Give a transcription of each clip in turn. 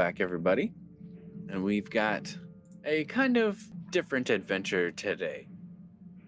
back, everybody. And we've got a kind of different adventure today.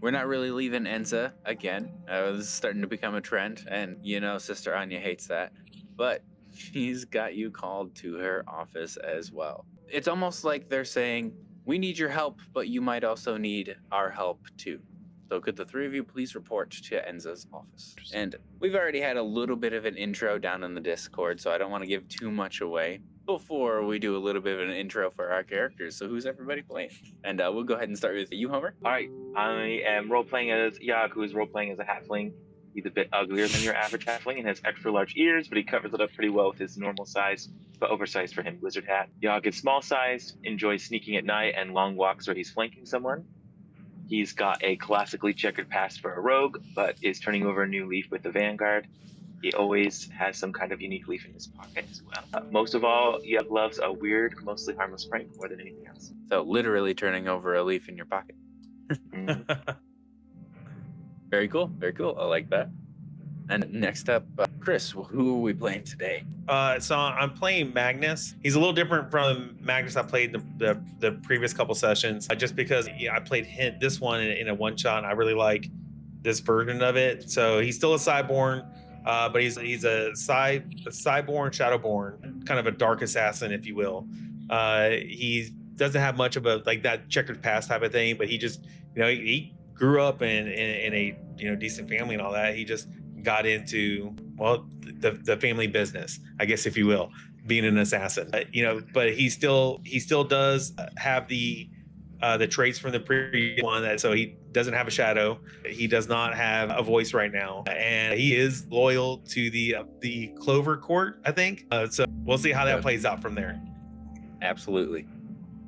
We're not really leaving Enza again. This is starting to become a trend, and Sister Anya hates that. But she's got you called to her office as well. It's almost like they're saying, we need your help, but you might also need our help too. So could the three of you please report to Enza's office? And we've already had a little bit of an intro down in the Discord, so I don't want to give too much away before we do a little bit of an intro for our characters. So who's everybody playing? And we'll go ahead and start with you, Homer. All right, I am role-playing as Yag, who is role-playing as a halfling. He's a bit uglier than your average halfling and has extra large ears, but he covers it up pretty well with his normal size, but oversized for him, wizard hat. Yag is small-sized, enjoys sneaking at night and long walks where he's flanking someone. He's got a classically checkered past for a rogue, but is turning over a new leaf with the vanguard. He always has some kind of unique leaf in his pocket as well. Most of all, Yug loves a weird, mostly harmless prank more than anything else. So literally turning over a leaf in your pocket. Very cool. Very cool. I like that. And next up, Chris, who are we playing today? So I'm playing Magnus. He's a little different from Magnus I played the previous couple sessions, just because I played this one in a one shot. And I really like this version of it. So he's still a Cyborn, but he's a Cyborn, Shadowborn, kind of a dark assassin, if you will. He doesn't have much of a that checkered past type of thing, but he just he grew up in a decent family and all that. He just got into the family business, I guess, if you will, being an assassin. But he still does have the traits from the previous one. So he doesn't have a shadow. He does not have a voice right now, and he is loyal to the Clover Court, I think. So we'll see how that plays out from there. Absolutely,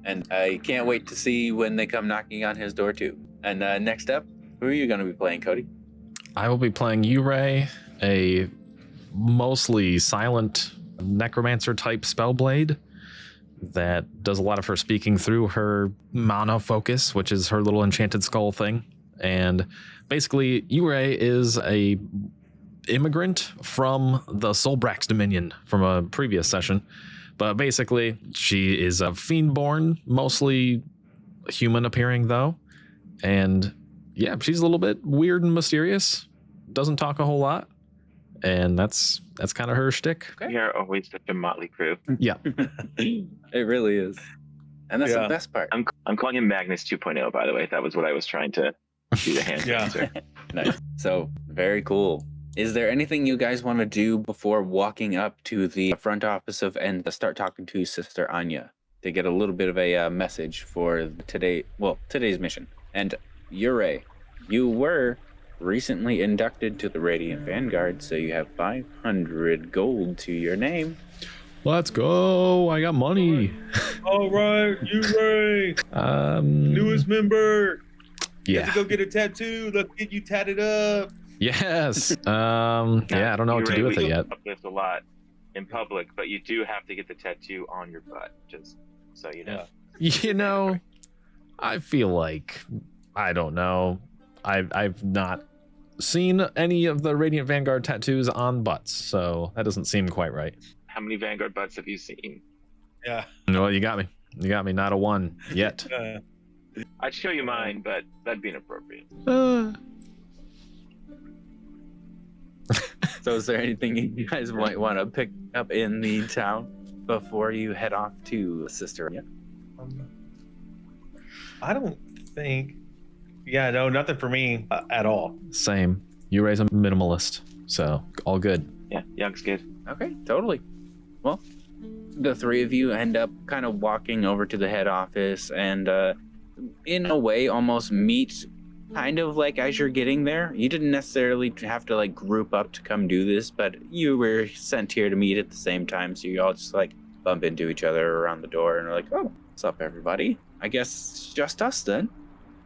and I can't wait to see when they come knocking on his door too. And next up, who are you going to be playing, Cody? I will be playing Uray, a mostly silent necromancer type spellblade that does a lot of her speaking through her mana focus, which is her little enchanted skull thing. And basically, Uray is a immigrant from the Solbrax Dominion from a previous session. But basically, she is a fiendborn, mostly human appearing though. And yeah, she's a little bit weird and mysterious. Doesn't talk a whole lot, and that's kind of her shtick. Okay. We are always such a motley crew. Yeah, it really is, and that's the best part. I'm calling him Magnus 2.0, by the way. That was what I was trying to do the hand answer. Nice. So very cool. Is there anything you guys want to do before walking up to the front office of Enza, start talking to Sister Anya to get a little bit of a message for today's mission? And Uray, you were recently inducted to the Radiant Vanguard, so you have 500 gold to your name. Let's go. I got money. All right, Uray. Newest member. Yeah. You have to go get a tattoo. Let's get you tatted up. Yes. Yeah, I don't know what to do with it yet. This a lot in public, but you do have to get the tattoo on your butt, just so you know. I feel like, I don't know. I've not seen any of the Radiant Vanguard tattoos on butts, so that doesn't seem quite right. How many Vanguard butts have you seen? Yeah. Well, you got me. Not a one yet. I'd show you mine, but that'd be inappropriate. So is there anything you guys might want to pick up in the town before you head off to Sister Anya? I don't think. Yeah, no, nothing for me at all. Same. Uray's a minimalist, so all good. Yeah, Young's good. Okay, totally. Well, the three of you end up kind of walking over to the head office and in a way almost meet kind of like as you're getting there. You didn't necessarily have to group up to come do this, but you were sent here to meet at the same time, so you all just bump into each other around the door and are like, oh, what's up, everybody? I guess it's just us then.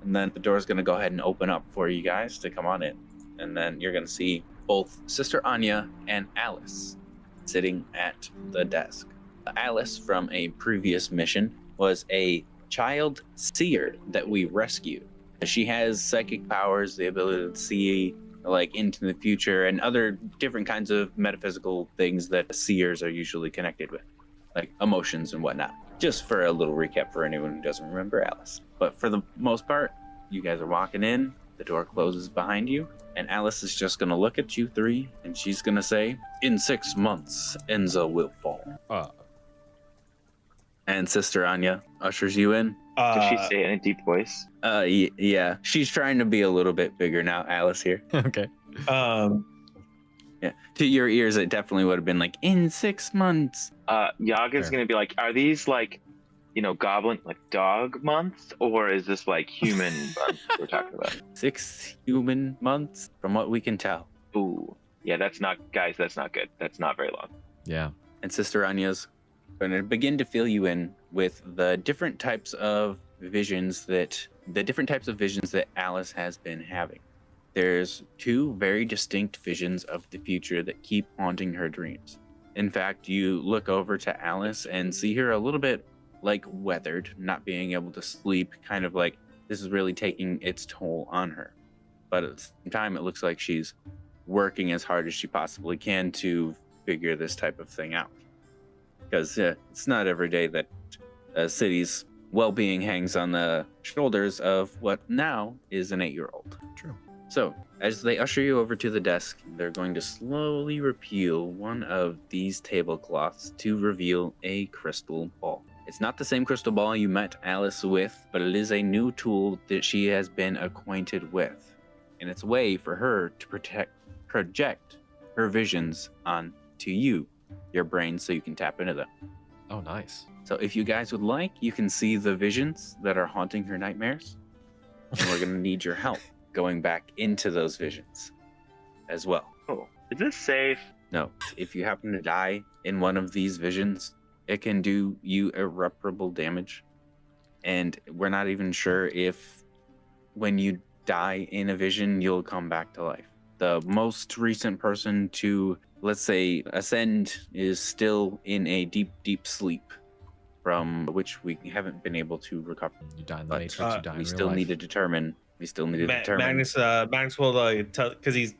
And then the door's going to go ahead and open up for you guys to come on in. And then you're going to see both Sister Anya and Alice sitting at the desk. Alice, from a previous mission, was a child seer that we rescued. She has psychic powers, the ability to see into the future and other different kinds of metaphysical things that seers are usually connected with. like emotions and whatnot. Just for a little recap for anyone who doesn't remember Alice. But for the most part, you guys are walking in, the door closes behind you, and Alice is just gonna look at you three, and she's gonna say, "In 6 months, Enza will fall." And Sister Anya ushers you in. Does she say it in a deep voice? Yeah, she's trying to be a little bit bigger now, Alice here. Okay. Yeah, to your ears, it definitely would have been like, "In 6 months." Yag is Fair. gonna be like, are these like, goblin, like dog months, or is this like human month we're talking about? 6 human months, from what we can tell. Ooh, yeah, that's not good. That's not very long. Yeah. And Sister Anya's going to begin to fill you in with the different types of visions that Alice has been having. There's 2 very distinct visions of the future that keep haunting her dreams. In fact, you look over to Alice and see her a little bit like weathered, not being able to sleep, kind of like this is really taking its toll on her. But at the same time, it looks like she's working as hard as she possibly can to figure this type of thing out. Because it's not every day that a city's well-being hangs on the shoulders of what now is an 8-year-old. True. So, as they usher you over to the desk, they're going to slowly repeal one of these tablecloths to reveal a crystal ball. It's not the same crystal ball you met Alice with, but it is a new tool that she has been acquainted with. And it's a way for her to project her visions onto you, your brain, so you can tap into them. Oh, nice. So if you guys would like, you can see the visions that are haunting her nightmares. And we're going to need your help going back into those visions as well. Oh, is this safe? No, if you happen to die in one of these visions, it can do you irreparable damage. And we're not even sure if when you die in a vision, you'll come back to life. The most recent person to, let's say, ascend is still in a deep, deep sleep from which we haven't been able to recover. You die in the But Matrix, you die in we real still life. need to determine. Magnus will because he's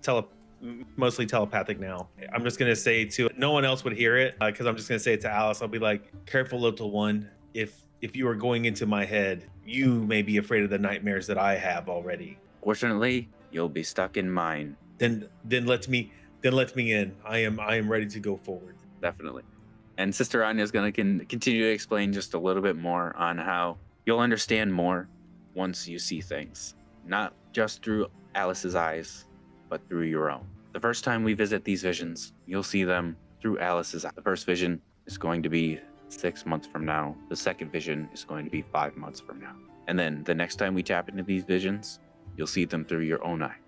mostly telepathic now. I'm just gonna say to no one else would hear it because I'm just gonna say it to Alice. I'll be like, "Careful, little one. If you are going into my head, you may be afraid of the nightmares that I have already. Fortunately, you'll be stuck in mine. Then let me in. I am ready to go forward." Definitely. And Sister Anya is going to continue to explain just a little bit more on how you'll understand more once you see things, not just through Alice's eyes, but through your own. The first time we visit these visions, you'll see them through Alice's eyes. The first vision is going to be 6 months from now. The second vision is going to be 5 months from now. And then the next time we tap into these visions, you'll see them through your own eye.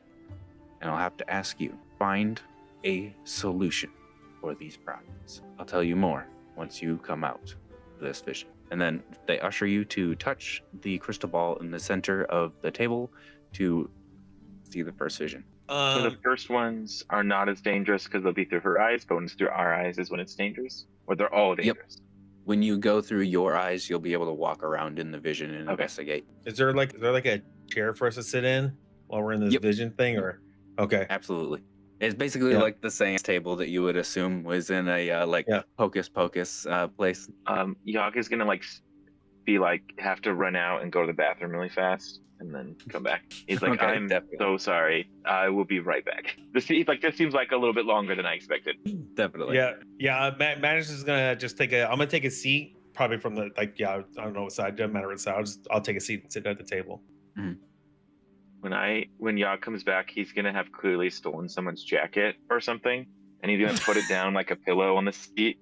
And I'll have to ask you, find a solution for these problems. I'll tell you more once you come out of this vision. And then they usher you to touch the crystal ball in the center of the table to see the first vision. So the first ones are not as dangerous because they'll be through her eyes, but when it's through our eyes is when it's dangerous? Or they're all dangerous? When you go through your eyes, you'll be able to walk around in the vision and investigate. Is there like a chair for us to sit in while we're in this vision thing, or okay? Absolutely. It's basically like the same table that you would assume was in a hocus pocus place. Yag is gonna have to run out and go to the bathroom really fast and then come back. He's like, Okay, I'm definitely. so sorry. I will be right back. This seems like a little bit longer than I expected. Definitely. Yeah. Magnus is gonna just I'm gonna take a seat, probably from the I don't know what side. Doesn't matter what side. I'll take a seat and sit at the table. Mm-hmm. When Yag comes back, he's gonna have clearly stolen someone's jacket or something, and he's gonna put it down like a pillow on the seat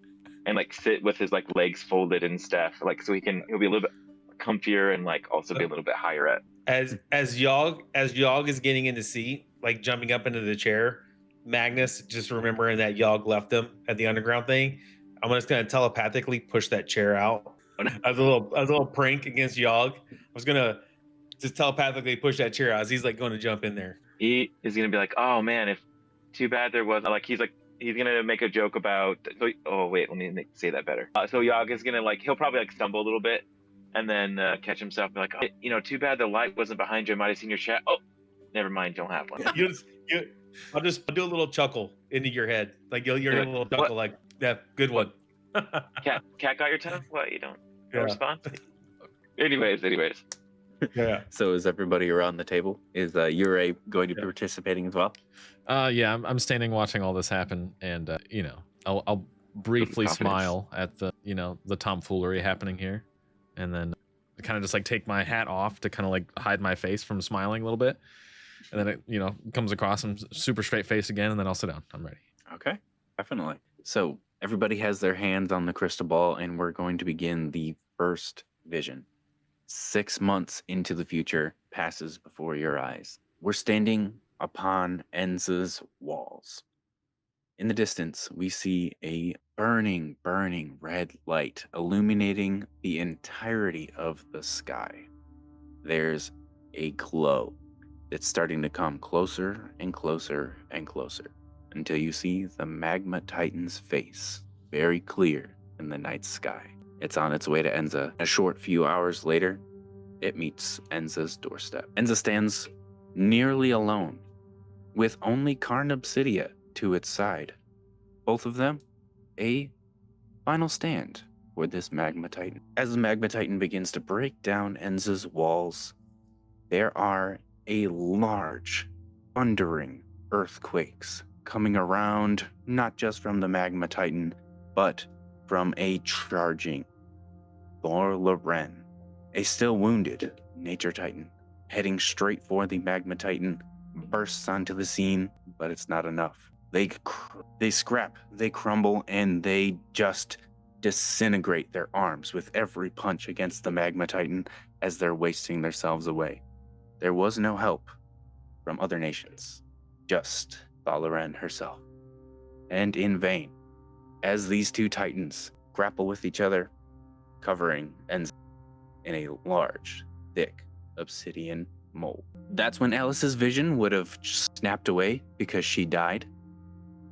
and sit with his legs folded and stuff, so he'll be a little bit comfier and also be a little bit higher up. As Yog is getting in the seat, jumping up into the chair, Magnus just remembering that Yog left him at the underground thing. I'm just gonna telepathically push that chair out as a little prank against Yog. I was gonna just telepathically push that chair out as he's going to jump in there. He is gonna be like, "Oh man, if too bad there was he's gonna make a joke about." Oh wait, let me say that better. So Yag is gonna he'll probably stumble a little bit and then catch himself and be like, "Oh, too bad the light wasn't behind you. I might have seen your chat. Oh, never mind, don't have one." I'll do a little chuckle into your head, you'll hear a little chuckle, yeah, good one. Cat got your tongue? What, you don't Yeah. respond? Anyways. Yeah. So is everybody around the table? Is Ure going to be participating as well? Yeah, I'm standing watching all this happen, and I'll briefly Confidence. smile at the the tomfoolery happening here, and then kind of just like take my hat off to kind of like hide my face from smiling a little bit, and then it comes across and super straight face again, and then I'll sit down. I'm ready. Okay, definitely. So everybody has their hands on the crystal ball, and we're going to begin the first vision. 6 months into the future passes before your eyes. We're standing upon Enza's walls. In the distance, we see a burning red light illuminating the entirety of the sky. There's a glow that's starting to come closer and closer and closer until you see the magma titan's face very clear in the night sky. It's on its way to Enza. A short few hours later, it meets Enza's doorstep. Enza stands nearly alone, with only Carnobsidia to its side. Both of them, a final stand for this magma titan. As the magma titan begins to break down Enza's walls, there are a large, thundering earthquakes coming around, not just from the magma titan, but from a charging Thor Loren, a still wounded nature titan, heading straight for the magma titan, bursts onto the scene, but it's not enough. They scrap, they crumble, and they just disintegrate their arms with every punch against the magma titan as they're wasting themselves away. There was no help from other nations, just Thaloran herself. And in vain, as these two titans grapple with each other, covering Enza in a large, thick obsidian mold. That's when Alice's vision would have snapped away because she died.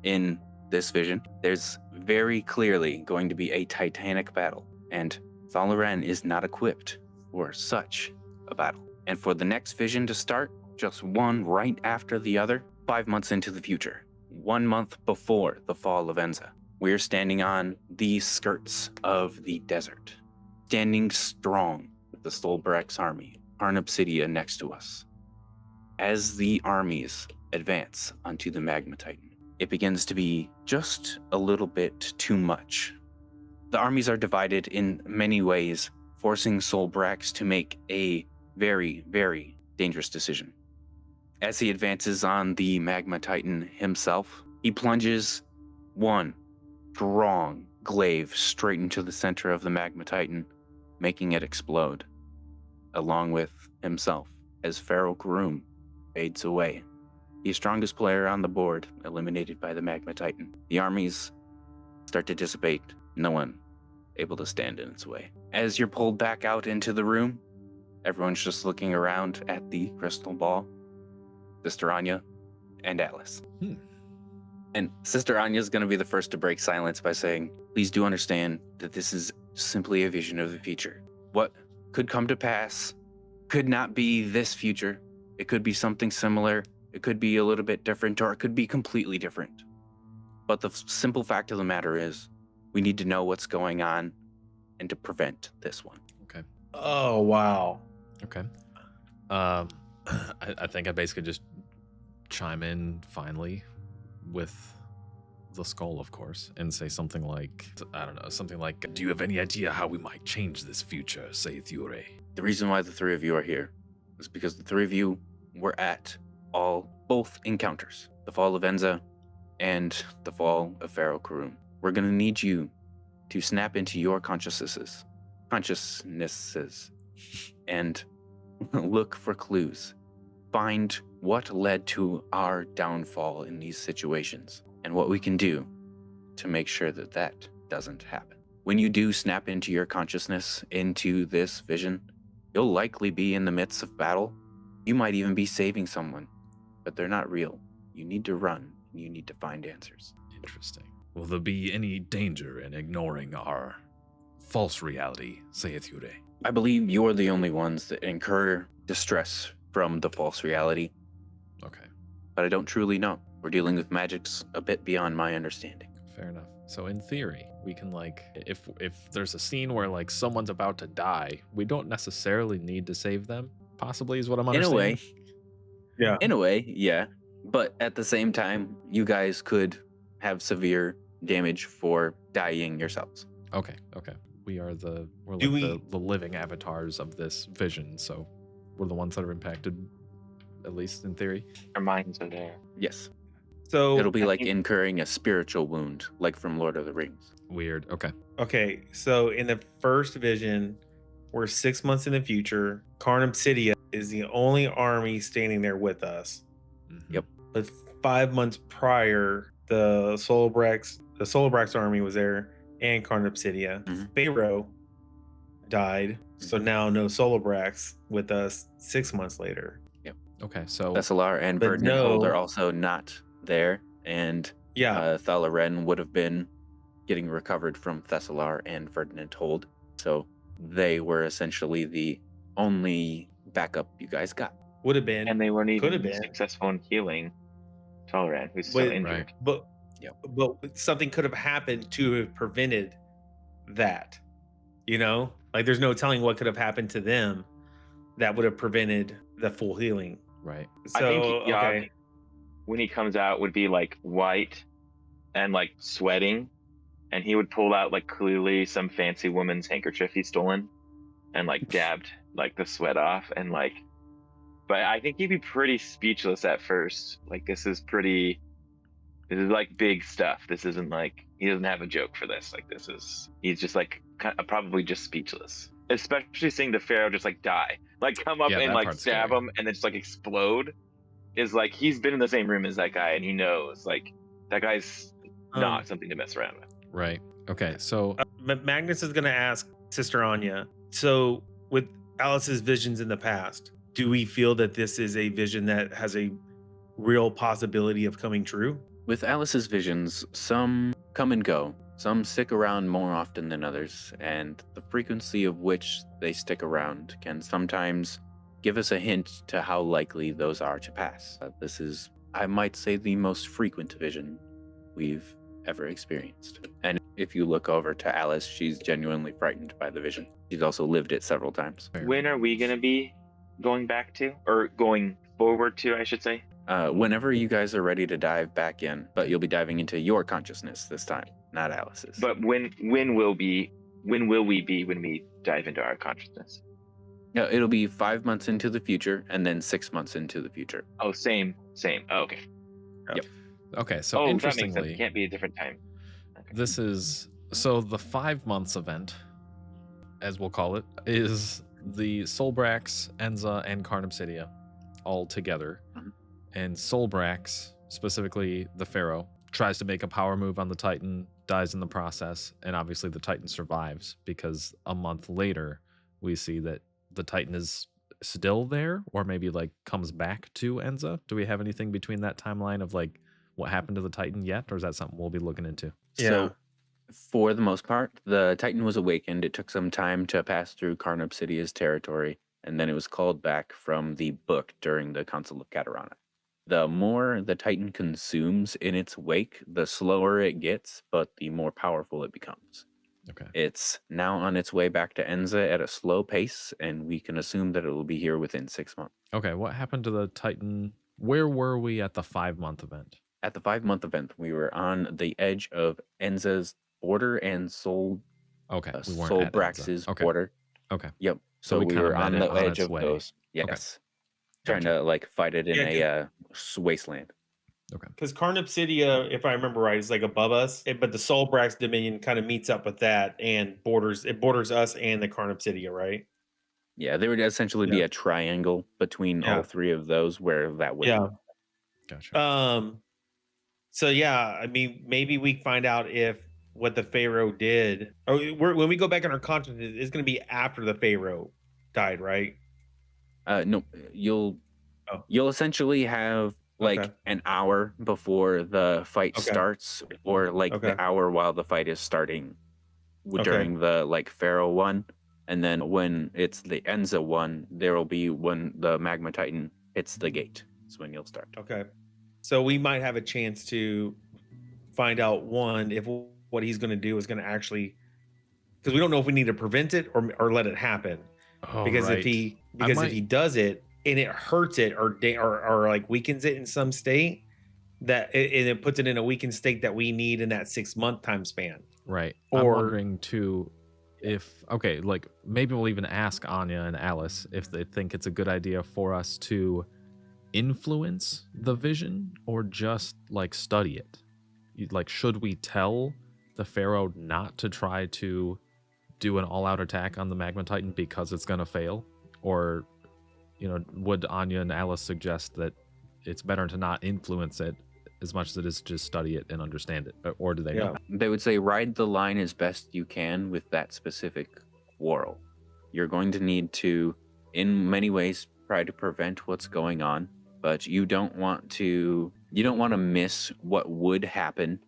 In this vision, there's very clearly going to be a titanic battle, and Thaloran is not equipped for such a battle. And for the next vision to start, just one right after the other, 5 months into the future, 1 month before the fall of Enza, we're standing on the skirts of the desert, standing strong with the Stolbrex army, Carnobsidia next to us. As the armies advance onto the magma titan, it begins to be just a little bit too much. The armies are divided in many ways, forcing Solbrax to make a very, very dangerous decision. As he advances on the magma titan himself, he plunges one strong glaive straight into the center of the magma titan, making it explode, along with himself, as Pharaoh Karum fades away. The strongest player on the board, eliminated by the magma titan. The armies start to dissipate, no one able to stand in its way. As you're pulled back out into the room, everyone's just looking around at the crystal ball. Sister Anya and Alice. And Sister Anya is going to be the first to break silence by saying, please do understand that this is simply a vision of the future. What could come to pass could not be this future. It could be something similar. It could be a little bit different, or it could be completely different. But the simple fact of the matter is, we need to know what's going on and to prevent this one. Okay. Oh, wow. Okay. I think I basically just chime in finally with the skull, of course, and say something like, I don't know, something like, do you have any idea how we might change this future, saith Yure? The reason why the three of you are here is because the three of you were at both encounters, the fall of Enza and the fall of Pharaoh Karum. We're going to need you to snap into your consciousnesses, and look for clues. Find what led to our downfall in these situations and what we can do to make sure that that doesn't happen. When you do snap into your consciousness into this vision, you'll likely be in the midst of battle. You might even be saving someone, but they're not real. You need to run, and you need to find answers. Interesting. Will there be any danger in ignoring our false reality, saith Yure? I believe you're the only ones that incur distress from the false reality, Okay. but I don't truly know. We're dealing with magics a bit beyond my understanding. Fair enough. So in theory, we can like if there's a scene where like someone's about to die, we don't necessarily need to save them. Possibly is what I'm In a understanding. way, Yeah. in a way, yeah. But at the same time, you guys could have severe damage for dying yourselves. Okay. We're like Do we- the living avatars of this vision, so we're the ones that are impacted, at least in theory. Our minds are there. Yes. So It'll be I like think- incurring a spiritual wound, like from Lord of the Rings. Weird. Okay. okay, so in the first vision, we're 6 months in the future. Carnum Citia is the only army standing there with us. Mhm. Yep. But 5 months prior, the Solobrax army was there, and Carnum Citia. Mhm. Pharaoh died, so now no Solobrax with us 6 months later. Okay. So Thessalar and But Ferdinand Hold no- are also not there, and Yeah, Thalaren would have been getting recovered from Thessalar and Ferdinand Hold, so they were essentially the only backup you guys got. would have been. And they weren't Could even have been. successful in healing Tolerant, who's still Wait, injured. right. But Yep. but something could have happened to have prevented that. You know, like there's no telling what could have happened to them that would have prevented the full healing. right. So I think Yag, okay, when he comes out, would be like white and like sweating, and he would pull out like clearly some fancy woman's handkerchief he's stolen, and like dabbed like the sweat off, and like. But I think he'd be pretty speechless at first. Like this is like big stuff. This isn't like he doesn't have a joke for this. Like he's just like probably just speechless. Especially seeing the Pharaoh just like die, like come up Yeah, and that like part's stab scary. him and then just like explode. Is like he's been in the same room as that guy and he knows like that guy's not something to mess around with. Right. Okay. So Magnus is going to ask Sister Anya. So with Alice's visions in the past, do we feel that this is a vision that has a real possibility of coming true? With Alice's visions, some come and go. Some stick around more often than others, and the frequency of which they stick around can sometimes give us a hint to how likely those are to pass. This is, I might say, the most frequent vision we've ever experienced. And if you look over to Alice, she's genuinely frightened by the vision. She's also lived it several times. When are we gonna be going back to, or going forward to, I should say? Whenever you guys are ready to dive back in, but you'll be diving into your consciousness this time, not Alice's. But when will we be when we dive into our consciousness? Yeah, it'll be 5 months into the future and then 6 months into the future. Oh, same. Oh, okay. okay. So Oh, that makes sense. interestingly, It can't be a different time. Okay. this is so the 5 months event, as we'll call it, is the Solbrax, Enza, and Carnum Citia all together. Mhm. And Solbrax, specifically the Pharaoh, tries to make a power move on the Titan, dies in the process, and obviously the Titan survives because a month later we see that the Titan is still there, or maybe like comes back to Enza. Do we have anything between that timeline of like what happened to the Titan yet, or is that something we'll be looking into? So, for the most part, the Titan was awakened. It took some time to pass through Carnum Citia's territory, and then it was called back from the book during the Council of Catarana. The more the Titan consumes in its wake, the slower it gets, but the more powerful it becomes. Okay. It's now on its way back to Enza at a slow pace, and we can assume that it will be here within 6 months. Okay, what happened to the Titan? Where were we at the 5 month event? At the 5 month event, we were on the edge of Enza's border and Sol Okay, we weren't Sol at Enza. Brax's Okay. border. Okay. Yep. So So we we kinda were met on it the on edge its of way. those. Yes. Trying Gotcha. to like fight it in Yeah, a wasteland. because Carnum Citia, if I remember right, is like above us, but the Solbrax Dominion kind of meets up with that and borders us and the Carnum Citia, right? Yeah, there would essentially be Yeah. a triangle between Yeah. all three of those where that would Yeah. Gotcha. So yeah, I mean, maybe we find out if what the Pharaoh did, or when we go back in our consciousness, it's going to be after the Pharaoh died, right? no, you'll Oh. you'll essentially have like Okay. an hour before the fight Okay. starts, or like Okay. the hour while the fight is starting Okay. during the like Pharaoh one, and then when it's the Enza one, there will be when the Magma Titan hits the gate. That's when you'll start. Okay. So we might have a chance to find out, one, if what he's going to do is going to actually, because we don't know if we need to prevent it or let it happen. Oh, Because right. if he does it and it hurts it or like weakens it in some state, that it puts it in a weakened state that we need in that 6-month time span. Right. I'm Or- wondering too if like maybe we'll even ask Anya and Alice if they think it's a good idea for us to influence the vision or just like study it. Like, should we tell the Pharaoh not to try to do an all-out attack on the Magma Titan because it's gonna fail? Or, would Anya and Alice suggest that it's better to not influence it as much as it is to just study it and understand it? Or do they Yeah. know? They would say ride the line as best you can with that specific quarrel. You're going to need to, in many ways, try to prevent what's going on, but you don't want to miss what would happen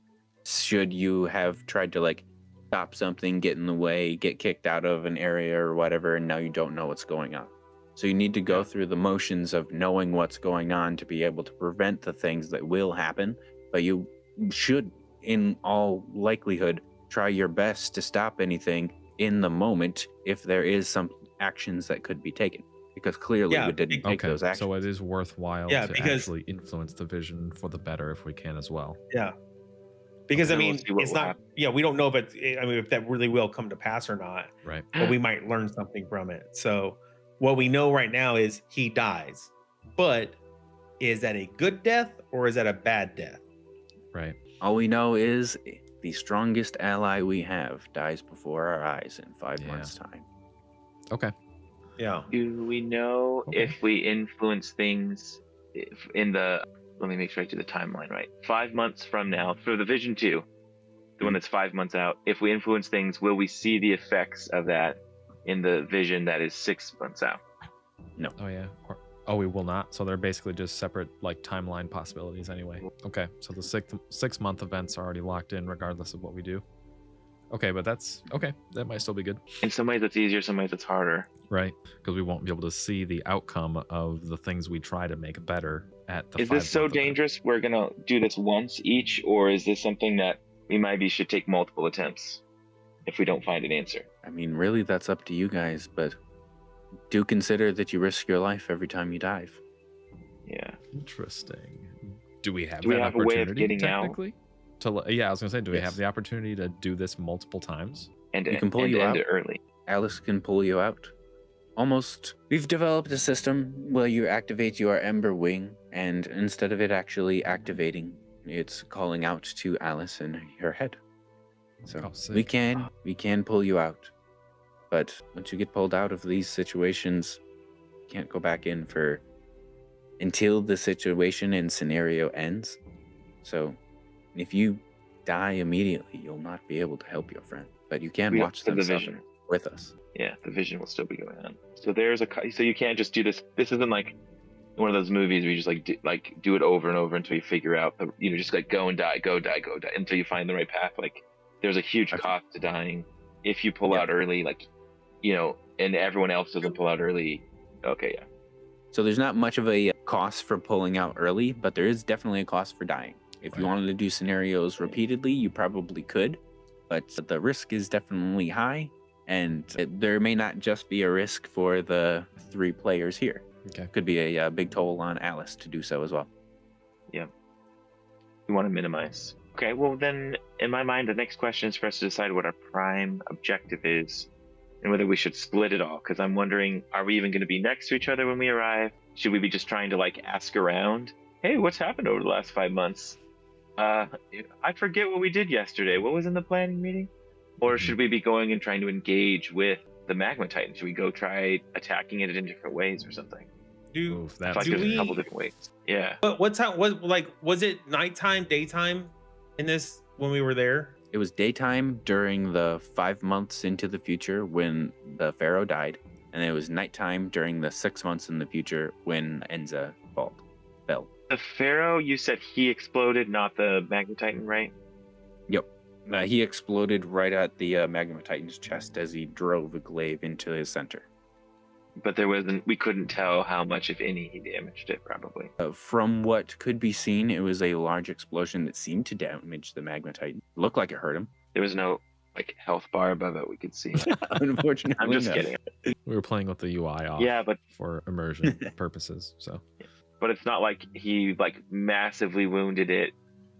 should you have tried to like stop something, get in the way, get kicked out of an area or whatever, and now you don't know what's going on. So you need to go through the motions of knowing what's going on to be able to prevent the things that will happen, but you should, in all likelihood, try your best to stop anything in the moment if there is some actions that could be taken, because clearly Yeah, we didn't take those actions. So it is worthwhile Yeah, to because- actually influence the vision for the better if we can as well. Yeah. Because Okay, I mean, we'll see what it's will not. happen. Yeah, we don't know if that really will come to pass or not. Right. But we might learn something from it. So what we know right now is he dies. But is that a good death or is that a bad death? Right. All we know is the strongest ally we have dies before our eyes in 5 Yeah. months' time. Okay. Yeah. Do we know Okay. if we influence things let me make sure I do the timeline right. 5 months from now, for the Vision 2, the one that's 5 months out, if we influence things, will we see the effects of that in the Vision that is 6 months out? Oh yeah. We will not. So they're basically just separate like timeline possibilities anyway. Okay. So the 6-month events are already locked in regardless of what we do. Okay, but that's okay. That might still be good. In some ways it's easier, some ways it's harder. Right. Because we won't be able to see the outcome of the things we try to make better at the Is this so 5-month event. dangerous we're going to do this once each, or is this something that we maybe should take multiple attempts if we don't find an answer? I mean, really, that's up to you guys, but do consider that you risk your life every time you dive. Yeah. Interesting. Do we have Do we that have a way of opportunity getting out? technically? Yeah, I was gonna say, do we Yes. have the opportunity to do this multiple times? And We can pull and you end out. it early. Alice can pull you out. We've developed a system where you activate your Ember Wing, and instead of it actually activating, it's calling out to Alice in her head. So Oh, sick. we can pull you out. But once you get pulled out of these situations, you can't go back in until the situation and scenario ends. So if you die immediately, you'll not be able to help your friend. But you can We watch have them the suffer vision. with us. Yeah, the Vision will still be going on. So so you can't just do this. This isn't like one of those movies where you just do it over and over until you figure out just like go and die, go die, go die until you find the right path. Like there's a huge Okay. cost to dying if you pull Yeah. out early, and everyone else doesn't pull out early. Okay, yeah. So there's not much of a cost for pulling out early, but there is definitely a cost for dying. If you Right. wanted to do scenarios repeatedly, you probably could, but the risk is definitely high, and there may not just be a risk for the 3 players here. Okay. Could be a big toll on Alice to do so as well. We want to minimize. Okay, well then, in my mind, the next question is for us to decide what our prime objective is and whether we should split it all. Because I'm wondering, are we even going to be next to each other when we arrive? Should we be just trying to ask around? Hey, what's happened over the last 5 months? I forget what we did yesterday. What was in the planning meeting? Or should we be going and trying to engage with the Magma Titan? Should we go try attacking it in different ways or something? Oof, I that's feel like do there's we- a couple different ways. Yeah. Was it nighttime, daytime in this when we were there? It was daytime during the 5 months into the future when the Pharaoh died, and it was nighttime during the 6 months in the future when Enza fell. The Pharaoh, you said he exploded, not the Magma Titan, right? Yep. He exploded right at the Magma Titan's chest as he drove a glaive into his center. But we couldn't tell how much, if any, he damaged it, probably. From what could be seen, it was a large explosion that seemed to damage the Magma Titan. Looked like it hurt him. There was no like health bar above it we could see. Unfortunately, I'm just no. kidding. We were playing with the UI off Yeah, but for immersion purposes. So it's not like he like massively wounded it.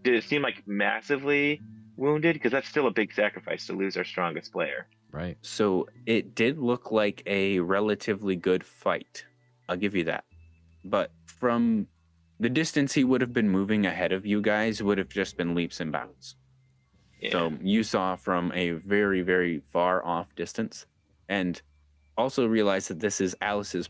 Did it seem like massively wounded? Because that's still a big sacrifice to lose our strongest player. right. So it did look like a relatively good fight. I'll give you that. But from the distance he would have been moving ahead of you guys would have just been leaps and bounds. Yeah. So you saw from a very, very far off distance, and also realize that this is Alice's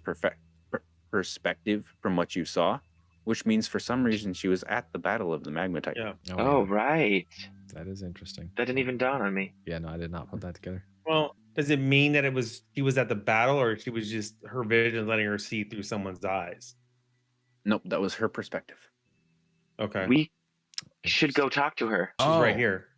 perspective from what you saw, which means for some reason she was at the Battle of the Magmatite. Yeah. Oh, yeah. right. That is interesting. That didn't even dawn on me. Yeah, no, I did not put that together. Well, does it mean that she was at the battle, or she was just her vision letting her see through someone's eyes? Nope, that was her perspective. Okay. We should go talk to her. She's right here.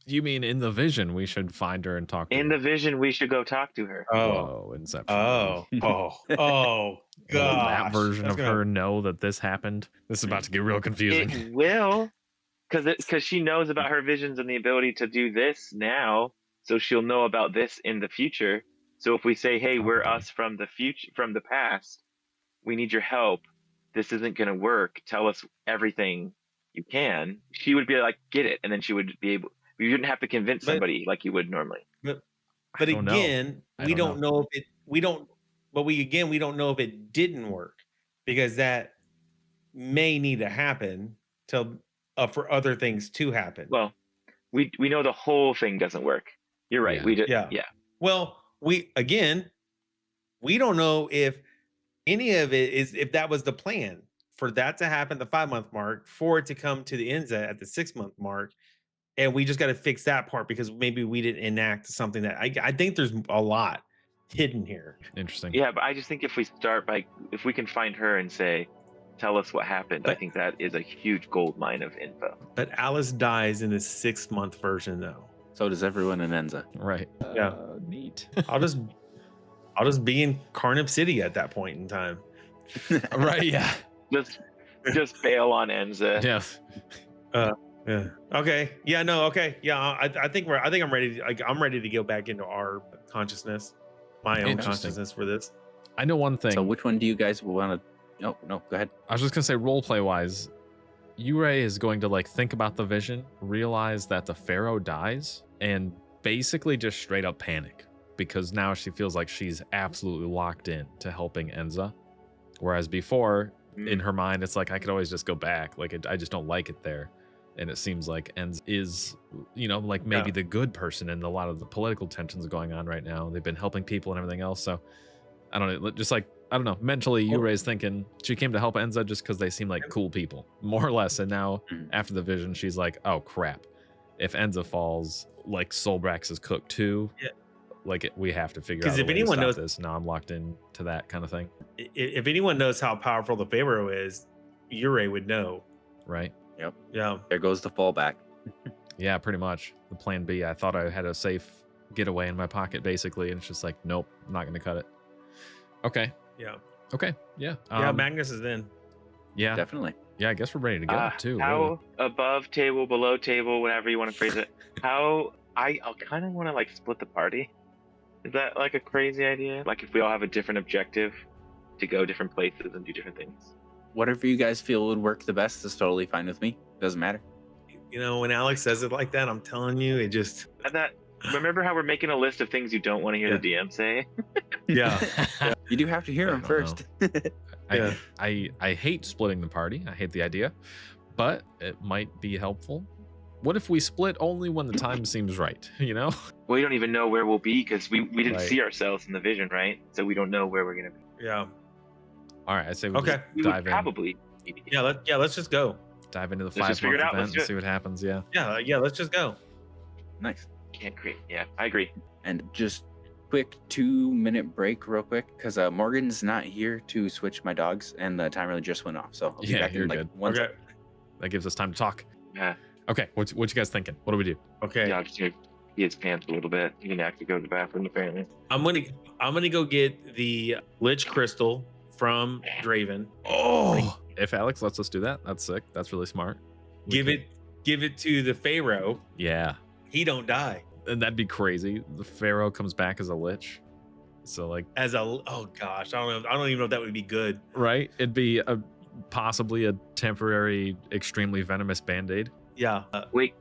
You mean in the vision we should find her and talk to In her? the vision, we should go talk to her. Oh. Whoa, Inception. Oh. Will God. that version of her know that this happened? This is about to get real confusing. It will, because she knows about her visions and the ability to do this now, so she'll know about this in the future. So if we say, "Hey, we're Okay. us from the future, from the past. We need your help. This isn't going to work. Tell us everything you can." She would be like, "Get it," and then she would be able. You didn't have to convince somebody like you would normally. But don't know. again, I we don't don't know if it. We don't. But we don't know if it didn't work, because that may need to happen to for other things to happen. Well, we know the whole thing doesn't work. You're right. Yeah. We did. Yeah. Yeah. Well, we don't know if any of it is, if that was the plan for that to happen the 5-month mark, for it to come to the Enza at the 6-month mark, and we just got to fix that part because maybe we didn't enact something that I think there's a lot hidden here. Interesting. Yeah, but I just think if we start by, if we can find her and say, "Tell us what happened," I think that is a huge gold mine of info. But Alice dies in the 6-month version, though. So does everyone in Enza. Right. Yeah. Neat. I'll just be in Carnip City at that point in time. Right. Yeah. Just bail on Enza. Yeah. Yeah. Okay. Yeah. No. Okay. Yeah. I think I'm ready. I'm ready to go back into our consciousness, my own Interesting. consciousness for this. I know one thing. So which one do you guys want to? No, go ahead. I was just gonna say, roleplay wise, Yurei is going to like think about the vision, realize that the pharaoh dies, and basically just straight up panic because now she feels like she's absolutely locked in to helping Enza, whereas before in her mind it's like I could always just go back. Like I just don't like it there, and it seems like Enza is, like maybe the good person in a lot of the political tensions going on right now. They've been helping people and everything else, so I don't know. Just like I don't know. Mentally, Yurei's thinking she came to help Enza just because they seem like cool people, more or less. And now, after the vision, she's like, "Oh crap! If Enza falls, like Solbrax is cooked too. Yeah. Like we have to figure out. Because if anyone knows this, now I'm locked in to that kind of thing, if anyone knows how powerful the Pharaoh is, Yurei would know. right? Yeah. There goes the fallback. Yeah, pretty much. The plan B. I thought I had a safe getaway in my pocket, basically, and it's just like, nope, I'm not going to cut it. Okay. Yeah. Okay. Yeah. Yeah. Magnus is in. Yeah. Definitely. Yeah. I guess we're ready to go too. How really. above table, below table, whatever you want to phrase it. How I kind of want to like split the party. Is that like a crazy idea? Like if we all have a different objective to go different places and do different things. Whatever you guys feel would work the best is totally fine with me. Doesn't matter. When Alex says it like that, I'm telling you, it just. And that. Remember how we're making a list of things you don't want to hear the DM say? Yeah. You do have to hear I them don't first. Yeah. I hate splitting the party. I hate the idea, but it might be helpful. What if we split only when the time seems right? We don't even know where we'll be because we didn't Right. see ourselves in the vision, right? So we don't know where we're gonna be. Yeah. All right, I say we Okay. just We dive would probably. Yeah. Let's just go. dive into the Let's just figure 5-month it out. event Let's and do it. see what happens. Yeah. Yeah. Let's just go. Nice. Can't create. Yeah, I agree. And just quick 2-minute break real quick because Morgan's not here to switch my dogs and the timer just went off. So I'll be Yeah, back you're in like good. 1 Okay. second. That gives us time to talk. Yeah. Okay, what you guys thinking? What do we do? Okay. Yeah, I'm just gonna pee his pants a little bit. He can actually go to the bathroom apparently. I'm gonna go get the Lich Crystal from Draven. Oh, if Alex lets us do that, that's sick. That's really smart. We Give can- it to the Pharaoh. Yeah. he don't die. And that'd be crazy. The Pharaoh comes back as a lich. So like Oh gosh, I don't know. I don't even know if that would be good. right? It'd be possibly a temporary, extremely venomous band-aid. Yeah. Wait,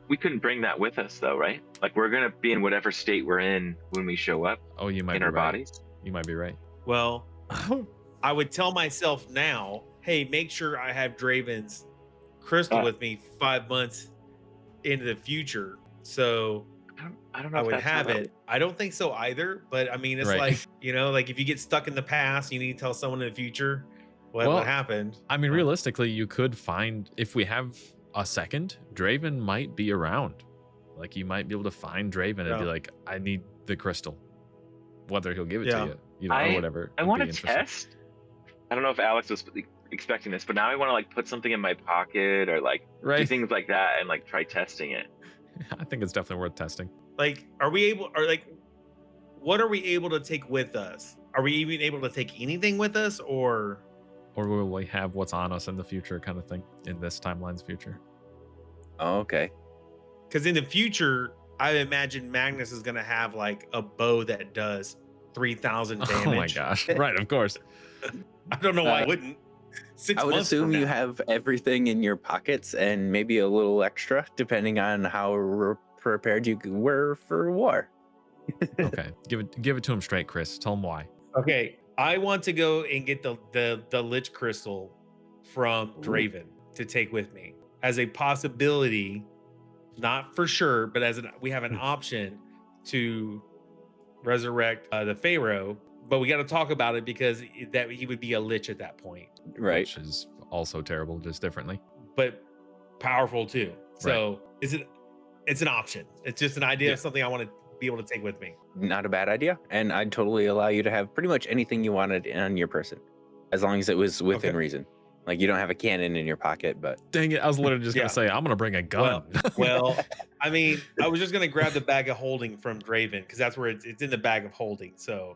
we couldn't bring that with us though, right? Like we're gonna be in whatever state we're in when we show up Oh, you might in be our right. bodies. You might be right. Well, I would tell myself now, hey, make sure I have Draven's crystal with me 5 months into the future. So I don't know I if would that's how have that it. I don't think so either. But I mean, it's Right. like, like if you get stuck in the past, you need to tell someone in the future what Well, happened. I mean, realistically, you could find, if we have a second, Draven might be around. Like, you might be able to find Draven and be Yeah. like, I need the crystal. Whether he'll give it Yeah. to you, or whatever. I would want be to interesting. test. I don't know if Alex was expecting this, but now I want to like put something in my pocket or like do Right? things like that and like try testing it. I think it's definitely worth testing. Like, what are we able to take with us? Are we even able to take anything with us, or Or will we have what's on us in the future kind of thing, in this timeline's future? Oh, okay. because in the future, I imagine Magnus is going to have like a bow that does 3,000 damage. Oh my gosh. Right, of course. I don't know why I wouldn't. 6 I would months assume from you now. have everything in your pockets and maybe a little extra, depending on how prepared you were for war. Okay. Give it to him straight, Chris. Tell him why. Okay, I want to go and get the Lich Crystal from Ooh. Draven to take with me as a possibility, not for sure, but we have an option to resurrect the Pharaoh. But we got to talk about it because that he would be a Lich at that point, Right. Which is also terrible, just differently. but powerful too. So it's an option. It's just an idea of something I want to be able to take with me. Not a bad idea. And I'd totally allow you to have pretty much anything you wanted on your person, as long as it was within Okay. reason. Like, you don't have a cannon in your pocket, but Dang it. I was literally just going Yeah. to say, I'm going to bring a gun. Well, I mean, I was just gonna grab the bag of holding from Draven because that's where it's in the bag of holding. So,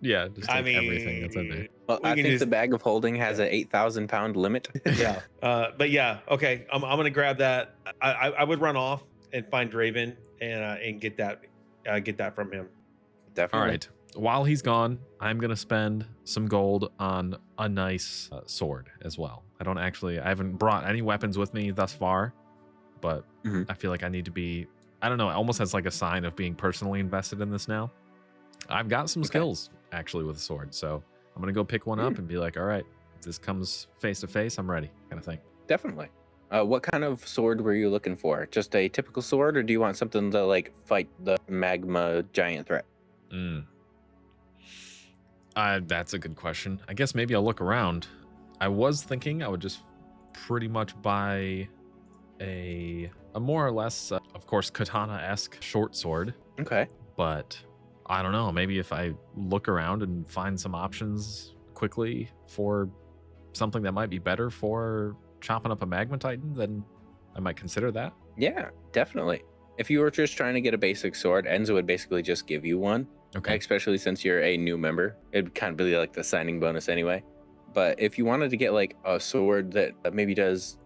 yeah, just I take mean, everything that's in there. well, we I can think just- the bag of holding has an 8,000-pound limit. yeah. But yeah, okay. I'm gonna grab that. I would run off and find Draven and get that from him. All Definitely. right. While he's gone, I'm going to spend some gold on a nice sword as well. I haven't brought any weapons with me thus far, but Mhm. I feel like I need to be, I don't know, almost as like a sign of being personally invested in this now. I've got some Okay. skills actually with a sword. So I'm going to go pick one up and be like, all right, if this comes face to face, I'm ready kind of thing. Definitely. What kind of sword were you looking for? Just a typical sword, or do you want something to like fight the magma giant threat? That's a good question. I guess maybe I'll look around. I was thinking I would just pretty much buy a more or less, of course, katana-esque short sword. Okay. But I don't know. Maybe if I look around and find some options quickly for something that might be better for chopping up a magma titan, then I might consider that. Yeah, definitely. If you were just trying to get a basic sword, Enza would basically just give you one. Okay. Especially since you're a new member. It'd kind of be like the signing bonus anyway. But if you wanted to get like a sword that maybe does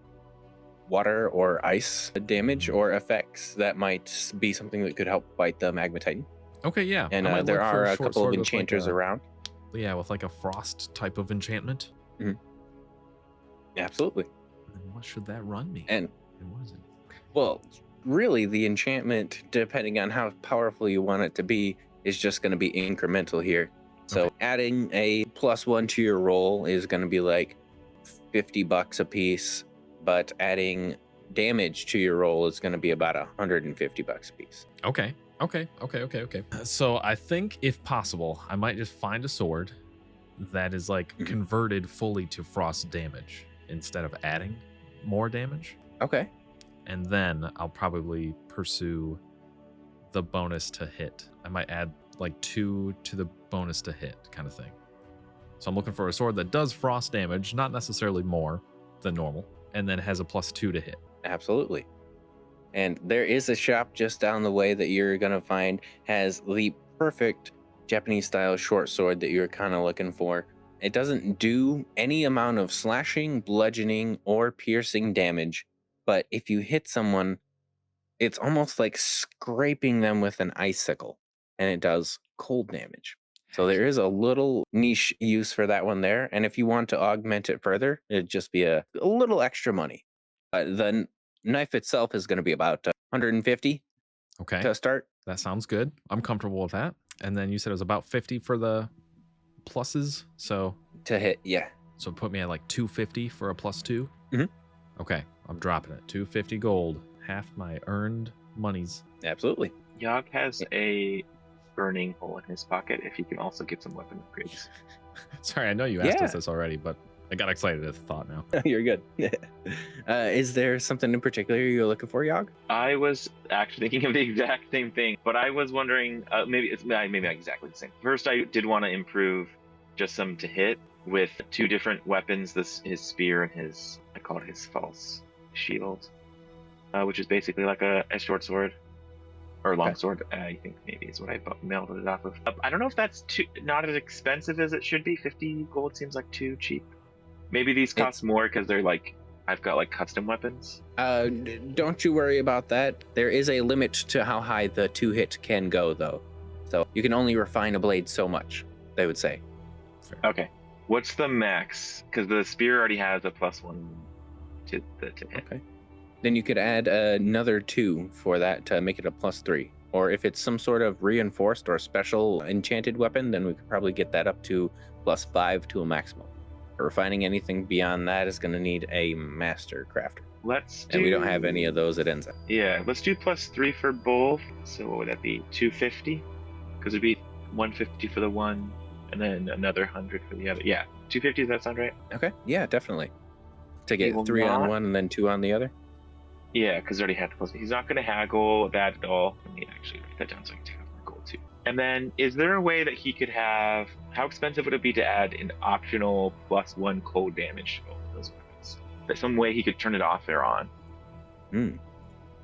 water or ice damage or effects, that might be something that could help fight the magma titan. Okay, yeah. And I might there look for are a short couple of sword with, like, enchanters around. Yeah, with like a frost type of enchantment. Absolutely. And what should that run me? And what is it? well, really the enchantment, depending on how powerful you want it to be, is just going to be incremental here. So Okay. adding a +1 to your roll is going to be like $50 a piece, but adding damage to your roll is going to be about $150 a piece. Okay. So I think if possible, I might just find a sword that is like Mhm. converted fully to frost damage instead of adding more damage. Okay. And then I'll probably pursue the bonus to hit. I might add like 2 to the bonus to hit kind of thing. So I'm looking for a sword that does frost damage, not necessarily more than normal, and then has a +2 to hit. Absolutely. And there is a shop just down the way that you're going to find has the perfect Japanese style short sword that you're kind of looking for. It doesn't do any amount of slashing, bludgeoning, or piercing damage, but if you hit someone, it's almost like scraping them with an icicle, and it does cold damage. So there is a little niche use for that one there. And if you want to augment it further, it'd just be a little extra money. The knife itself is going to be about 150 Okay, to start. that sounds good. I'm comfortable with that. And then you said it was about 50 for the pluses. So To hit, yeah. put me at like 250 for a +2. Mhm. Okay, I'm dropping it. 250 gold, half my earned monies. Absolutely. Yogg has a burning hole in his pocket if he can also get some weapon upgrades. Sorry, I know you asked Yeah. us this already, but I got excited at the thought now. You're good. Is there something in particular you're looking for, Yogg? I was actually thinking of the exact same thing, but I was wondering, maybe not exactly the same. First, I did want to improve just some to hit with 2 different weapons, his spear and I call it his false shield, which is basically like a short sword. Or long sword, I think maybe is what I melted it off of. I don't know if that's not as expensive as it should be. 50 gold seems like too cheap. Maybe these cost more because they're like, I've got like custom weapons. Don't you worry about that. There is a limit to how high the 2-hit can go, though. So you can only refine a blade so much, they would say. Okay. What's the max? Because the spear already has a +1 to hit. Okay. Then you could add another 2 for that to make it a +3. Or if it's some sort of reinforced or special enchanted weapon, then we could probably get that up to +5 to a maximum. But refining anything beyond that is going to need a master crafter. And we don't have any of those at Enza. Yeah, let's do +3 for both. So what would that be? 250? Because it'd be 150 for the one, and then another 100 for the other. Yeah, 250. Does that sound right? Okay, yeah, definitely. To get will 3 on not- one and then 2 on the other? Yeah, because already had to. He's not going to haggle that at all. Let me actually write that down so I can take out my gold too. And then, is there a way that he could have? How expensive would it be to add an optional +1 cold damage to both of those weapons? There's some way he could turn it off or on.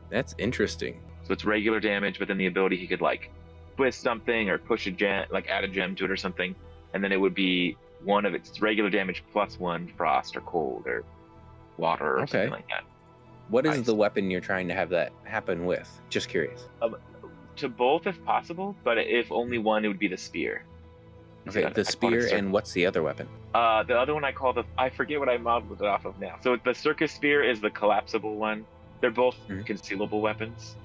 That's interesting. So it's regular damage, but then the ability he could like twist something or push a gem, like add a gem to it or something, and then it would be one of its regular damage +1 frost or cold or water or something like that. What is Ice. the weapon you're trying to have that happen with? Just curious. To both if possible, but if only one, it would be the spear. Okay, So the I call it spear, circus. and what's the other weapon? The other one I forget what I modeled it off of now. So the circus spear is the collapsible one. They're both concealable weapons.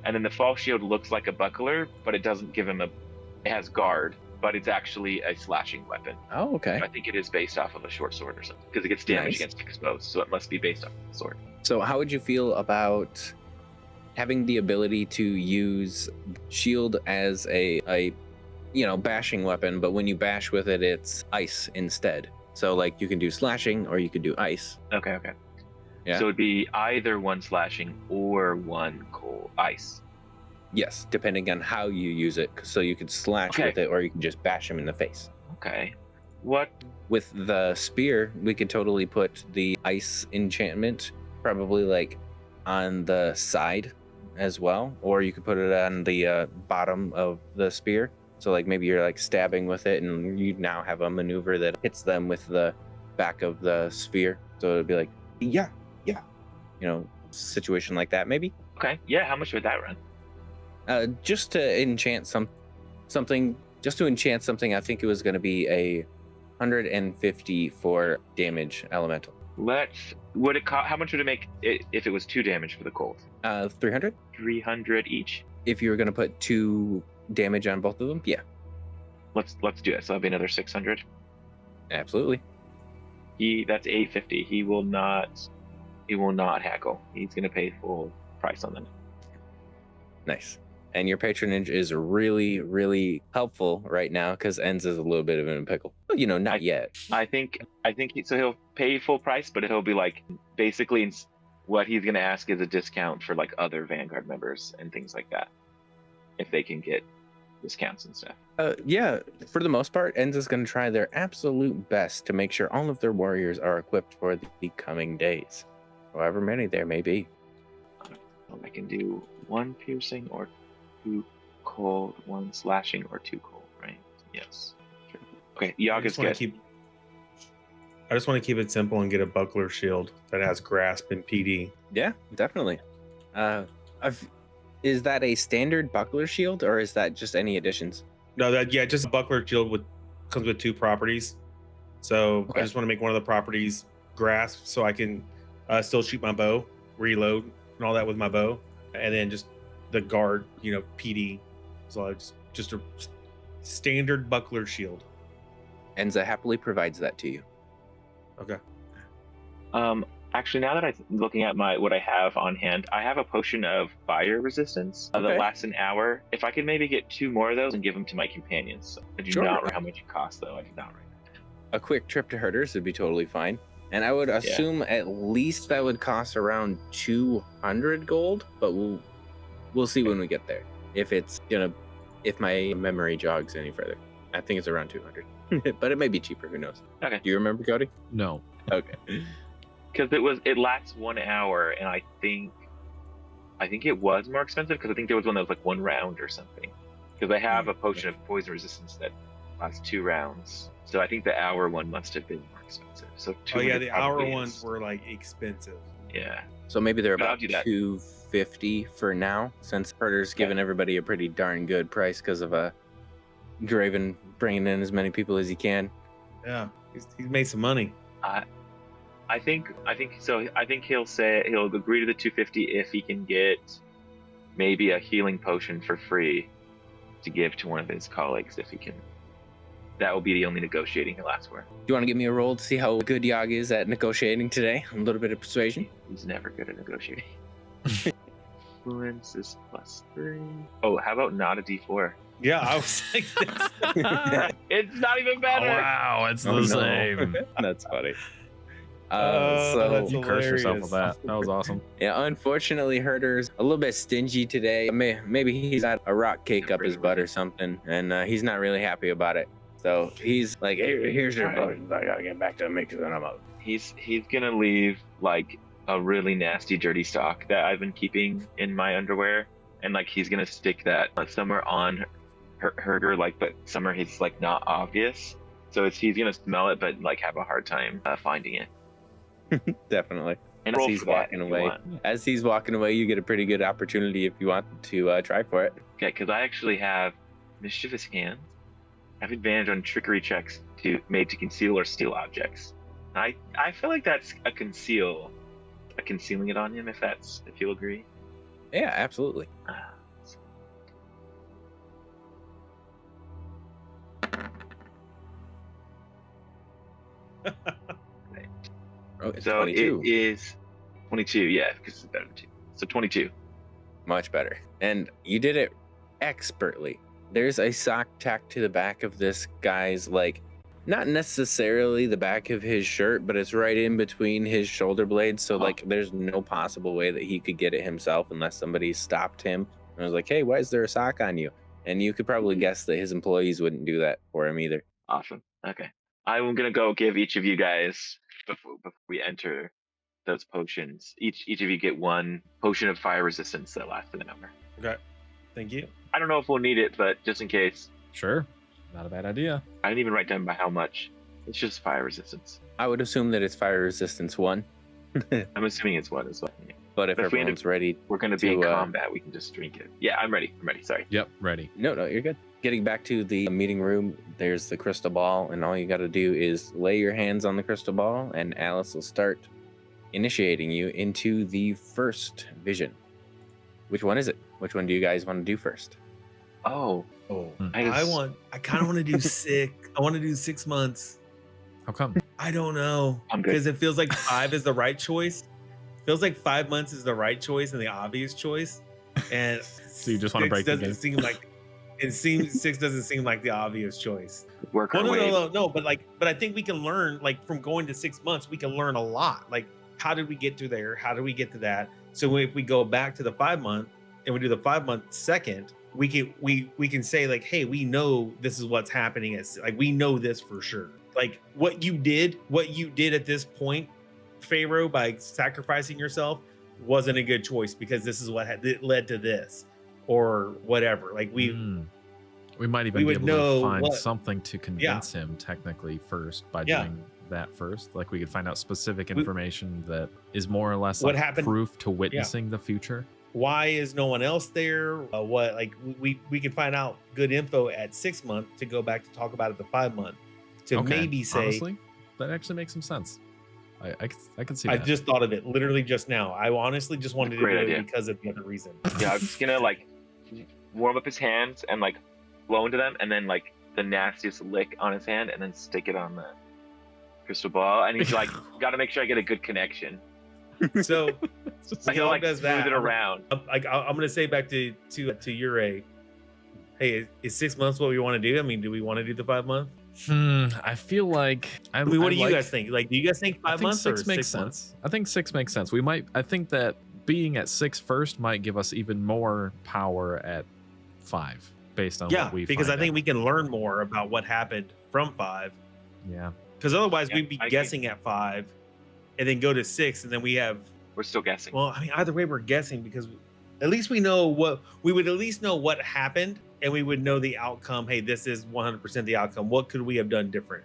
And then the false shield looks like a buckler, but it doesn't give him it has guard, but it's actually a slashing weapon. Oh, okay. I think it is based off of a short sword or something, because it gets damage Nice. against exposed, so it must be based off of the sword. So how would you feel about having the ability to use shield as a bashing weapon, but when you bash with it, it's ice instead? So like you can do slashing or you could do ice. Okay. Yeah. So it'd be either 1 slashing or 1 cold ice. Yes, depending on how you use it. So you could slash Okay. with it or you can just bash him in the face. Okay. What? With the spear, we could totally put the ice enchantment probably like on the side as well, or you could put it on the bottom of the spear. So like maybe you're like stabbing with it and you now have a maneuver that hits them with the back of the sphere. So it'd be like, yeah, situation like that maybe. Okay. Yeah. How much would that run? Just to enchant something, I think it was going to be a 150 for damage elemental. How much would it make if it was 2 damage for the cold? 300. 300 each. If you were going to put 2 damage on both of them, yeah, Let's do it. So that'll be another 600. absolutely. That's 850. He will not haggle. He's gonna pay full price on them. Nice. And your patronage is really, really helpful right now because Enza is a little bit of in a pickle. Well, not yet. I think so he'll pay full price, but he'll be like basically what he's gonna ask is a discount for like other Vanguard members and things like that, if they can get discounts and stuff. Yeah, for the most part, Enza's going to try their absolute best to make sure all of their warriors are equipped for the coming days, however many there may be. I can do 1 piercing or 2 cold, 1 slashing or 2 cold, right? Yes. Sure. Okay, Yogg is good. I just want to keep it simple and get a buckler shield that has grasp and PD. Yeah, definitely. Is that a standard buckler shield, or is that just any additions? No, just a buckler shield comes with 2 properties. So Okay. I just want to make one of the properties grasp, so I can still shoot my bow, reload, and all that with my bow, and then just the guard, PD. So it's just a standard buckler shield. Enza happily provides that to you. Okay. Actually, now that I'm looking at what I have on hand, I have a potion of fire resistance that Okay. lasts an hour. If I could maybe get 2 more of those and give them to my companions. I do Sure. not know how much it costs, though. I do not write that. A quick trip to Herders would be totally fine. And I would assume at least that would cost around 200 gold, but we'll see when we get there. If my memory jogs any further. I think it's around 200. But it may be cheaper, who knows? Okay. Do you remember, Cody? No. Okay. Because it lasts 1 hour, and I think it was more expensive because I think there was one that was like 1 round or something. Because I have a potion of poison resistance that lasts 2 rounds, so I think the hour one must have been more expensive. So Oh yeah, 200 the hour probably ones is- were like expensive. Yeah. So maybe they're But I'll about do that. 250 for now, since Herder's giving everybody a pretty darn good price because of Draven bringing in as many people as he can. Yeah, he's made some money. I think so. I think he'll agree to the 250 if he can get maybe a healing potion for free to give to one of his colleagues. If he can, that will be the only negotiating he'll ask for. Do you want to give me a roll to see how good Yag is at negotiating today? A little bit of persuasion. He's never good at negotiating. Influence is +3. Oh, how about not a D4? Yeah, I was like, It's not even Oh, better. wow, it's Oh, the no. same. That's funny. that's You curse yourself with hilarious. that. That was awesome. Yeah, unfortunately, Herder's a little bit stingy today. Maybe he's got a rock cake up his butt or something, and he's not really happy about it. So he's like, hey, here's your potions. I gotta get back to me because then I'm out. He's gonna leave like a really nasty dirty sock that I've been keeping in my underwear, and like he's gonna stick that somewhere on Herder, like, but somewhere he's like not obvious. So he's gonna smell it, but like have a hard time finding it. Definitely. And As roll he's for that walking if you away. want. As he's walking away, you get a pretty good opportunity if you want to try for it. Okay, because I actually have mischievous hands. I have advantage on trickery checks made to conceal or steal objects. I feel like that's concealing it on him, if you'll agree. Yeah, absolutely. Oh, it's So 22. it is 22, yeah, because it's better than 2. So 22. Much better. And you did it expertly. There's a sock tacked to the back of this guy's, like, not necessarily the back of his shirt, but it's right in between his shoulder blades. So, like, there's no possible way that he could get it himself unless somebody stopped him and was like, hey, why is there a sock on you? And you could probably guess that his employees wouldn't do that for him either. Awesome. Okay. I'm going to go give each of you guys, before we enter those potions, each of you get 1 potion of fire resistance that lasts an hour. Okay, thank you. I don't know if we'll need it, but just in case. Sure. Not a bad idea. I didn't even write down by how much. It's just fire resistance. I would assume that it's fire resistance 1. I'm assuming it's 1 as well. Yeah. But if If we end everyone's ready, We're going to be in To, combat. We can just drink it. Yeah, I'm ready. Sorry. Yep, ready. no, you're good. Getting back to the meeting room, there's the crystal ball, and all you got to do is lay your hands on the crystal ball, and Alice will start initiating you into the first vision. Which one is it? Which one do you guys want to do first? Oh, Oh, I kind of want to do I want to do 6 months. How come? I don't know. I'm good. Because it feels like 5 is the right choice. Feels like 5 months is the right choice and the obvious choice. And So you just want to break the doesn't game? seem like 6 doesn't seem like the obvious choice. work Well, our way. no. But I think we can learn, like, from going to 6 months, we can learn a lot. Like, how did we get to there? How did we get to that? So if we go back to the 5 month and we do the 5 month second, we can say, like, hey, we know this is what's happening. It's like, we know this for sure. Like, what you did at this point, Pharaoh, by sacrificing yourself, wasn't a good choice because this is what it led to this, or whatever. Like, we might even we be would able know to find what- something to convince him technically first by Yeah. doing that first. Like we could find out specific information that is more or less What like happened- proof to witnessing the future. why is no one else there? What like we can find out good info at 6 months to go back to talk about it the 5 month to Okay, maybe say. honestly, that actually makes some sense. I can see I that. just thought of it literally just now. I honestly just wanted to do Great it idea. because of the other reason. Yeah, I'm just gonna like warm up his hands and like blow into them, and then like the nastiest lick on his hand, and then stick it on the crystal ball. And he's like, got to make sure I get a good connection. So I Yog like does smooth that. it around. I'm gonna say back to Ure. Hey, is 6 months what we want to do? I mean, do we want to do the 5 month? I feel like I mean, what do you guys think? Like, do you guys think I 5 think months six or makes 6 sense. months? I think 6 makes sense. I think that being at 6 first might give us even more power at 5 based on Yeah, what we because I find think out. we can learn more about what happened from 5. Yeah. Because otherwise, Yeah, we'd be I agree. guessing at 5, and then go to 6, and then we have. We're still guessing. Well, I mean, either way, we're guessing because at least we know what we would at least know what happened, and we would know the outcome. Hey, this is 100% the outcome. What could we have done different?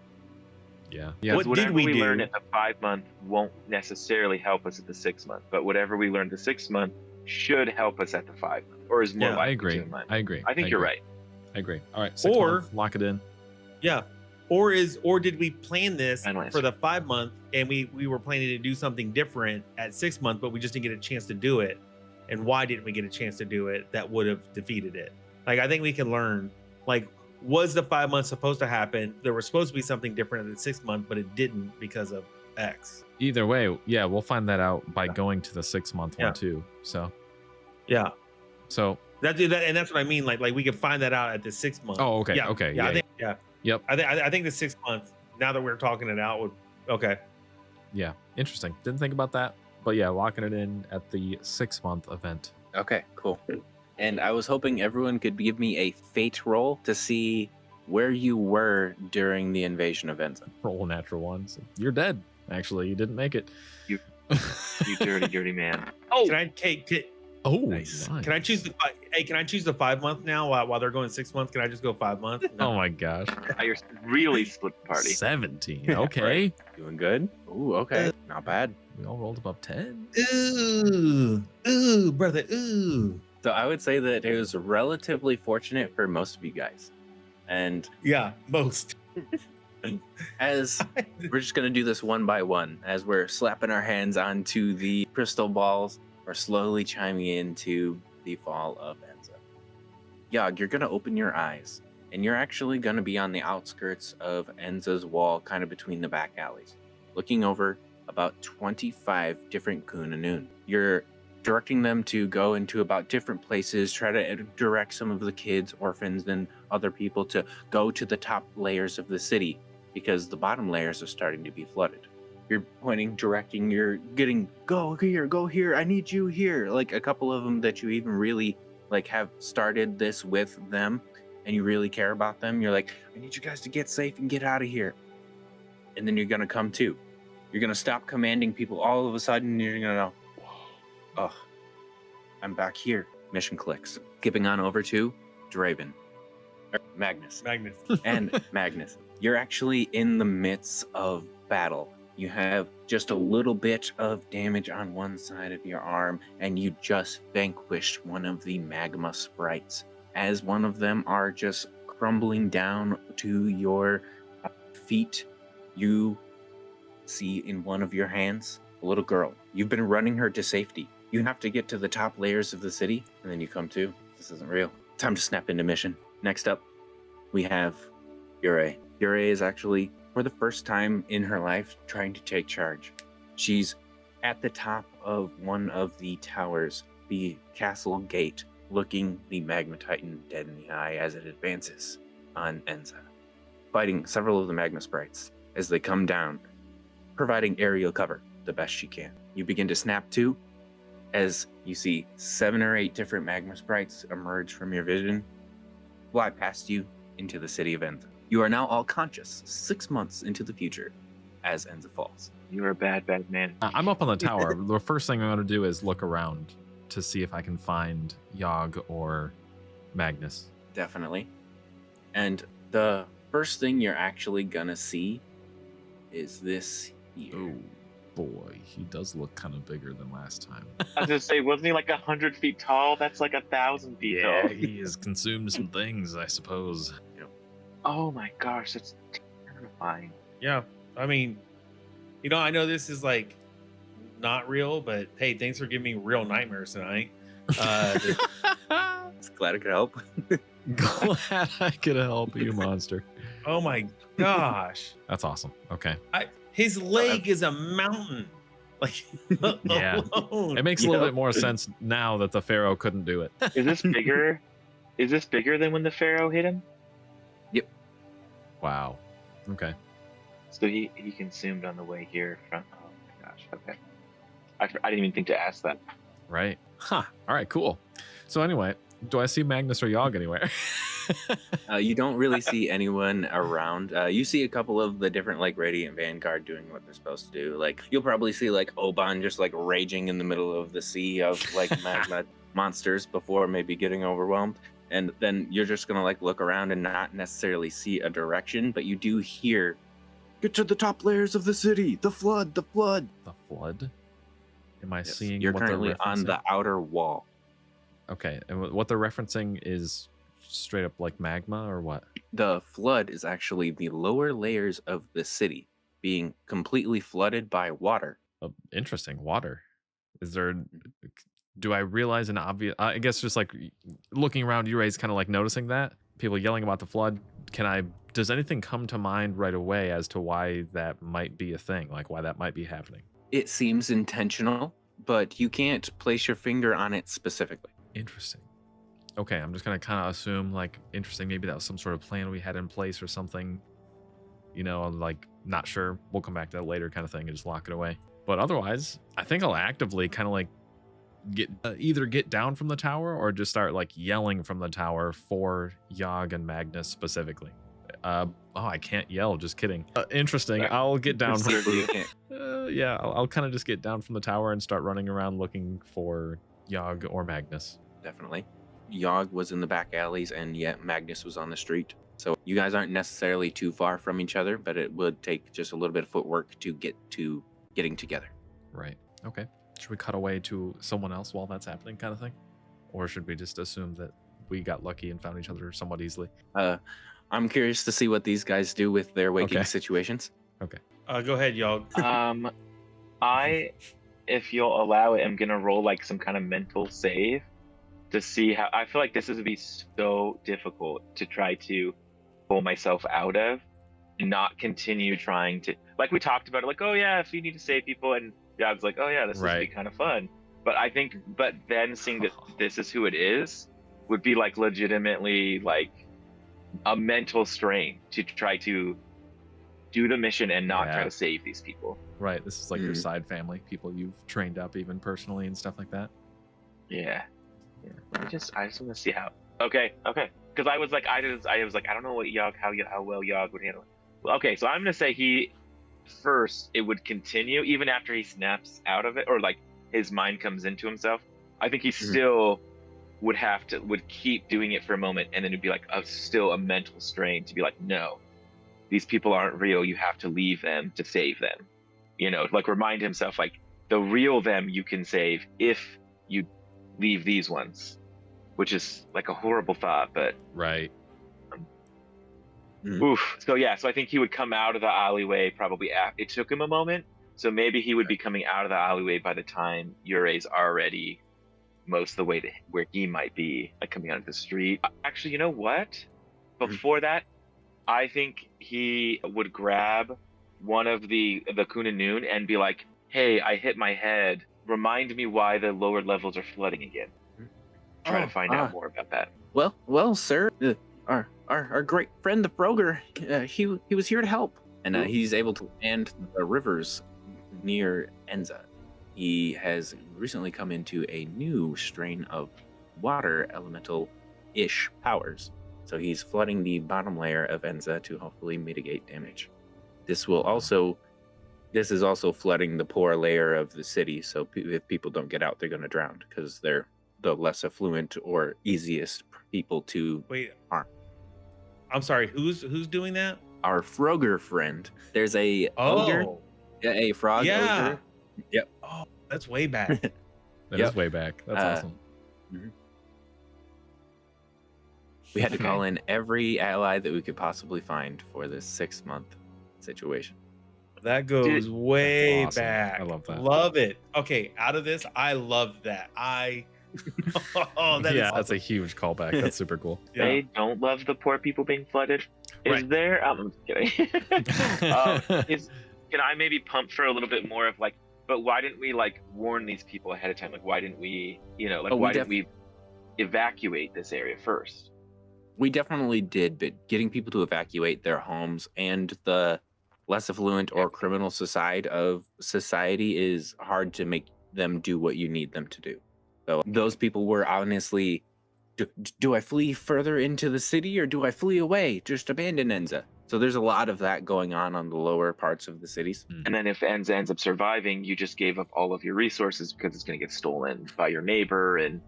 Yeah. Because what did whatever we do? learn at the 5 month won't necessarily help us at the 6 month, but whatever we learn at the 6 month should help us at the 5 month, or is more Yeah, likely I agree. to in my mind. I agree. I think you're agree. right. I agree. All right. 6 Or- month, lock it in. Yeah. Or did we plan this Final answer. for the 5 month, and we were planning to do something different at 6 months, but we just didn't get a chance to do it? And why didn't we get a chance to do it that would have defeated it? Like, I think we can learn, like, was the 5 months supposed to happen? There was supposed to be something different at the 6 month, but it didn't because of X. Either way, yeah, we'll find that out by going to the 6 month Yeah. one too. Yeah. So And that's what I mean. Like we can find that out at the 6 month. Oh, okay, Yeah. okay, Yeah. yeah, I think. Yeah. Yep. I think the 6 month. Now that we're talking it out, would okay. yeah, interesting. Didn't think about that. But yeah, locking it in at the 6 month event. Okay, cool. And I was hoping everyone could give me a fate roll to see where you were during the invasion of Enza. Roll a natural one. So you're dead. Actually, you didn't make it. You dirty, dirty man. Oh, Oh, Nice. Can I choose the hey? Can I choose the 5 month now while they're going 6 months? Can I just go 5 months? Oh my gosh. you're really split the party. 17. Okay. Doing good? Ooh, okay. Not bad. We all rolled above 10. Ooh, brother, ooh. So I would say that it was relatively fortunate for most of you guys. And Yeah, most. as we're just going to do this one by one, as we're slapping our hands onto the crystal balls, we're slowly chiming into the fall of Enza. Yog, you're going to open your eyes, and you're actually going to be on the outskirts of Enza's wall, kind of between the back alleys, looking over about 25 different Kunanun. You're directing them to go into about different places, try to direct some of the kids, orphans, and other people to go to the top layers of the city, because the bottom layers are starting to be flooded. You're pointing, directing, you're getting, go here, I need you here. Like a couple of them that you even really like have started this with them, and you really care about them. You're like, I need you guys to get safe and get out of here. And then you're gonna come to. You're gonna stop commanding people all of a sudden, and you're gonna know, oh, I'm back here. Mission clicks. Skipping on over to Draven. Magnus. And Magnus. You're actually in the midst of battle. You have just a little bit of damage on one side of your arm, and you just vanquished one of the magma sprites. As one of them are just crumbling down to your feet, you see in one of your hands a little girl. You've been running her to safety. You have to get to the top layers of the city, and then you come to. This isn't real. Time to snap into mission. Next up, we have Ure. Ure is actually, for the first time in her life, trying to take charge. She's at the top of one of the towers, the castle gate, looking the magma titan dead in the eye as it advances on Enza, fighting several of the magma sprites as they come down, providing aerial cover the best she can. You begin to snap to as you see 7 or 8 different magma sprites emerge from your vision, fly past you into the city of Enza. You are now all conscious 6 months into the future as Enza falls. You're a bad, bad man. I'm up on the tower. The first thing I'm going to do is look around to see if I can find Yog or Magnus. Definitely. And the first thing you're actually gonna see is this here. Ooh. boy, he does look kind of bigger than last time. I was gonna say, wasn't he like 100 feet tall? That's like 1,000 feet Yeah, tall. he has consumed some things, I suppose. Oh my gosh, that's terrifying. Yeah, I mean, I know this is like not real, but hey, thanks for giving me real nightmares tonight. Just glad I could help. Glad I could help you, monster. Oh my gosh, That's awesome. Okay. his leg is a mountain. Like, Yeah. alone. It makes a little bit more sense now that the Pharaoh couldn't do it. Is this bigger? Is this bigger than when the Pharaoh hit him? Wow. Okay. So he consumed on the way here from. Oh my gosh. Okay. I didn't even think to ask that. Right. Huh. All right, cool. So anyway, do I see Magnus or Yogg anywhere? You don't really see anyone around. You see a couple of the different like Radiant Vanguard doing what they're supposed to do. Like you'll probably see like Oban just like raging in the middle of the sea of like magma monsters before maybe getting overwhelmed. And then you're just gonna like look around and not necessarily see a direction, but you do hear, "Get to the top layers of the city. The flood. The flood." The flood? Am I Yes, seeing you're what they're currently on the referencing? outer wall. Okay, and what they're referencing is straight up like magma or what? The flood is actually the lower layers of the city being completely flooded by water. Interesting. Water. Is there? Do I realize an obvious? I guess just like looking around, you Ray's kind of like noticing that people yelling about the flood. Does anything come to mind right away as to why that might be a thing? Like why that might be happening? It seems intentional, but you can't place your finger on it specifically. Interesting. Okay, I'm just gonna kind of assume like interesting. Maybe that was some sort of plan we had in place or something. I'm like not sure. We'll come back to that later, kind of thing, and just lock it away. But otherwise, I think I'll actively kind of like either get down from the tower or just start like yelling from the tower for Yogg and Magnus specifically. I can't yell. Just kidding. Interesting. I'll get down from. You can't. Yeah, I'll kind of just get down from the tower and start running around looking for Yogg or Magnus. Definitely. Yogg was in the back alleys, and yet Magnus was on the street. So you guys aren't necessarily too far from each other, but it would take just a little bit of footwork to get to getting together. Right. Okay. Should we cut away to someone else while that's happening, kind of thing? Or should we just assume that we got lucky and found each other somewhat easily? I'm curious to see what these guys do with their waking situations. Okay. Go ahead, y'all. If you'll allow it, I'm gonna roll like some kind of mental save to see how. I feel like this is gonna be so difficult to try to pull myself out of, and not continue trying to. Like we talked about it, like, oh yeah, if you need to save people, and Job's like, oh yeah, this would be kind of fun. But then seeing that this is who it is would be like legitimately like a mental strain to try to do the mission and not try to save these people. Right. This is like your side family, people you've trained up even personally and stuff like that. Yeah. I just want to see how. Okay. Because I was like, I don't know how well Yogg would handle it. Well, okay, so I'm gonna say it would continue even after he snaps out of it, or like his mind comes into himself. I think he still would keep doing it for a moment, and then it'd be like still a mental strain to be like, no, these people aren't real. You have to leave them to save them. Like remind himself like the real them you can save if you leave these ones, which is like a horrible thought, but right. Oof. So I think he would come out of the alleyway probably it took him a moment, so maybe he would be coming out of the alleyway by the time Uray's already most of the way to where he might be, like coming out of the street. Actually, you know what? Before that, I think he would grab one of the Kunanun and be like, hey, I hit my head. Remind me why the lower levels are flooding again. Try to find out more about that. Well, sir, our great friend the Froger, he was here to help, and he's able to land the rivers near Enza. He has recently come into a new strain of water elemental-ish powers, so he's flooding the bottom layer of Enza to hopefully mitigate damage. This is also flooding the poor layer of the city, so if people don't get out, they're going to drown because they're the less affluent or easiest people to harm. I'm sorry, who's doing that? Our Froger friend. There's a ogre Yeah, a frog Yeah. ogre. Yep. Oh, that's way back. That is Yep. way back. That's awesome. We had to Okay. call in every ally that we could possibly find for this 6-month situation. That goes way awesome. back. I love that. Love it. Okay, out of this, I love that. Oh, that is Yeah, that's a awesome. huge callback. That's super cool. Yeah. They don't love the poor people being flooded. Is Right. there? I'm just kidding. Can I maybe pump for a little bit more of like, but why didn't we like warn these people ahead of time? Like, why didn't we, why didn't we evacuate this area first? We definitely did, but getting people to evacuate their homes and the less affluent or criminal side of society is hard to make them do what you need them to do. So those people were honestly, do I flee further into the city or do I flee away? Just abandon Enza. So there's a lot of that going on the lower parts of the cities. And then if Enza ends up surviving, you just gave up all of your resources because it's going to get stolen by your neighbor. And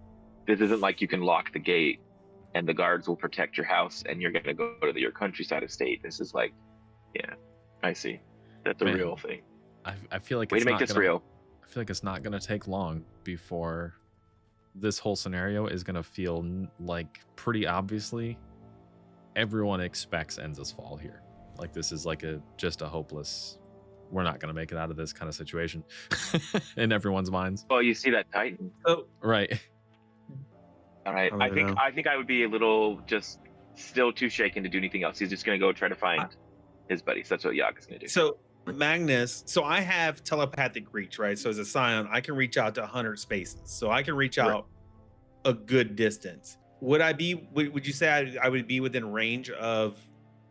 this isn't like you can lock the gate and the guards will protect your house and you're going to go to your countryside estate. This is like, yeah, I see. That's a Man, real thing. I feel like Way it's to make not this gonna, real. I feel like it's not going to take long before this whole scenario is going to feel like pretty obviously everyone expects Enza's fall here. Like this is like just a hopeless, we're not going to make it out of this kind of situation in everyone's minds. Well, you see that Titan. Oh, Right. All right. I I don't think know. I think I would be a little just still too shaken to do anything else. He's just going to go try to find his buddies. That's what Yaga's going to do. so Magnus, so I have telepathic reach, right? So as a scion, I can reach out to 100 spaces. So I can reach out a good distance. Would you say I would be within range of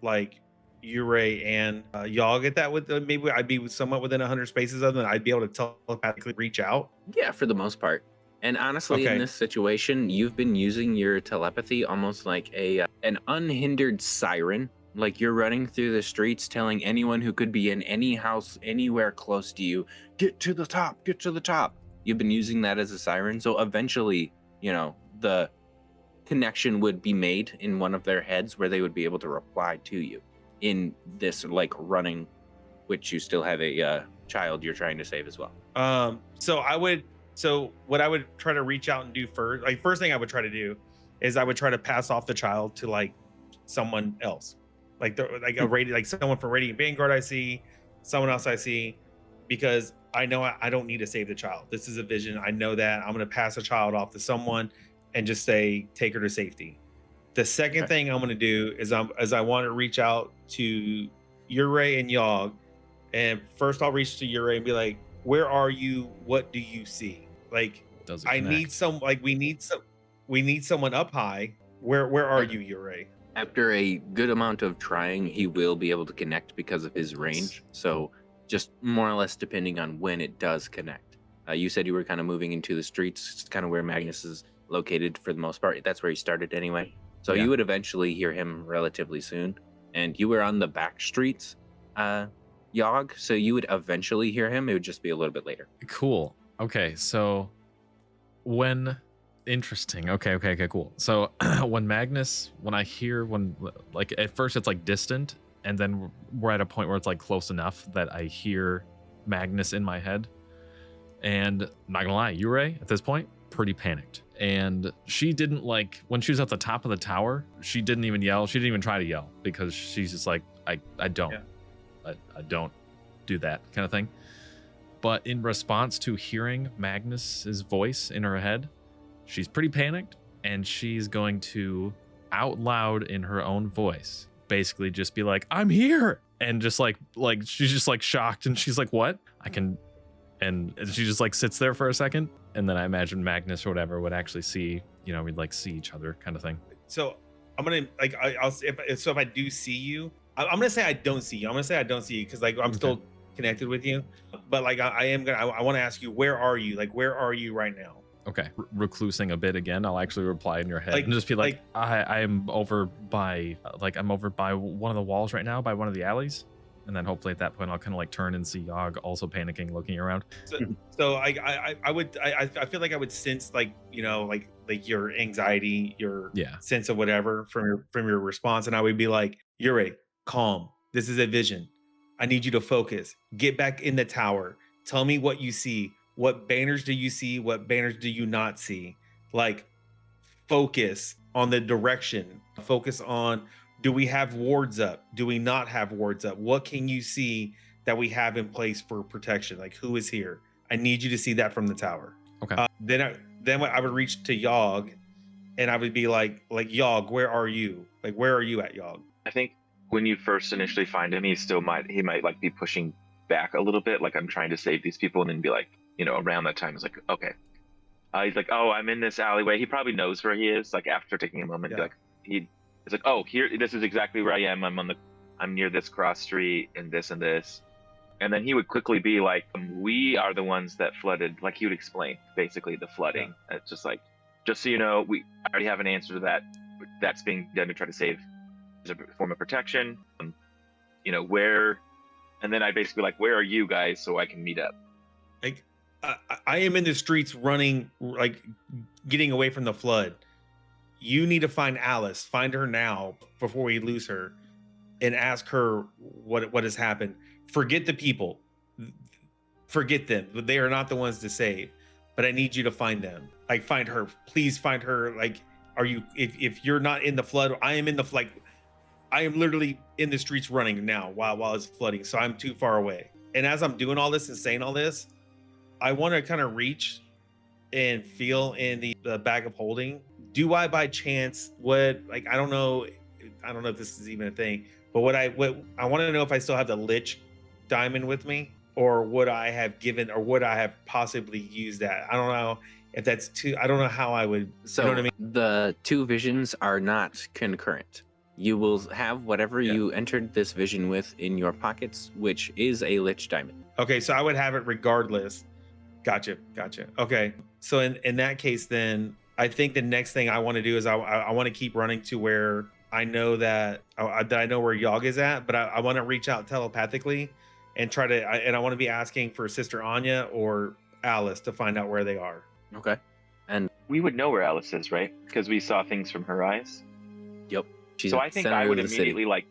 like Urey and Yog at that? Maybe I'd be somewhat within 100 spaces of them. I'd be able to telepathically reach out. Yeah, for the most part. And honestly, in Okay. this situation, you've been using your telepathy almost like an unhindered siren. Like you're running through the streets telling anyone who could be in any house anywhere close to you, get to the top, get to the top. You've been using that as a siren. So eventually, the connection would be made in one of their heads where they would be able to reply to you in this like running, which you still have a child you're trying to save as well. So what I would try to reach out and do first thing I would try to do is I would try to pass off the child to like someone else, like someone from Radiant Vanguard I see, someone else I see, because I know I don't need to save the child. This is a vision. I know that I'm going to pass a child off to someone and just say, take her to safety. The second thing I'm going to do is I want to reach out to Urey and Yog. And first I'll reach to Urey and be like, where are you? What do you see? Like, Does it I connect? we need someone up high. Where are you, Urey? After a good amount of trying, he will be able to connect because of his range. So just more or less depending on when it does connect. You said you were kind of moving into the streets. It's kind of where Magnus is located for the most part. That's where he started anyway. So Yeah. you would eventually hear him relatively soon. And you were on the back streets, Yog. So you would eventually hear him. It would just be a little bit later. Cool. Okay, so interesting. Okay, cool. So when like at first it's like distant, and then we're at a point where it's like close enough that I hear Magnus in my head. And I'm not gonna lie, Urey at this point, pretty panicked. And she didn't when she was at the top of the tower, she didn't even yell. She didn't even try to yell because she's just like, I don't. Yeah. I don't do that kind of thing. But in response to hearing Magnus's voice in her head, she's pretty panicked, and she's going to out loud in her own voice basically just be like, I'm here. And just like she's just like shocked, and she's like, what? And she just like sits there for a second, and then I imagine Magnus or whatever would actually see, we'd like see each other kind of thing. So I'm gonna if I do see you, I'm gonna say I don't see you. I'm gonna say I don't see you because like I'm still connected with you, but like I want to ask you, where are you? Like, where are you right now? Okay, reclusing a bit again. I'll actually reply in your head and just be like, I am over by one of the walls right now, by one of the alleys. And then hopefully at that point I'll kind of like turn and see Yog also panicking, looking around. So I feel like I would sense like your anxiety, your sense of whatever from your response, and I would be like, Urey, calm. This is a vision. I need you to focus. Get back in the tower. Tell me what you see. What banners do you see? What banners do you not see? Like, focus on the direction. Focus on, do we have wards up? Do we not have wards up? What can you see that we have in place for protection? Like, who is here? I need you to see that from the tower. Okay. Then I would reach to Yogg, and I would be like Yogg, where are you? Like, where are you at, Yogg? I think when you first initially find him, he might like be pushing back a little bit, like I'm trying to save these people, and then be like, around that time, it's like, okay. He's like, oh, I'm in this alleyway. He probably knows where he is. Like after taking a moment, he's like, oh, here, this is exactly where I am. I'm near this cross street and this and this. And then he would quickly be like, we are the ones that flooded. Like he would explain basically the flooding. Yeah. It's just like, just so you know, I already have an answer to that. That's being done to try to save as a form of protection. Where, and then I basically like, where are you guys so I can meet up? Like, I am in the streets running, like getting away from the flood. You need to find Alice. Find her now before we lose her, and ask her what has happened. Forget the people. Forget them. They are not the ones to save. But I need you to find them. Like, find her. Please find her. Like, if you're not in the flood, I am in the flood. I am literally in the streets running now while it's flooding. So I'm too far away. And as I'm doing all this and saying all this, I want to kind of reach and feel in the bag of holding. Do I by chance I don't know if this is even a thing, but what I want to know if I still have the Lich diamond with me, or would I have possibly used that? I don't know if that's too. I don't know how I would. So you know what I mean? The two visions are not concurrent. You will have whatever you entered this vision with in your pockets, which is a Lich diamond. Okay, so I would have it regardless. Gotcha. Okay, so in that case, then I think the next thing I want to do is I want to keep running to where I know that I know where Yogg is at, but I want to reach out telepathically and try to, and I want to be asking for Sister Anya or Alice to find out where they are. Okay. And we would know where Alice is, right? Because we saw things from her eyes. Yep. So I think I would immediately like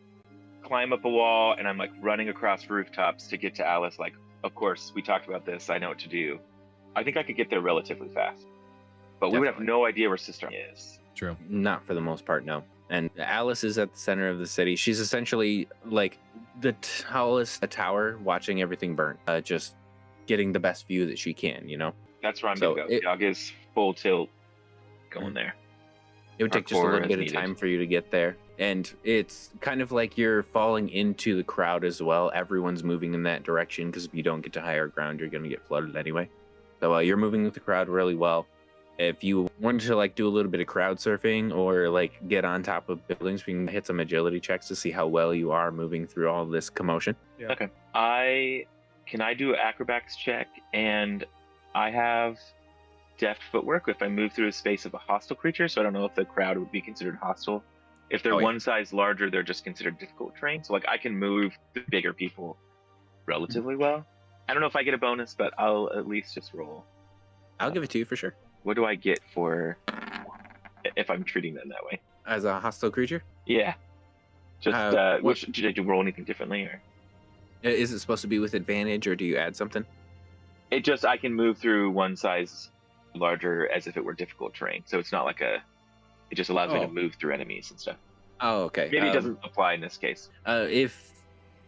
climb up a wall, and I'm like running across rooftops to get to Alice. Like, of course, we talked about this. I know what to do. I think I could get there relatively fast, but we would have no idea where Sister Anya is. True. Not for the most part, no. And Alice is at the center of the city. She's essentially like the tallest tower, watching everything burn, just getting the best view that she can. That's where I'm gonna go. Yogg is full tilt going there. It would take just a little bit of time for you to get there. And it's kind of like you're falling into the crowd as well. Everyone's moving in that direction, because if you don't get to higher ground, you're going to get flooded anyway. So you're moving with the crowd really well. If you wanted to like do a little bit of crowd surfing or like get on top of buildings, we can hit some agility checks to see how well you are moving through all this commotion. Yeah. Okay. Can I do an acrobatics check? And I have deft footwork if I move through a space of a hostile creature, so I don't know if the crowd would be considered hostile. If they're one size larger, they're just considered difficult terrain. So like I can move the bigger people relatively well. I don't know if I get a bonus, but I'll at least just roll. I'll give it to you for sure. What do I get for if I'm treating them that way? As a hostile creature? Yeah. Just did you roll anything differently, or is it supposed to be with advantage, or do you add something? I can move through one size larger as if it were difficult terrain. So it's not like it just allows me to move through enemies and stuff. Oh, okay. Maybe it doesn't apply in this case.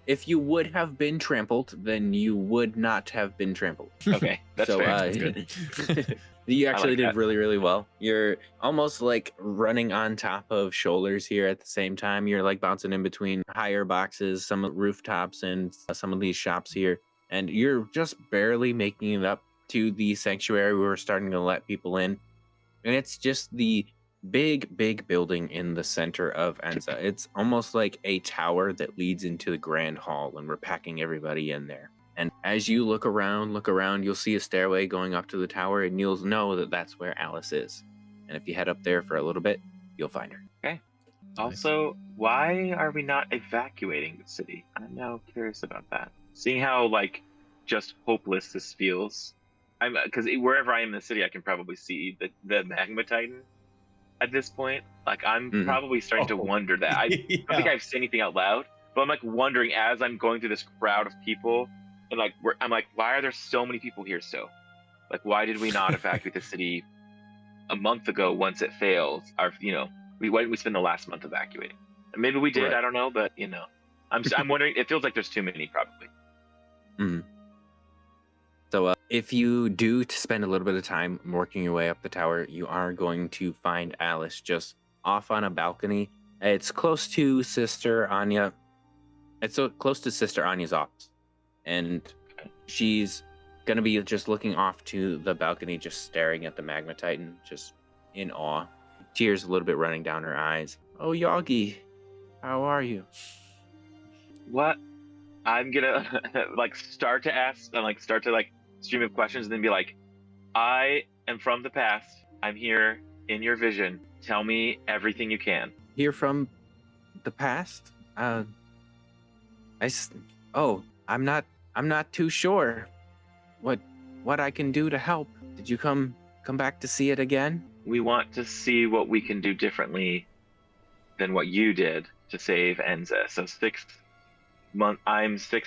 If you would have been trampled, then you would not have been trampled. Okay, that's so, fair. That's good. You actually did really, really well. You're almost like running on top of shoulders here at the same time. You're like bouncing in between higher boxes, some rooftops, and some of these shops here. And you're just barely making it up to the sanctuary where we're starting to let people in. And it's just the big building in the center of Enza. It's almost like a tower that leads into the grand hall, and we're packing everybody in there. And as you look around, you'll see a stairway going up to the tower, and you'll know that that's where Alice is. And if you head up there for a little bit, you'll find her. Okay. Also, why are we not evacuating the city? I'm now curious about that. Seeing how like just hopeless this feels, because wherever I am in the city, I can probably see the magma titan. At this point, like I'm probably starting to wonder that. I don't think I've said anything out loud, But I'm like wondering as I'm going through this crowd of people, and like I'm like, why are there so many people here? So, like, why did we not evacuate the city a month ago once it failed? Why didn't we spend the last month evacuating? And maybe we did. Right. I don't know, but I'm wondering. It feels like there's too many, probably. Mhm. So if you do spend a little bit of time working your way up the tower, you are going to find Alice just off on a balcony. It's close to Sister Anya. It's so close to Sister Anya's office. And she's going to be just looking off to the balcony, just staring at the Magma Titan, just in awe. Tears a little bit running down her eyes. Oh, Yagi, how are you? What? I'm gonna start to stream of questions and then be like, I am from the past. I'm here in your vision. Tell me everything you can. Here from the past? I'm not too sure what I can do to help. Did you come back to see it again? We want to see what we can do differently than what you did to save Enza. So 6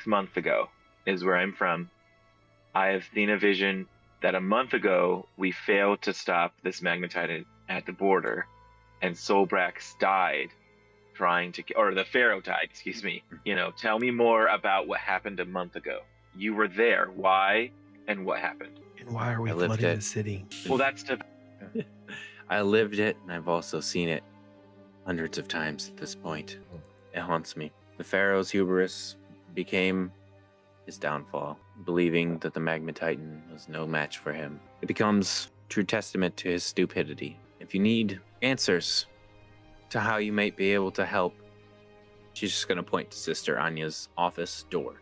months ago is where I'm from. I have seen a vision that a month ago we failed to stop this magnetite at the border, and Solbrax died or the Pharaoh died, excuse me. Tell me more about what happened a month ago. You were there. Why and what happened? And why are we I lived flooding it. the city? Well, that's to I lived it, and I've also seen it hundreds of times at this point. It haunts me. The Pharaoh's hubris became his downfall, believing that the Magma Titan was no match for him. It becomes true testament to his stupidity. If you need answers to how you might be able to help, she's just going to point to Sister Anya's office door.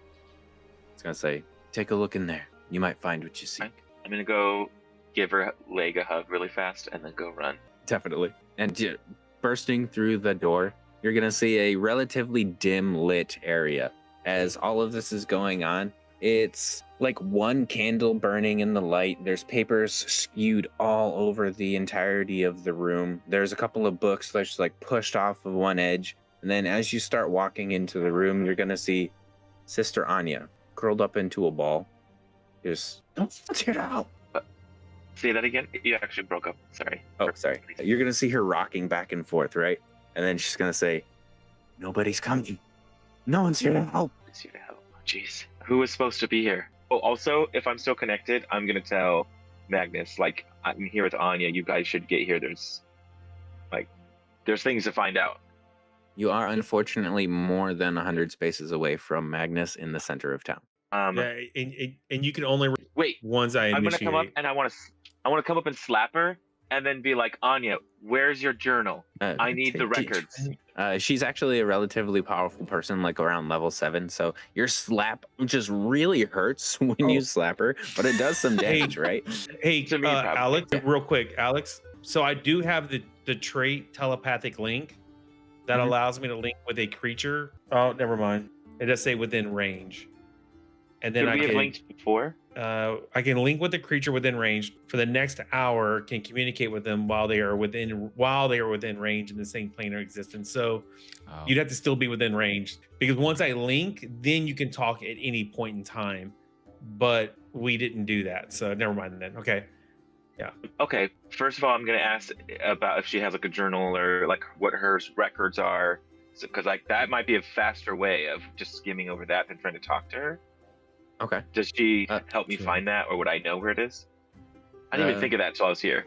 It's going to say, take a look in there. You might find what you seek. I'm gonna go give her leg a hug really fast and then go run. Definitely. And bursting through the door, you're going to see a relatively dim lit area. As all of this is going on, it's like one candle burning in the light. There's papers skewed all over the entirety of the room. There's a couple of books that's like pushed off of one edge. And then as you start walking into the room, you're going to see Sister Anya curled up into a ball. Just, let's hear it out. Say that again? You actually broke up. Sorry. Oh, sorry. You're going to see her rocking back and forth, right? And then she's going to say, nobody's coming. No one's here to help. It's here to help. Oh, jeez. Who is supposed to be here? Oh, also, if I'm still connected, I'm going to tell Magnus, I'm here with Anya. You guys should get here. There's things to find out. You are unfortunately more than 100 spaces away from Magnus in the center of town. Yeah, and you can only Wait, ones I I'm initiate. going to come up and I want to come up and slap her and then be like, Anya, where's your journal? I need the records. She's actually a relatively powerful person, like around level 7. So your slap just really hurts when you slap her, but it does some damage, right? Hey, To me, probably. Alex, real quick, Alex. So I do have the trait telepathic link that Mhm. allows me to link with a creature. Oh, never mind. It does say within range, and then Did I we have can linked before? I can link with the creature within range for the next hour. Can communicate with them while they are within range in the same plane of existence. So you'd have to still be within range, because once I link, then you can talk at any point in time. But we didn't do that, so never mind then. Okay. Okay. First of all, I'm going to ask about if she has a journal or what her records are, because that might be a faster way of just skimming over that than trying to talk to her. Okay. Does she help me sure. find that, or would I know where it is? I didn't even think of that until I was here.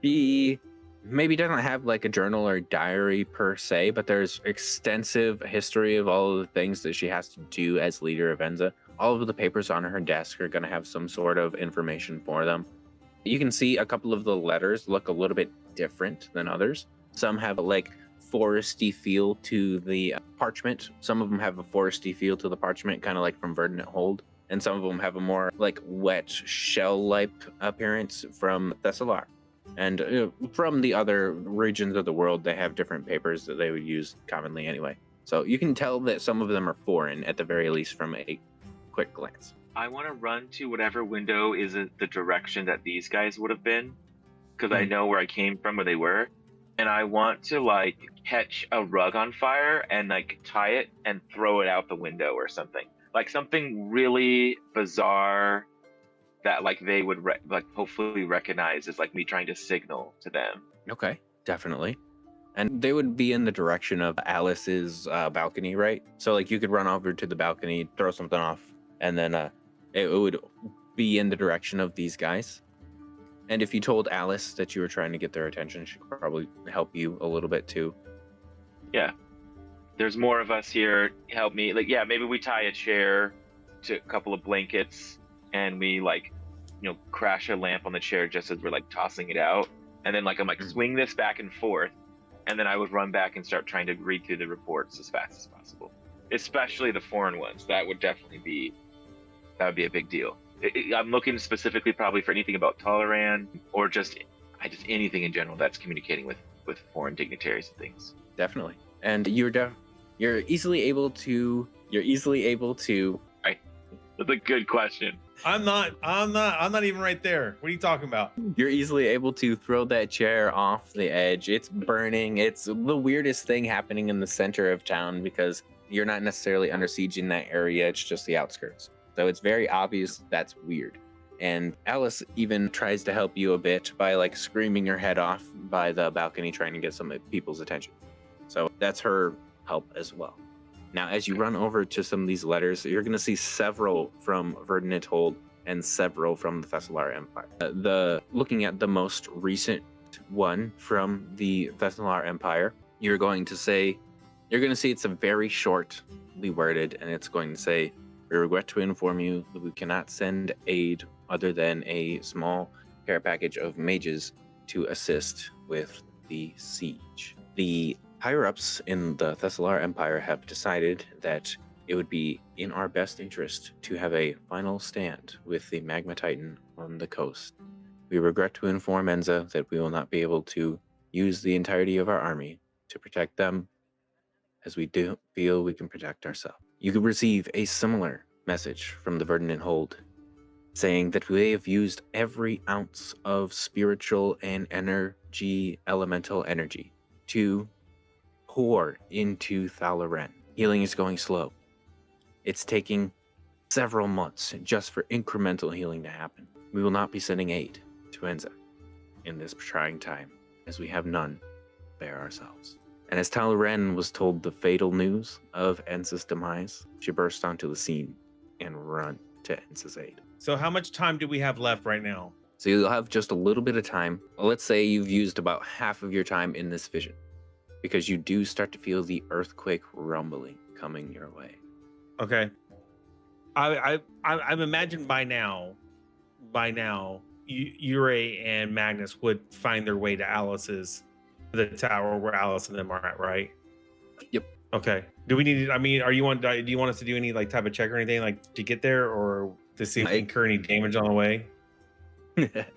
He maybe doesn't have like a journal or diary per se, but there's extensive history of all of the things that she has to do as leader of Enza. All of the papers on her desk are going to have some sort of information for them. You can see a couple of the letters look a little bit different than others. Some have foresty feel to the parchment. Some of them have a foresty feel to the parchment, kind of like from Verdant Hold. And some of them have a more wet shell-like appearance from Thessalar. And from the other regions of the world, they have different papers that they would use commonly anyway. So you can tell that some of them are foreign, at the very least, from a quick glance. I want to run to whatever window is in the direction that these guys would have been, because I know where I came from, where they were, and I want to like catch a rug on fire and like tie it and throw it out the window or something. Like something really bizarre that like they would like hopefully recognize as like me trying to signal to them. Okay, definitely. And they would be in the direction of Alice's balcony, right? So like you could run over to the balcony, throw something off, and then it would be in the direction of these guys. And if you told Alice that you were trying to get their attention, she could probably help you a little bit too. Yeah. There's more of us here. Help me. Like, yeah, maybe we tie a chair to a couple of blankets and we like, crash a lamp on the chair just as we're like tossing it out. And then like, I'm like, swing this back and forth. And then I would run back and start trying to read through the reports as fast as possible, especially the foreign ones. That would be a big deal. I'm looking specifically probably for anything about Toleran or just anything in general that's communicating with foreign dignitaries and things. Definitely. And you're easily able to. Right. That's a good question. I'm not even right there. What are you talking about? You're easily able to throw that chair off the edge. It's burning. It's the weirdest thing happening in the center of town because you're not necessarily under siege in that area. It's just the outskirts. So it's very obvious that's weird. And Alice even tries to help you a bit by like screaming your head off by the balcony trying to get some people's attention. So that's her help as well. Now, as you run over to some of these letters, you're going to see several from Verdant Hold and several from the Thessalar Empire. Looking at the most recent one from the Thessalar Empire, you're going to see it's a very shortly worded, and it's going to say, "We regret to inform you that we cannot send aid other than a small care package of mages to assist with the siege." The higher-ups in the Thessalar Empire have decided that it would be in our best interest to have a final stand with the Magma Titan on the coast. We regret to inform Enza that we will not be able to use the entirety of our army to protect them as we do feel we can protect ourselves. You could receive a similar message from the Verdant Hold saying that we have used every ounce of spiritual and elemental energy to pour into Thalaran. Healing is going slow. It's taking several months just for incremental healing to happen. We will not be sending aid to Enza in this trying time, as we have none there ourselves. And as Thalaran was told the fatal news of Enza's demise, she burst onto the scene and run to Enza's aid. So how much time do we have left right now? So you'll have just a little bit of time. Let's say you've used about half of your time in this vision, because you do start to feel the earthquake rumbling coming your way. Okay. I'm imagined by now, Ure and Magnus would find their way to the tower where Alice and them are at, right? Yep. Okay. Do we need? Do you want us to do any like type of check or anything like to get there, or to see if we incur any damage on the way?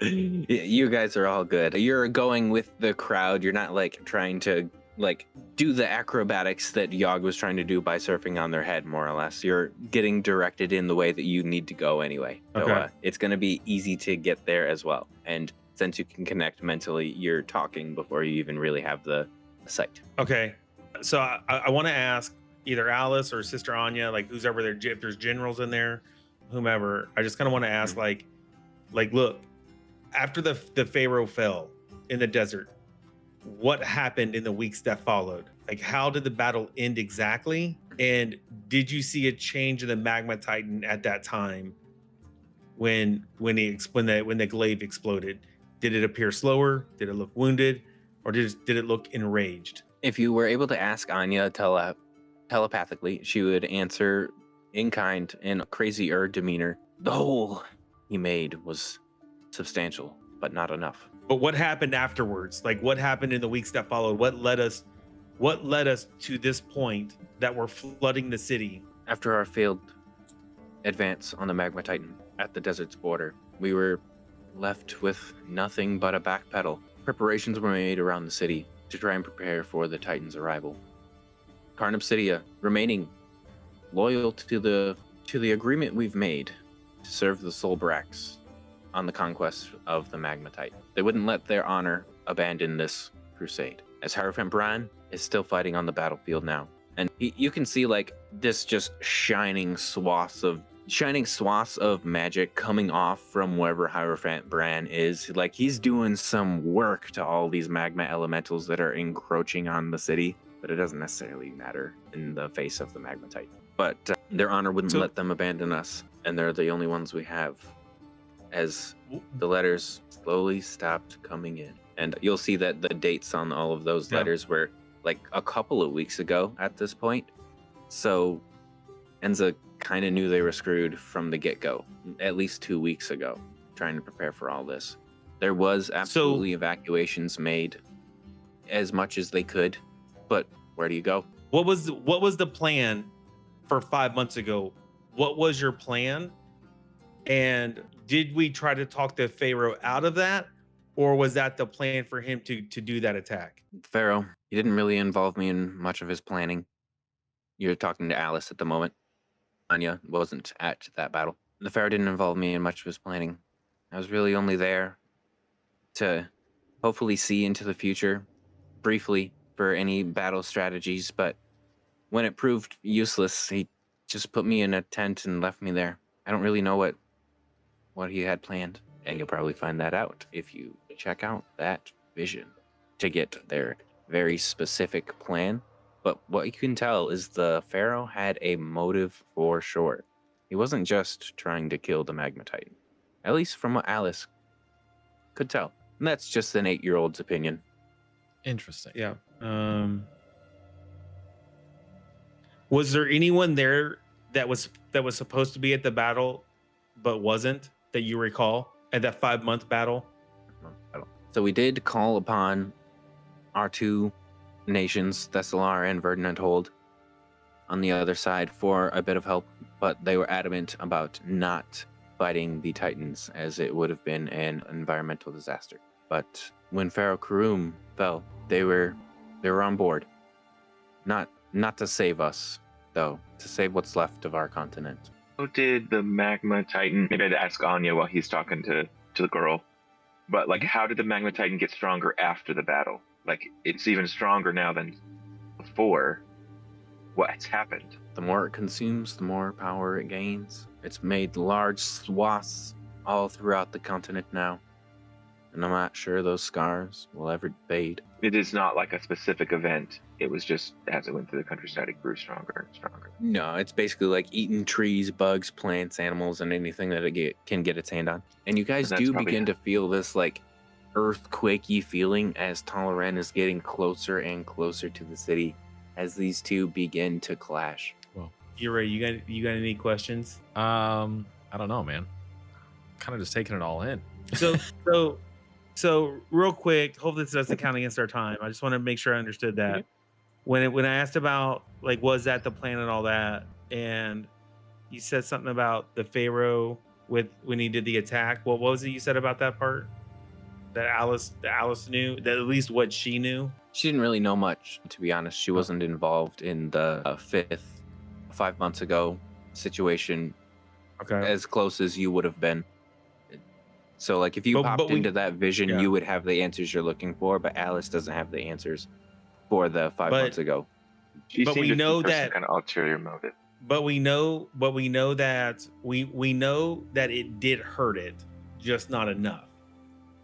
You guys are all good. You're going with the crowd. You're not like trying to like do the acrobatics that Yogg was trying to do by surfing on their head, more or less. You're getting directed in the way that you need to go anyway. So okay. It's going to be easy to get there as well. And since you can connect mentally, you're talking before you even really have the sight. Okay. So I want to ask either Alice or Sister Anya, like who's over there, if there's generals in there, whomever. I just kind of want to ask, like, look, after the Pharaoh fell in the desert, what happened in the weeks that followed? Like, how did the battle end exactly? And did you see a change in the Magma Titan at that time when the glaive exploded? Did it appear slower? Did it look wounded? Or did it look enraged? If you were able to ask Anya telepathically, she would answer in kind, in a crazier demeanor. The hole he made was substantial, but not enough. But what happened afterwards? Like, what happened in the weeks that followed? What led us to this point that we're flooding the city? After our failed advance on the Magma Titan at the desert's border, we were left with nothing but a backpedal. Preparations were made around the city to try and prepare for the Titan's arrival. Carnobsidia remaining loyal to the agreement we've made to serve the Solbrax on the conquest of the Magma Titan. They wouldn't let their honor abandon this crusade. as Hierophant Bran is still fighting on the battlefield now. And you can see like this just shining swaths of magic coming off from wherever Hierophant Bran is. Like he's doing some work to all these magma elementals that are encroaching on the city, but it doesn't necessarily matter in the face of the Magma Titan. But their honor wouldn't let them abandon us, and they're the only ones we have. As the letters slowly stopped coming in. And you'll see that the dates on all of those letters were like a couple of weeks ago at this point. So Enza kind of knew they were screwed from the get-go, at least 2 weeks ago, trying to prepare for all this. There was absolutely evacuations made as much as they could, but where do you go? What was the plan for 5 months ago? What was your plan? And did we try to talk the Pharaoh out of that? Or was that the plan for him to do that attack? Pharaoh, he didn't really involve me in much of his planning. You're talking to Alice at the moment. Anya wasn't at that battle. The Pharaoh didn't involve me in much of his planning. I was really only there to hopefully see into the future briefly for any battle strategies, but when it proved useless, he just put me in a tent and left me there. I don't really know what he had planned, and you'll probably find that out if you check out that vision to get their very specific plan. But what you can tell is the Pharaoh had a motive for sure. He wasn't just trying to kill the Magma Titan, at least from what Alice could tell. And that's just an 8-year-old's opinion. Interesting. Yeah. Was there anyone there that was supposed to be at the battle but wasn't, that you recall, at that 5-month battle? So we did call upon our two nations, Thessalar and Verdant Hold, on the other side for a bit of help, but they were adamant about not fighting the Titans, as it would have been an environmental disaster. But when Pharaoh Karum fell, they were on board. Not to save us, though, to save what's left of our continent. How did the Magma Titan, maybe I'd ask Anya while he's talking to the girl, but like how did the Magma Titan get stronger after the battle? Like it's even stronger now than before. What's happened? The more it consumes, the more power it gains. It's made large swaths all throughout the continent now, and I'm not sure those scars will ever fade. It is not like a specific event. It was just as it went through the countryside, it grew stronger and stronger. No, it's basically like eating trees, bugs, plants, animals, and anything that it can get its hand on. And you guys do begin to feel this like earthquakey feeling as Toleren is getting closer and closer to the city as these two begin to clash. Well, You're right. You got any questions? I don't know, man. Kind of just taking it all in. So real quick, hope this doesn't count against our time. I just want to make sure I understood that. Mhm. When I asked about like was that the plan and all that, and you said something about the Pharaoh when he did the attack. What was it you said about that part? That Alice knew, that at least what she knew. She didn't really know much, to be honest. She wasn't involved in the 5 months ago situation Okay. as close as you would have been. So, like, if you popped into that vision, you would have the answers you're looking for, but Alice doesn't have the answers for the 5 months ago. She But seemed we to know for some that- kind of ulterior motive. But we know that we know that it did hurt it, just not enough.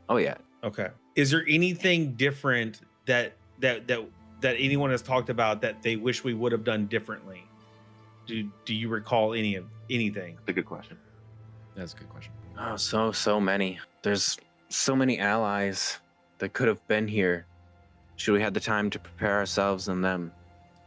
Oh, yeah. Okay. Is there anything different that anyone has talked about that they wish we would have done differently? Do you recall anything? That's a good question. That's a good question. Oh, so many. There's so many allies that could have been here should we had the time to prepare ourselves and them.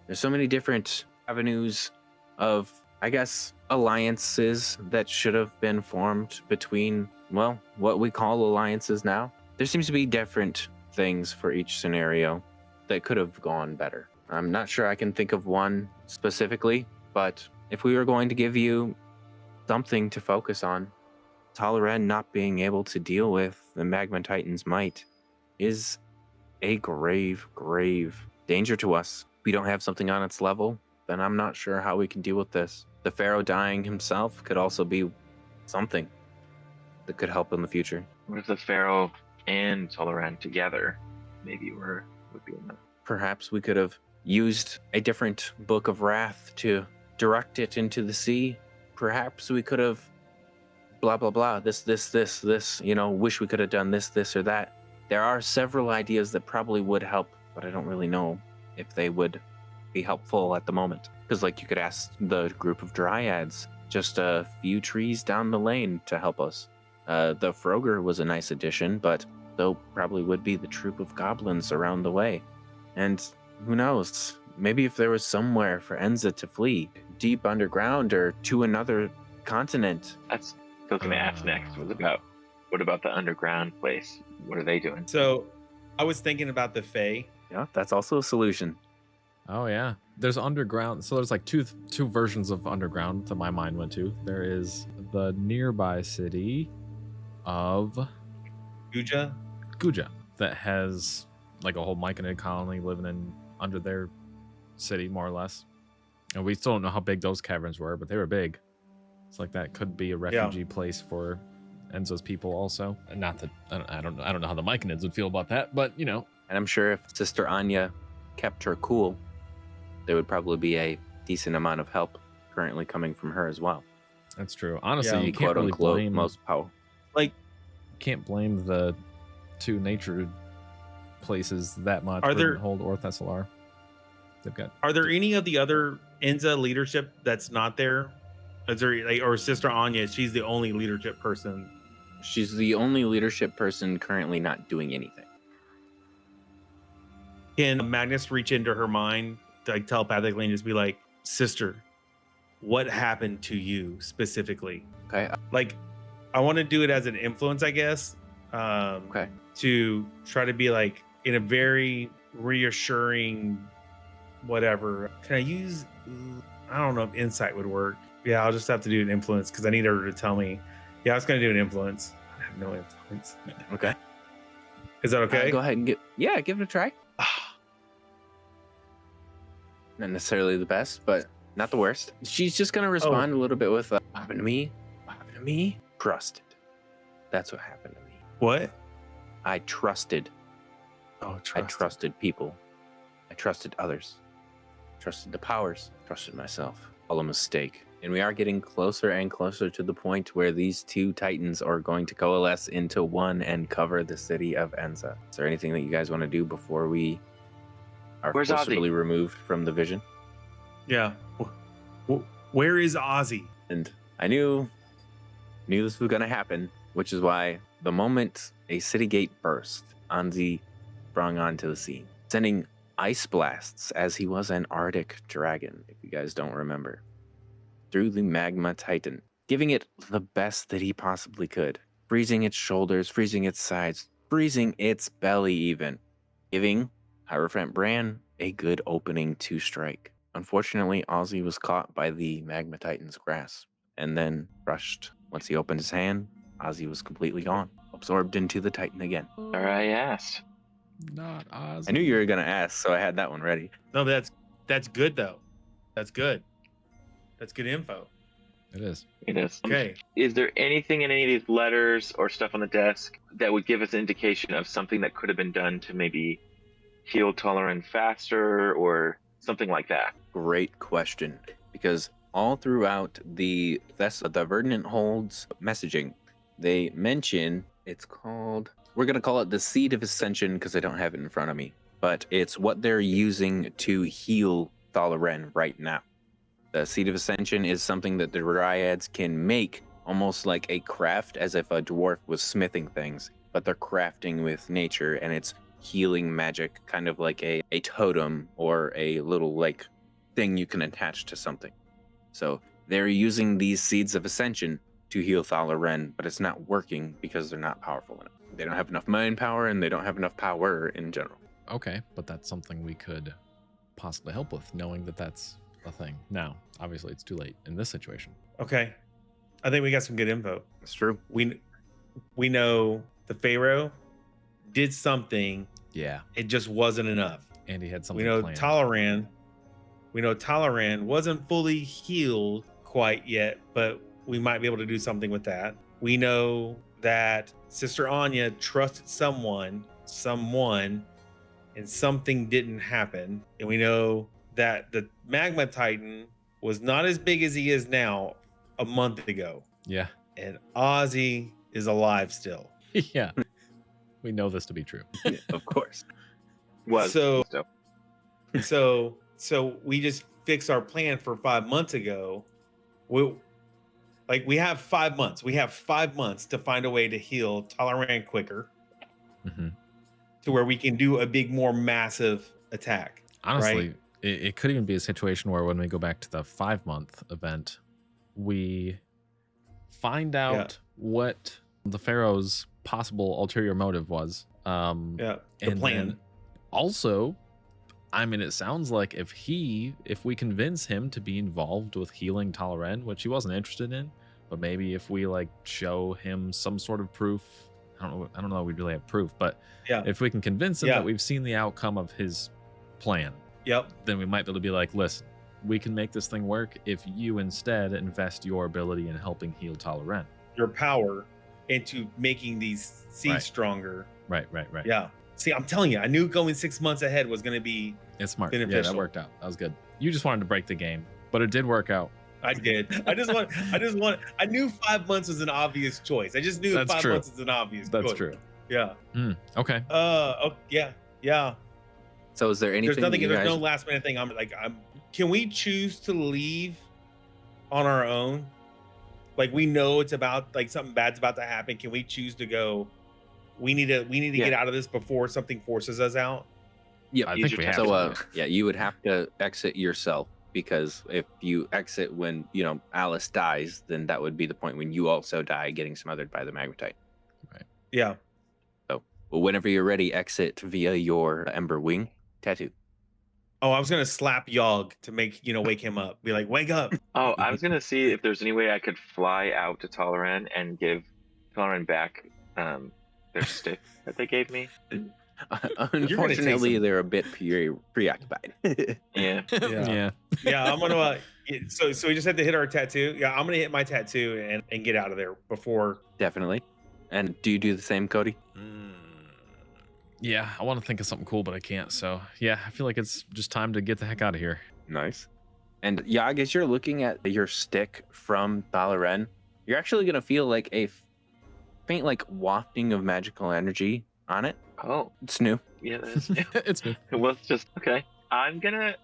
There's so many different avenues of, I guess, alliances that should have been formed between, well, what we call alliances now. There seems to be different things for each scenario that could have gone better. I'm not sure I can think of one specifically, but if we were going to give you something to focus on, Toleren not being able to deal with the Magma Titan's might is a grave, grave danger to us. If we don't have something on its level, then I'm not sure how we can deal with this. The Pharaoh dying himself could also be something that could help in the future. What if the Pharaoh and Tolerant together maybe were would be enough. Perhaps we could have used a different book of wrath to direct it into the sea. Perhaps we could have blah, blah, blah, this, wish we could have done this, or that. There are several ideas that probably would help, but I don't really know if they would be helpful at the moment. Because, you could ask the group of dryads, just a few trees down the lane, to help us. The Frogger was a nice addition, but though probably would be the troop of goblins around the way. And who knows, maybe if there was somewhere for Enza to flee, deep underground or to another continent. That's what I was going to ask next. What about the underground place? What are they doing? So I was thinking about the Fae. Yeah, that's also a solution. Oh yeah, there's underground. So there's two versions of underground that my mind went to. There is the nearby city of Guja that has a whole Myconid colony living under their city, more or less. And we still don't know how big those caverns were, but they were big. It's that could be a refugee place for Enzo's people also. And not that I don't know how the Myconids would feel about that, but And I'm sure if Sister Anya kept her cool, there would probably be a decent amount of help currently coming from her as well. That's true. Honestly, you can't quote really unquote blame most power. Can't blame the two nature places that much. Are there hold Ortheslar? They've got. Are there any of the other Enza leadership that's not there? Is there or Sister Anya? She's the only leadership person. She's the only leadership person currently not doing anything. Can Magnus reach into her mind, telepathically, and just be like, "Sister, what happened to you specifically?" Okay. I want to do it as an influence, I guess. Okay. To try to be in a very reassuring, whatever. Can I use? I don't know if insight would work. Yeah, I'll just have to do an influence because I need her to tell me. Yeah, I was going to do an influence. I have no influence. Okay. Is that okay? Go ahead and give it a try. Not necessarily the best, but not the worst. She's just going to respond a little bit with, what happened to me? What happened to me? Trusted. That's what happened to me. What? I trusted. Oh, I trusted people. I trusted others. Trusted the powers. Trusted myself. All a mistake. And we are getting closer and closer to the point where these two titans are going to coalesce into one and cover the city of Enza. Is there anything that you guys want to do before we are Where's forcibly Ozzy? removed from the vision? Yeah. Where is Ozzy? And I knew this was going to happen, which is why the moment a city gate burst, Anzi sprung onto the scene, sending ice blasts as he was an Arctic dragon, if you guys don't remember, through the magma titan, giving it the best that he possibly could, freezing its shoulders, freezing its sides, freezing its belly even, giving Hierophant Bran a good opening to strike. Unfortunately, Ozzy was caught by the magma titan's grasp and then crushed. Once he opened his hand, Ozzy was completely gone, absorbed into the titan again. Or I asked. Not Oz. I knew you were going to ask, so I had that one ready. No, that's good though. That's good. That's good info. It is. It is. Okay. Is there anything in any of these letters or stuff on the desk that would give us indication of something that could have been done to maybe heal Tolerant faster or something like that? Great question, because all throughout the Verdant Holds messaging, they mention it's called, we're going to call it the Seed of Ascension because I don't have it in front of me, but it's what they're using to heal Thalaran right now. The Seed of Ascension is something that the Dryads can make almost like a craft, as if a dwarf was smithing things, but they're crafting with nature, and it's healing magic, kind of like a totem or a little thing you can attach to something. So they're using these Seeds of Ascension to heal Thalaran, but it's not working because they're not powerful enough. They don't have enough mind power, and they don't have enough power in general. Okay, but that's something we could possibly help with, knowing that that's a thing. Now, obviously, it's too late in this situation. Okay. I think we got some good info. It's true. We know the Pharaoh did something. Yeah, It just wasn't enough. and he had something We know planned. Tolerant wasn't fully healed quite yet, but we might be able to do something with that. We know that Sister Anya trusted someone and something didn't happen, and we know that the magma titan was not as big as he is now a month ago, Yeah. and Ozzy is alive still. Yeah. We know this to be true. Yeah, of course. So we just fixed our plan for 5 months ago. We have 5 months. We have 5 months to find a way to heal Tolerant quicker, to where we can do a more massive attack. Honestly, right? it could even be a situation where when we go back to the 5-month event, we find out what the Pharaoh's possible ulterior motive was. The and plan. then also, I mean, it sounds like if we convince him to be involved with healing Talaren, which he wasn't interested in, but maybe if we like show him some sort of proof, I don't know if we really have proof, but if we can convince him that we've seen the outcome of his plan, then we might be able to be like, listen, we can make this thing work if you instead invest your ability in helping heal Talaren. Your power into making these seeds stronger. Right. Yeah. See, I'm telling you, I knew going 6 months ahead was going to be beneficial. Yeah, that worked out. That was good. You just wanted to break the game, but it did work out. I did. I knew 5 months was an obvious choice. I just knew That's 5 true. months is an obvious choice. That's true. Yeah. Okay. Yeah. So is there anything? There's no last minute thing. Can we choose to leave on our own? Like, we know it's about, like, something bad's about to happen. Can we choose to go? We need to get out of this before something forces us out. Yeah, I think we have so. to. You would have to exit yourself, because if you exit when Alice dies, then that would be the point when you also die, getting smothered by the magmatite. Right. Yeah. So, whenever you're ready, exit via your Ember Wing tattoo. Oh, I was gonna slap Yogg to make wake him up. Be like, wake up. Oh, I was gonna see if there's any way I could fly out to Toleran and give Toleran back their stick that they gave me. Unfortunately, they're a bit preoccupied. Yeah. Yeah. I'm gonna. So we just had to hit our tattoo. Yeah, I'm gonna hit my tattoo and get out of there before. Definitely. And do you do the same, Cody? Yeah, I want to think of something cool, but I can't. So yeah, I feel like it's just time to get the heck out of here. Nice. And Yogg, as you're looking at your stick from Talaren, you're actually gonna feel like a faint, like, wafting of magical energy on it. Oh, It's new. yeah, that is new. It's new. Well, it's just okay. I'm gonna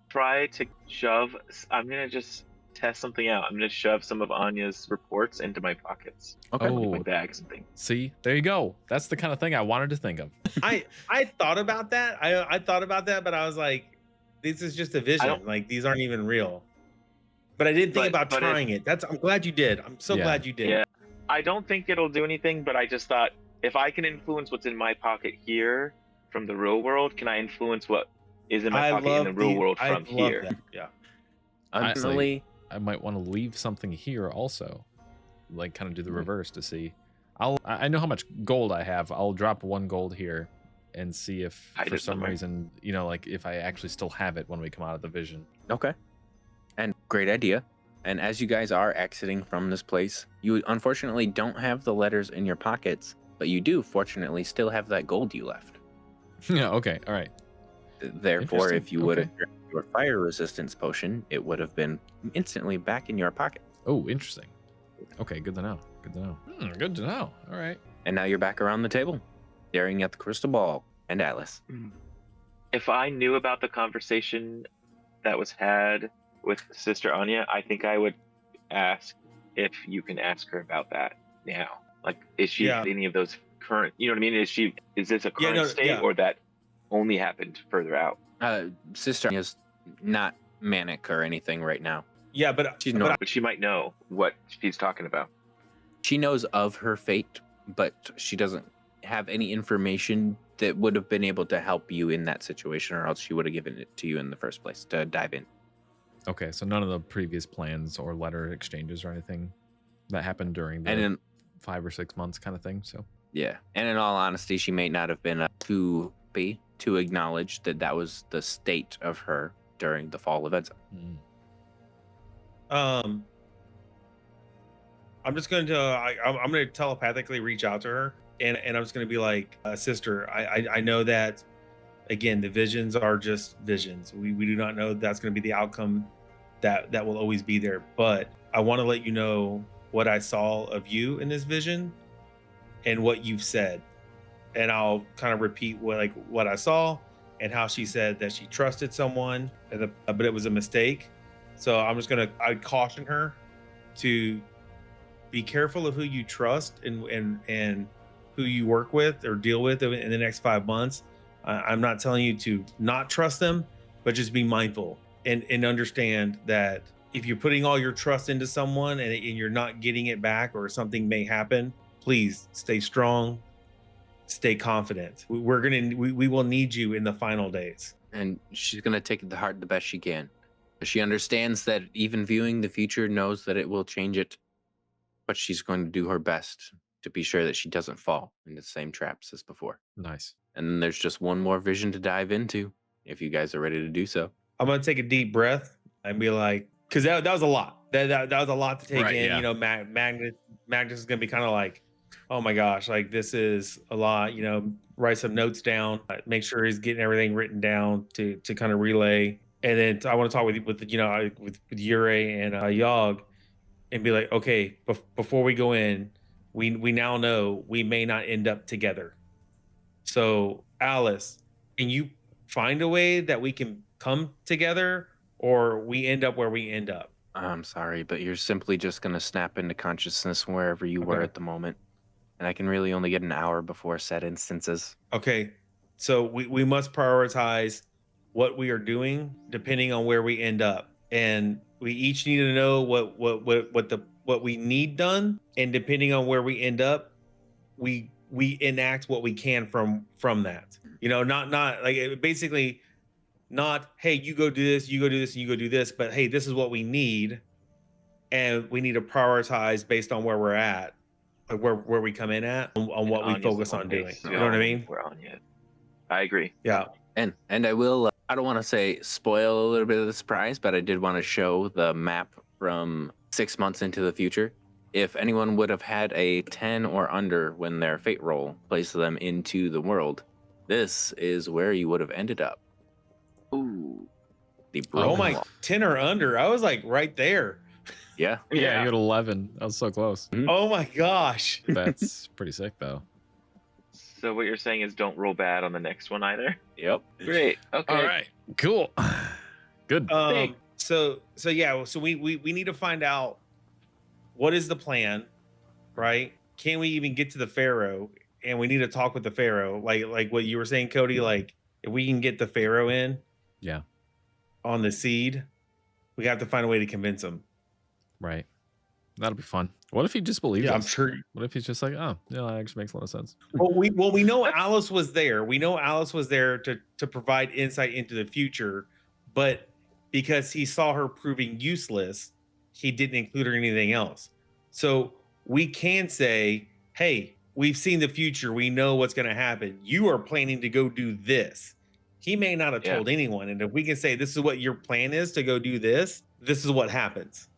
try to shove. I'm gonna just test something out. I'm gonna shove some of Anya's reports into my pockets, Okay. Oh. my bags and things. See, there you go. That's the kind of thing I wanted to think of. I thought about that. I thought about that, but I was like, this is just a vision. Like, these aren't even real. But I did think about trying it. I'm glad you did. I'm so glad you did. Yeah. I don't think it'll do anything, but I just thought, if I can influence what's in my pocket here from the real world, can I influence what is in my pocket in the real world from here? That. Yeah. Honestly, I might want to leave something here also, like kind of do the reverse to see. I know how much gold I have. I'll drop 1 gold here and see if for some reason, like if I actually still have it when we come out of the vision. okay. And great idea. And as you guys are exiting from this place, you unfortunately don't have the letters in your pockets, but you do fortunately still have that gold you left. Yeah. Okay. All right. Therefore, if you would have Okay. drank your fire resistance potion, it would have been instantly back in your pocket. Oh, interesting. Okay. Good to know. Good to know. All right. And now you're back around the table, staring at the crystal ball and Alice. If I knew about the conversation that was had with Sister Anya, I think I would ask if you can ask her about that now. Like, is she any of those current? You know what I mean? Is this a current state, or that only happened further out? Sister is not manic or anything right now. Yeah, but She's not. But she might know what she's talking about. She knows of her fate, but she doesn't have any information that would have been able to help you in that situation, or else she would have given it to you in the first place to dive in. Okay, so none of the previous plans or letter exchanges or anything that happened during the And in 5 or 6 months kind of thing. So yeah, and in all honesty, she may not have been too happy to acknowledge that that was the state of her during the fall of Enza. I'm just going to I'm going to telepathically reach out to her, and I'm just going to be like, sister, I know that again, the visions are just visions. We do not know that's going to be the outcome that will always be there. But I want to let you know what I saw of you in this vision and what you've said. And I'll kind of repeat what I saw and how she said that she trusted someone, but it was a mistake. So I'd caution her to be careful of who you trust and who you work with or deal with in the next 5 months. I'm not telling you to not trust them, but just be mindful and understand that if you're putting all your trust into someone and you're not getting it back or something may happen, please stay strong, stay confident. We will need you in the final days. And she's going to take it to heart the best she can. She understands that even viewing the future knows that it will change it, but she's going to do her best to be sure that she doesn't fall into the same traps as before. Nice. And then there's just one more vision to dive into if you guys are ready to do so. I'm going to take a deep breath and be like, because that was a lot. That was a lot to take Right, in. yeah. You know, Magnus is going to be kind of like, oh my gosh, like this is a lot. You know, write some notes down, make sure he's getting everything written down to kind of relay. And then I want to talk with Yurei and Yog, and be like, okay, before we go in, we now know we may not end up together. So Alice, can you find a way that we can come together, or we end up where we end up? I'm sorry, but you're simply just going to snap into consciousness wherever you were Okay. at the moment. And I can really only get an hour before set instances. Okay, so we must prioritize what we are doing depending on where we end up, and we each need to know what we need done, and depending on where we end up, we enact what we can from that. You know, not like basically not, hey, you go do this, you go do this, and you go do this, but hey, this is what we need, and we need to prioritize based on where we're at, like where we come in at, on what we Anya's focus the on one doing. base, You know what I mean? We're on yet. I agree. Yeah. And I will, I don't want to say spoil a little bit of the surprise, but I did want to show the map from 6 months into the future. If anyone would have had a 10 or under when their fate roll placed them into the world, this is where you would have ended up. Ooh. The Oh broken my, wall. 10 or under. I was like right there. Yeah. Yeah, you got 11. That was so close. Oh my gosh. That's pretty sick, though. So what you're saying is don't roll bad on the next one either. Yep. Great. Okay. All right. Cool. Good. So yeah, so we need to find out what is the plan, right? Can we even get to the Pharaoh? And we need to talk with the Pharaoh, like what you were saying, Cody. Like if we can get the Pharaoh in, Yeah. on the seed, we have to find a way to convince him. Right. That'll be fun. What if he just believes Yeah, I'm us? sure. What if he's just like, oh, yeah, that actually makes a lot of sense. Well, we know Alice was there. We know Alice was there to provide insight into the future, but because he saw her proving useless, he didn't include her in anything else. So we can say, hey, we've seen the future. We know what's going to happen. You are planning to go do this. He may not have told anyone. And if we can say, this is what your plan is to go do this, this is what happens.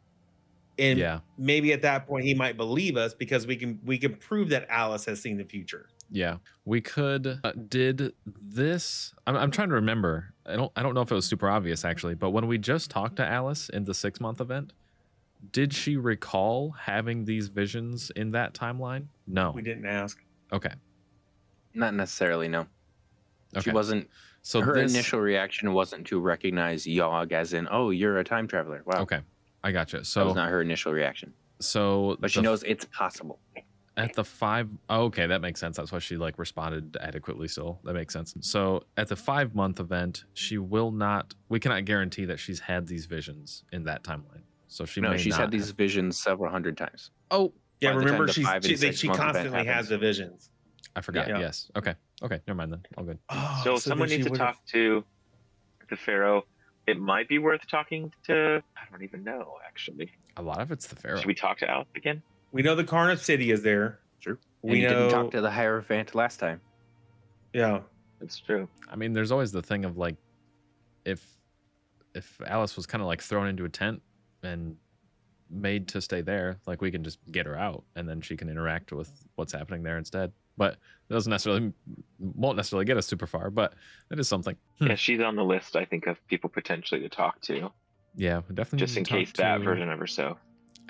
And Yeah. maybe at that point he might believe us because we can prove that Alice has seen the future. Yeah, we could. Did this? I'm trying to remember. I don't know if it was super obvious actually, but when we just talked to Alice in the 6-month event, did she recall having these visions in that timeline? No. We didn't ask. Okay. Not necessarily, no. Okay. She wasn't. So her this, initial reaction wasn't to recognize Yogg as in, oh, you're a time traveler. Wow. Okay, I gotcha. That was So not her initial reaction. But she the- knows it's possible. at the 5. Oh, okay, that makes sense. That's why she like responded adequately. Still, that makes sense. So at the 5-month event, she will not. We cannot guarantee that she's had these visions in that timeline. So she No, may she's not had these have. visions several hundred times. Oh, Yeah, By the remember time the she 5 and 6 month event constantly has happens. the visions. I forgot. Yeah. Yes. Okay. Never mind then. All good. Oh, So then someone she needs to would've- talk to the Pharaoh. It might be worth talking to. I don't even know, actually. A lot of it's the Pharaoh. Should we talk to Alice again? We know the Carnage City is there. True. We And you know. didn't talk to the Hierophant last time. Yeah. That's true. I mean, there's always the thing of like, if Alice was kind of like thrown into a tent and made to stay there, like we can just get her out and then she can interact with what's happening there instead. but it won't necessarily get us super far, but it is something. Yeah, she's on the list, I think, of people potentially to talk to, Yeah, we definitely just in talk case that to version of herself.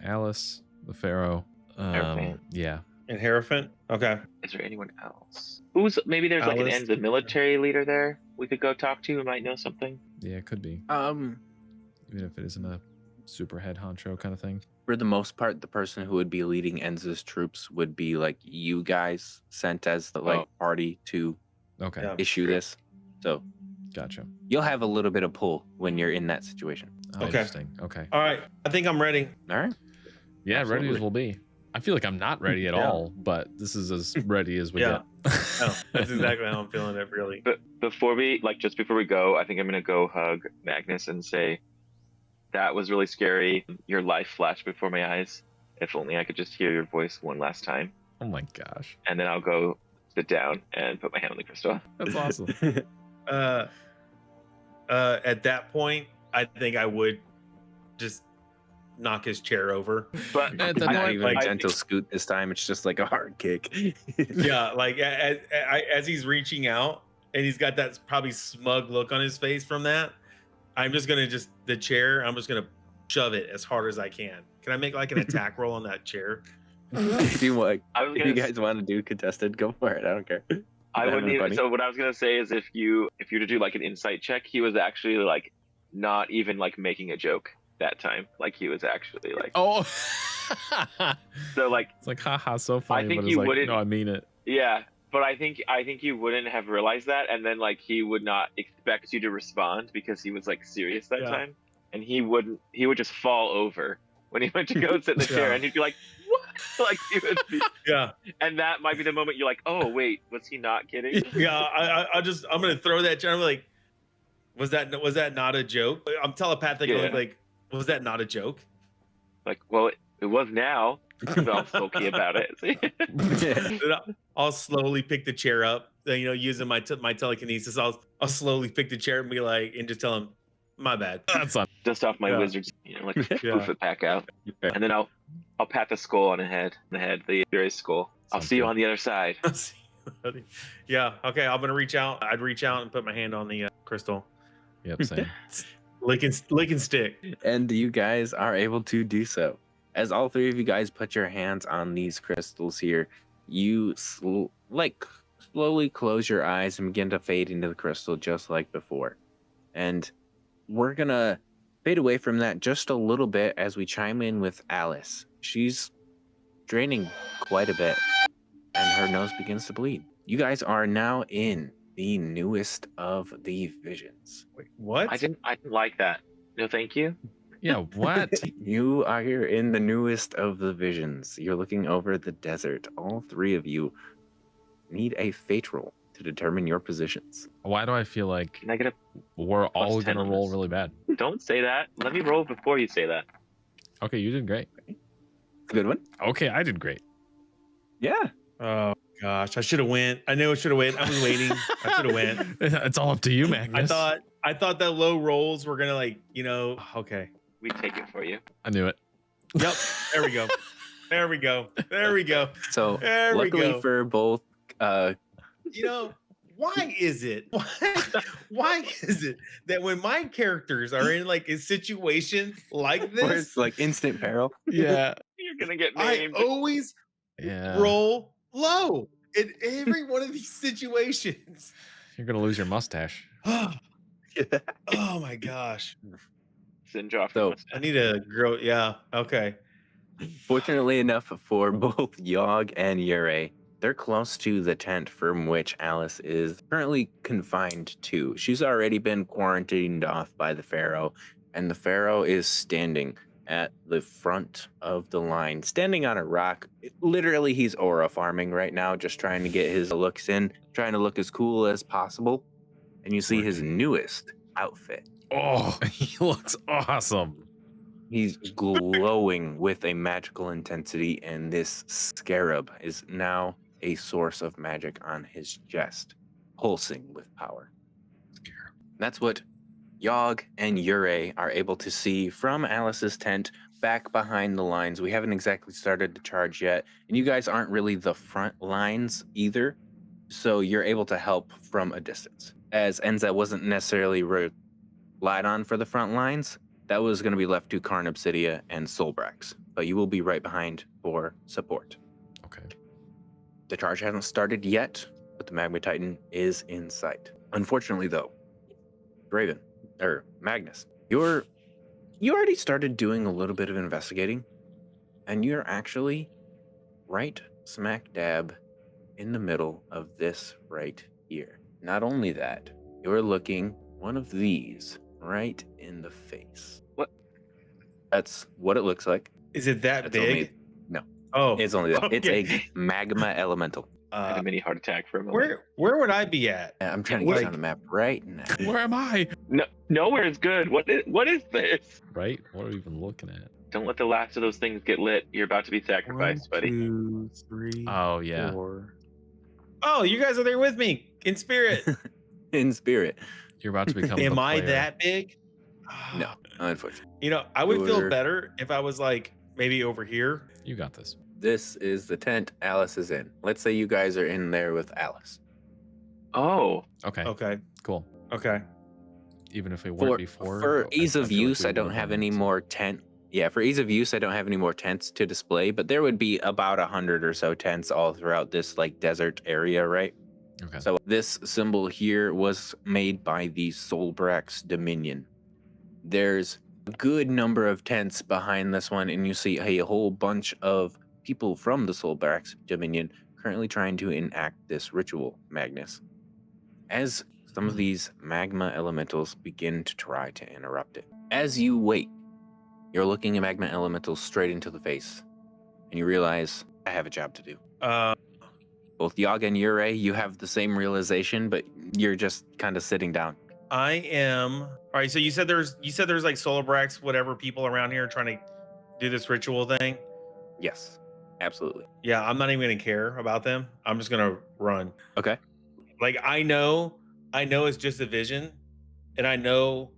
Alice, the Pharaoh. Hierophant. Yeah. And Hierophant. Okay. Is there anyone else? Maybe there's like an Alice. Enza military leader there we could go talk to who might know something. Yeah, it could be. Um, Even if it isn't a super head honcho kind of thing. for the most part, the person who would be leading Enza's troops would be like you guys sent as the party to Okay. Yeah. issue this. So Gotcha. you'll have a little bit of pull when you're in that situation. Oh, Okay. Interesting. Okay. All right. I think I'm ready. All right. Yeah, ready as Absolutely. we'll be. I feel like I'm not ready at Yeah. all, but this is as ready as we Yeah. get. No, that's exactly how I'm feeling it, really. But before we go, I think I'm gonna go hug Magnus and say, that was really scary. Your life flashed before my eyes. If only I could just hear your voice one last time. Oh my gosh. And then I'll go sit down and put my hand on the crystal. That's awesome. At that point, I think I would just knock his chair over. But At that Not point, even a like- gentle scoot this time. It's just like a hard kick. Yeah, like as he's reaching out and he's got that probably smug look on his face from that, I'm just gonna I'm just gonna shove it as hard as I can. Can I make like an attack roll on that chair? If you want, I was if you gonna guys want to do contested, go for it. I don't care. I That'd wouldn't be even. funny. So what I was gonna say is, if you were to do like an insight check, he was actually like not even like making a joke that time. Like he was actually like. Oh. So like It's like, haha, so funny. think but it's you like, wouldn't- no, I mean it. yeah, but I think you wouldn't have realized that, and then like he would not expect you to respond because he was like serious that Yeah. time, and he would just fall over when he went to go sit in the chair, Yeah. and he'd be like, what? Like he would be, Yeah, and that might be the moment you're like, oh wait, was he not kidding? yeah. I'm gonna throw that chair. I'm like, was that not a joke? I'm telepathically Yeah. like, was that not a joke? Like, well, it was now. He's all sulky about it. And I'll slowly pick the chair up. Using my telekinesis, I'll slowly pick the chair and be like, and just tell him, my bad. That's not. Dust off my Yeah. wizards, like Yeah. poof it back out, and then I'll pat the skull on the head, the Fury's skull. I'll Sounds see you good. on the other side. Yeah. Okay. I'm gonna reach out. I'd reach out and put my hand on the crystal. Yep, same. Lick and stick. And you guys are able to do so. As all three of you guys put your hands on these crystals here, you slowly close your eyes and begin to fade into the crystal just like before. And we're gonna fade away from that just a little bit as we chime in with Alice. She's draining quite a bit, and her nose begins to bleed. You guys are now in the newest of the visions. Wait, what? I didn't like that. No, thank you. Yeah, what? You are here in the newest of the visions. You're looking over the desert. All three of you need a fate roll to determine your positions. Why do I feel like Can I get we're all 10 gonna on roll this? really bad? Don't say that. Let me roll before you say that. Okay, you did great. Good one. Okay, I did great. Yeah. Oh gosh, I should have went. I knew I should have went. I was waiting. I should have went. It's all up to you, Magnus. I thought that low rolls were gonna okay. We take it for you. I knew it. Yep. There we go. There we go. There we go. So There we luckily go. for both, Why is it? Why is it that when my characters are in like a situation like where this, it's like instant peril. Yeah. You're gonna get I named. always Yeah. roll low in every one of these situations? You're gonna lose your mustache. Oh my gosh. Singe off So- your mustache. I need to grow. Yeah. Okay. Fortunately enough for both Yogg and Yurei, they're close to the tent from which Alice is currently confined to. She's already been quarantined off by the Pharaoh, and the Pharaoh is standing at the front of the line, standing on a rock. Literally, he's aura farming right now, just trying to get his looks in, trying to look as cool as possible. And you see his newest outfit. Oh, he looks awesome. He's glowing with a magical intensity, and this scarab is now a source of magic on his chest, pulsing with power. That's what Yogg and Yurei are able to see from Alice's tent back behind the lines. We haven't exactly started to charge yet, and you guys aren't really the front lines either, so you're able to help from a distance. As Enza wasn't necessarily relied on for the front lines, that was going to be left to Karn Obsidia and Solbrax, but you will be right behind for support. Okay. The charge hasn't started yet, but the Magma Titan is in sight. Unfortunately, though, Magnus, you already started doing a little bit of investigating, and you're actually right smack dab in the middle of this right here. Not only that, you're looking one of these right in the face. What? That's what it looks like. Is it that It's big? no, Oh, it's only that. It's okay. a magma elemental. I had a mini heart attack for a moment. Where would I be at? I'm trying to get you on the map right now. Where am I? No, nowhere is good. What is this? Right? What are we even looking at? Don't let the last of those things get lit. You're about to be sacrificed, buddy. 2, 3. Oh, yeah. 4. Oh, you guys are there with me in spirit. In spirit. You're about to become Am the I player. that big? No, unfortunately. You know, I would feel You're- better if I was like maybe over here. You got this. This is the tent Alice is in. Let's say you guys are in there with Alice. Oh, Okay. Okay. Cool. Okay. Even if we weren't For, before. for I ease of feel like use, we I don't would've have been, any so- more tent. Yeah, for ease of use, I don't have any more tents to display, but there would be about 100 or so tents all throughout this like desert area, right? Okay. So this symbol here was made by the Solbrax Dominion. There's a good number of tents behind this one, and you see a whole bunch of people from the Solbrax Dominion currently trying to enact this ritual, Magnus. As some of these magma elementals begin to try to interrupt it. As you wait, you're looking at magma elementals straight into the face, and you realize, I have a job to do. Both Yog and Yurei, you have the same realization, but you're just kind of sitting down. I am. All right. So you said there's like Solbrax, whatever people around here trying to do this ritual thing. Yes, absolutely. Yeah, I'm not even gonna care about them. I'm just gonna run. Okay. Like I know it's just a vision, and I know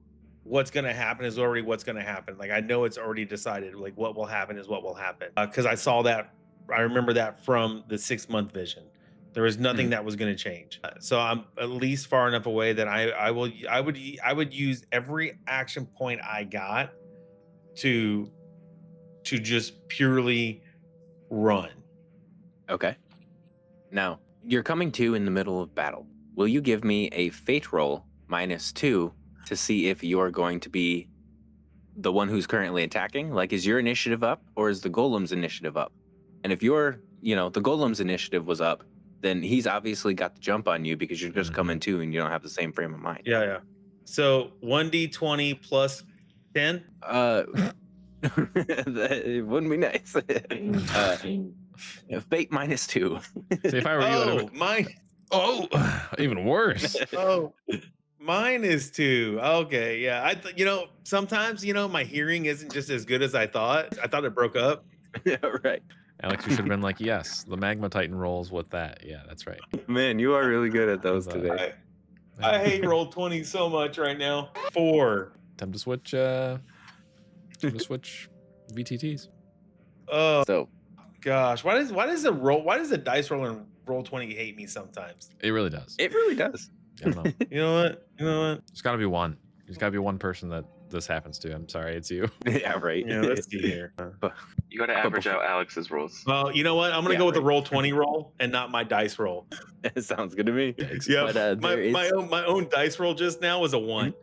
what's gonna happen is already what's gonna happen. Like I know it's already decided. Like what will happen is what will happen. Because I saw that. I remember that from the 6-month vision. There was nothing that was going to change. So I'm at least far enough away that I would use every action point I got to just purely run. Okay. Now, you're coming to in the middle of battle. Will you give me a fate roll -2 to see if you're going to be the one who's currently attacking? Like, is your initiative up or is the golem's initiative up? And if the golem's initiative was up, then he's obviously got the jump on you because you're just coming to and you don't have the same frame of mind. Yeah. So 1d20 plus 10. It wouldn't be nice. Fate -2. See, if I were you, Oh, I'd mine. even worse. Oh, mine is 2. Okay, yeah. Sometimes my hearing isn't just as good as I thought. I thought it broke up. Yeah, right. Alex, you should have been like, yes, the Magma Titan rolls with that. Yeah, that's right. Man, you are really good at those Uh, today. I hate roll 20 so much right now. 4. Time to switch VTTs. Oh So, gosh, why does the dice roller in roll 20 hate me sometimes? It really does. it really does. I don't know. You know what? There's got to be one. There's got to be one person that this happens to. I'm sorry, it's you. Yeah, right. Yeah, let's see here. you got to average out Alex's rolls. Well, you know what? I'm gonna Yeah, go with the right. roll 20 roll and not my dice roll. It sounds good to me. Yeah, But, my, there is- my own dice roll just now was a 1.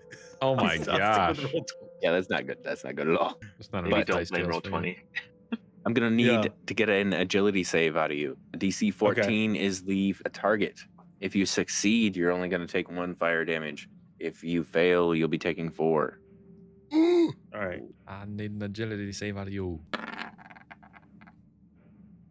Oh my I'll stick with gosh. roll 20. Yeah, that's not good. That's not good at all. It's not Maybe about don't dice play tales roll for you. 20. I'm gonna need Yeah. to get an agility save out of you. DC 14 is the target. If you succeed, you're only gonna take 1 fire damage. If you fail, you'll be taking 4. All right, I need an agility save out of you.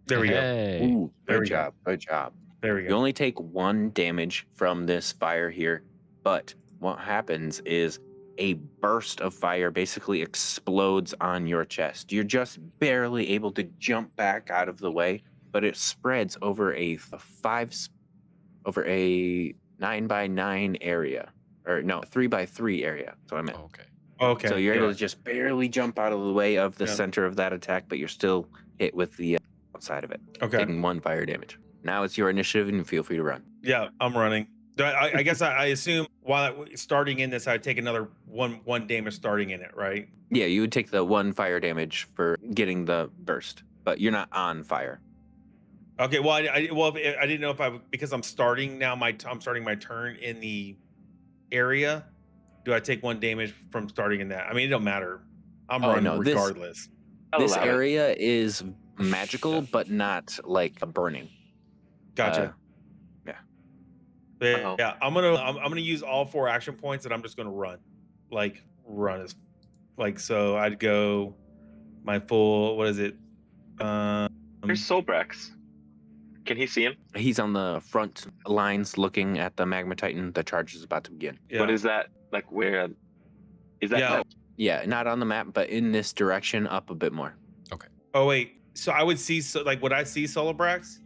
there we go. Hey. Ooh, There good we go. job. Good job. There we You go. only take 1 damage from this fire here, but what happens is a burst of fire basically explodes on your chest. You're just barely able to jump back out of the way, but it spreads over a 9x9 area, or no, 3x3 area. That's what I meant. Oh, okay. Okay. So you're yeah. able to just barely jump out of the way of the Yeah. center of that attack, but you're still hit with the outside of it, Okay. taking 1 fire damage. Now it's your initiative, and feel free to run. Yeah, I'm running. I guess I assume while starting in this, I'd take another one damage starting in it, right? Yeah, you would take the 1 fire damage for getting the burst, but you're not on fire. Okay. Well, I didn't know if because I'm starting now. I'm starting my turn in the area. Do I take 1 damage from starting in that? I mean, it don't matter. I'm Oh, running no, this- regardless. I'll This allow it. area is magical, but not like burning. Gotcha. Uh-oh. Yeah, I'm gonna use all 4 action points, and I'm just gonna run, so I'd go my full. What is it? There's Solbrax. Can he see him? He's on the front lines looking at the Magma Titan. The charge is about to begin. Yeah. What is that? Like where? Is that? Yeah. Yeah, not on the map, but in this direction, up a bit more. Oh wait, so I would see would I see Solobrax?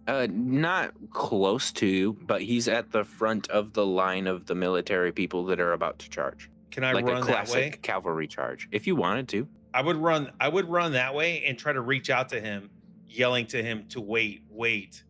Not close to, but he's at the front of the line of the military people that are about to charge. Can I Like a run that way? classic cavalry charge, if you wanted to. I would run that way and try to reach out to him, yelling to him to wait.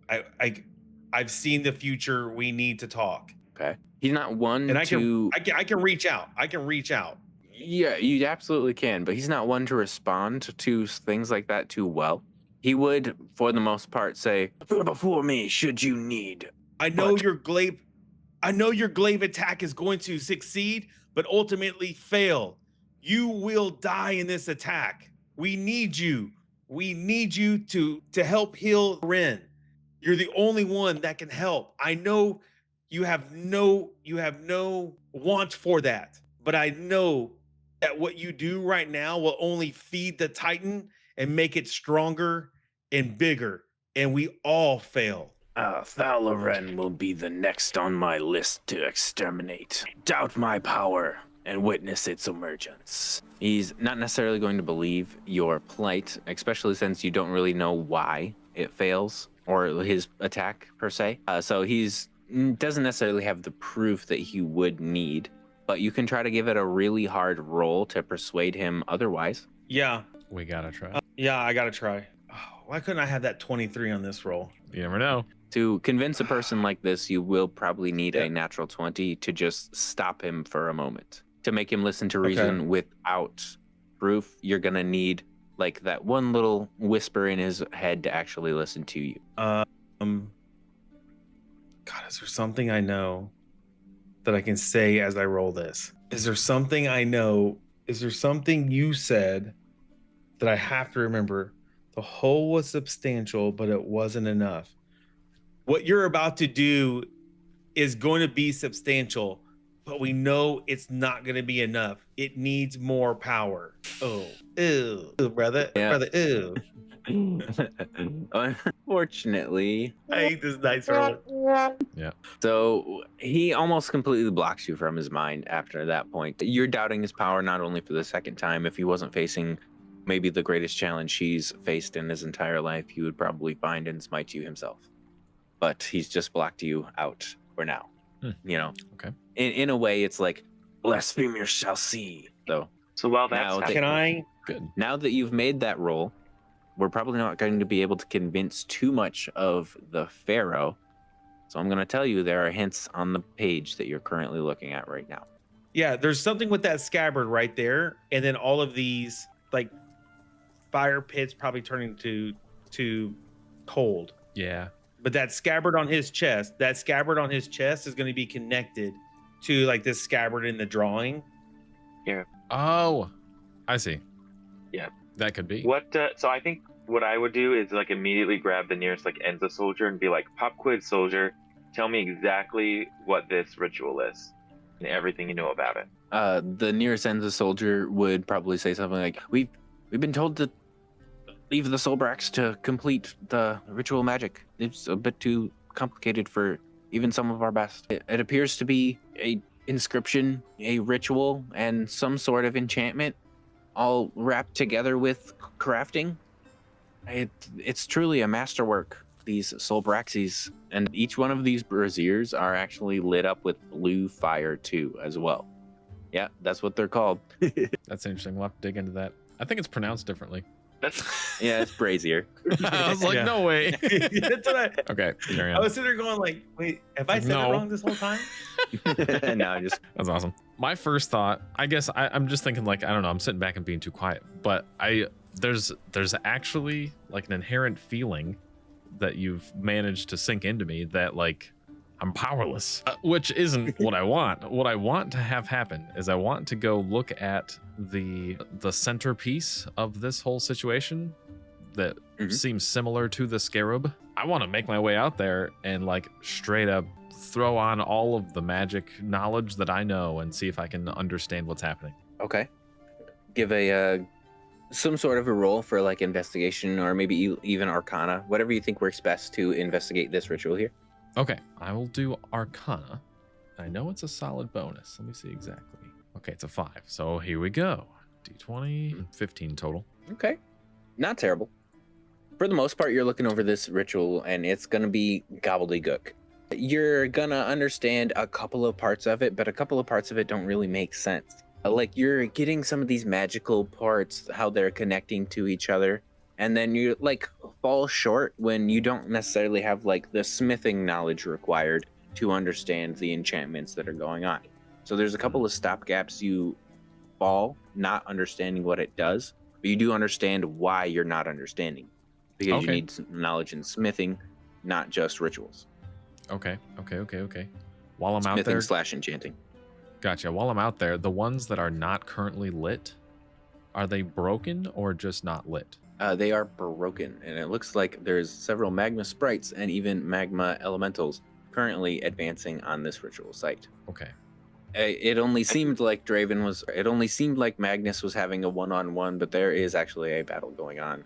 I've seen the future. We need to talk. Okay. He's not one And I to. can reach out. I can reach out. Yeah, you absolutely can, but he's not one to respond to things like that too well. He would, for the most part, say, "Before me, should you need." I know But- your glaive attack is going to succeed, but ultimately fail. You will die in this attack. We need you. We need you to help heal Ren. You're the only one that can help. I know you have no want for that, but I know that what you do right now will only feed the Titan and make it stronger and bigger, and we all fail. Thalaran will be the next on my list to exterminate. Doubt my power and witness its emergence. He's not necessarily going to believe your plight, especially since you don't really know why it fails or his attack per se. So he's doesn't necessarily have the proof that he would need, but you can try to give it a really hard roll to persuade him otherwise. Yeah, We gotta try. yeah, I gotta try. Oh, why couldn't I have that 23 on this roll? You never know. To convince a person like this, you will probably need Yeah. a natural 20 to just stop him for a moment. To make him listen to Okay. reason without proof, you're going to need like that one little whisper in his head to actually listen to you. God, is there something I know that I can say as I roll this? Is there something I know? Is there something you said that I have to remember? The hole was substantial, but it wasn't enough. What you're about to do is going to be substantial, but we know it's not going to be enough. It needs more power. Oh, ew, brother, Yeah. brother, ew. Unfortunately, I hate this dice roll. so he almost completely blocks you from his mind after that point. You're doubting his power not only for the second time. If he wasn't facing maybe the greatest challenge he's faced in his entire life, he would probably find and smite you himself. But he's just blocked you out for now. You know? Okay. In a way, it's like, blasphemers shall see. So So while that's Now, happening, Can I? Good. now that you've made that roll, we're probably not going to be able to convince too much of the Pharaoh. So I'm going to tell you there are hints on the page that you're currently looking at right now. Yeah, there's something with that scabbard right there, and then all of these like fire pits probably turning to cold. Yeah. But that scabbard on his chest is going to be connected to like this scabbard in the drawing. Oh, I see. Yeah. That could be. what? So I think what I would do is like immediately grab the nearest like Enza soldier and be like, "Pop quiz, soldier, tell me exactly what this ritual is and everything you know about it." The nearest Enza soldier would probably say something like, We've been told to leave the Solbrax to complete the ritual magic. It's a bit too complicated for even some of our best. It appears to be a inscription, a ritual, and some sort of enchantment, all wrapped together with crafting. It's truly a masterwork, these Solbraxes, and each one of these braziers are actually lit up with blue fire too, as well. Yeah, that's what they're called. That's interesting. We'll have to dig into that. I think it's pronounced differently. That's Yeah, it's brazier. I was like, Yeah. no way. That's what I, Okay, carry I on. was sitting there going like, wait, have I said No. it wrong this whole time? No, just That's awesome. My first thought, I guess I'm just thinking like, I don't know, I'm sitting back and being too quiet, but there's actually like an inherent feeling that you've managed to sink into me that like I'm powerless, which isn't what I want. What I want to have happen is I want to go look at the centerpiece of this whole situation that seems similar to the scarab. I want to make my way out there and like straight up throw on all of the magic knowledge that I know and see if I can understand what's happening. okay. Give a some sort of a roll for like investigation or maybe even Arcana, whatever you think works best to investigate this ritual here. Okay, I will do Arcana. I know it's a solid bonus. Let me see exactly. Okay, it's a 5. So here we go. D20, 15 total. Okay, not terrible. For the most part, you're looking over this ritual and it's going to be gobbledygook. You're going to understand a couple of parts of it, but a couple of parts of it don't really make sense. Like you're getting some of these magical parts, how they're connecting to each other. And then you like fall short when you don't necessarily have like the smithing knowledge required to understand the enchantments that are going on. So there's a couple of stopgaps you fall not understanding what it does, but you do understand why you're not understanding because you need some knowledge in smithing, not just rituals. Okay. While I'm out Smithing there, slash enchanting. gotcha. While I'm out there, the ones that are not currently lit, are they broken or just not lit? They are broken, and it looks like there's several magma sprites and even magma elementals currently advancing on this ritual site. Okay. It only seemed like it only seemed like Magnus was having a one-on-one, but there is actually a battle going on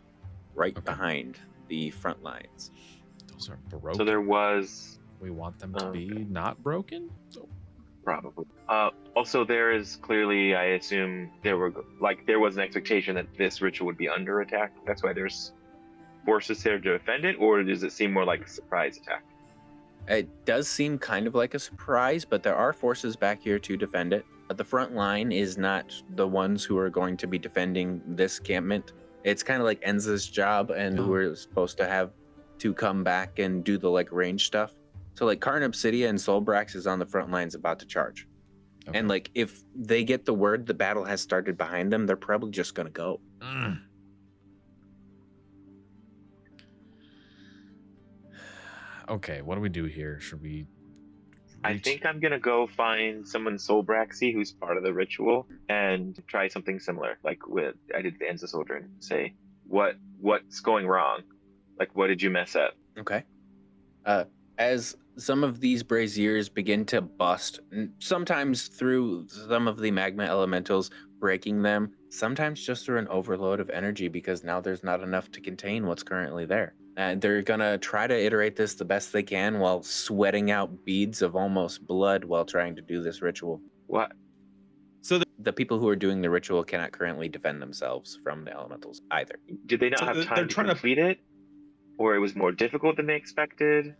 right behind the front lines. Those are broken. so there was We want them to be not broken? probably. Also, there is clearly, I assume, there was an expectation that this ritual would be under attack. That's why there's forces there to defend it, or does it seem more like a surprise attack? It does seem kind of like a surprise, but there are forces back here to defend it. But the front line is not the ones who are going to be defending this campment. It's kind of like Enza's job, and who are supposed to have to come back and do the like range stuff. So like Karn Obsidia and Solbrax is on the front lines about to charge. Okay. And like if they get the word the battle has started behind them, they're probably just gonna go. Okay, what do we do here? Should we I think I'm gonna go find someone Solbraxy who's part of the ritual and try something similar, like with I did the Enza soldier, and say what's going wrong, like what did you mess up? Okay. As some of these braziers begin to bust, sometimes through some of the magma elementals breaking them, sometimes just through an overload of energy because now there's not enough to contain what's currently there. And they're gonna try to iterate this the best they can while sweating out beads of almost blood while trying to do this ritual. What? So The people who are doing the ritual cannot currently defend themselves from the elementals either. Did they not So have they're time to trying to- complete it, or it was more difficult than they expected?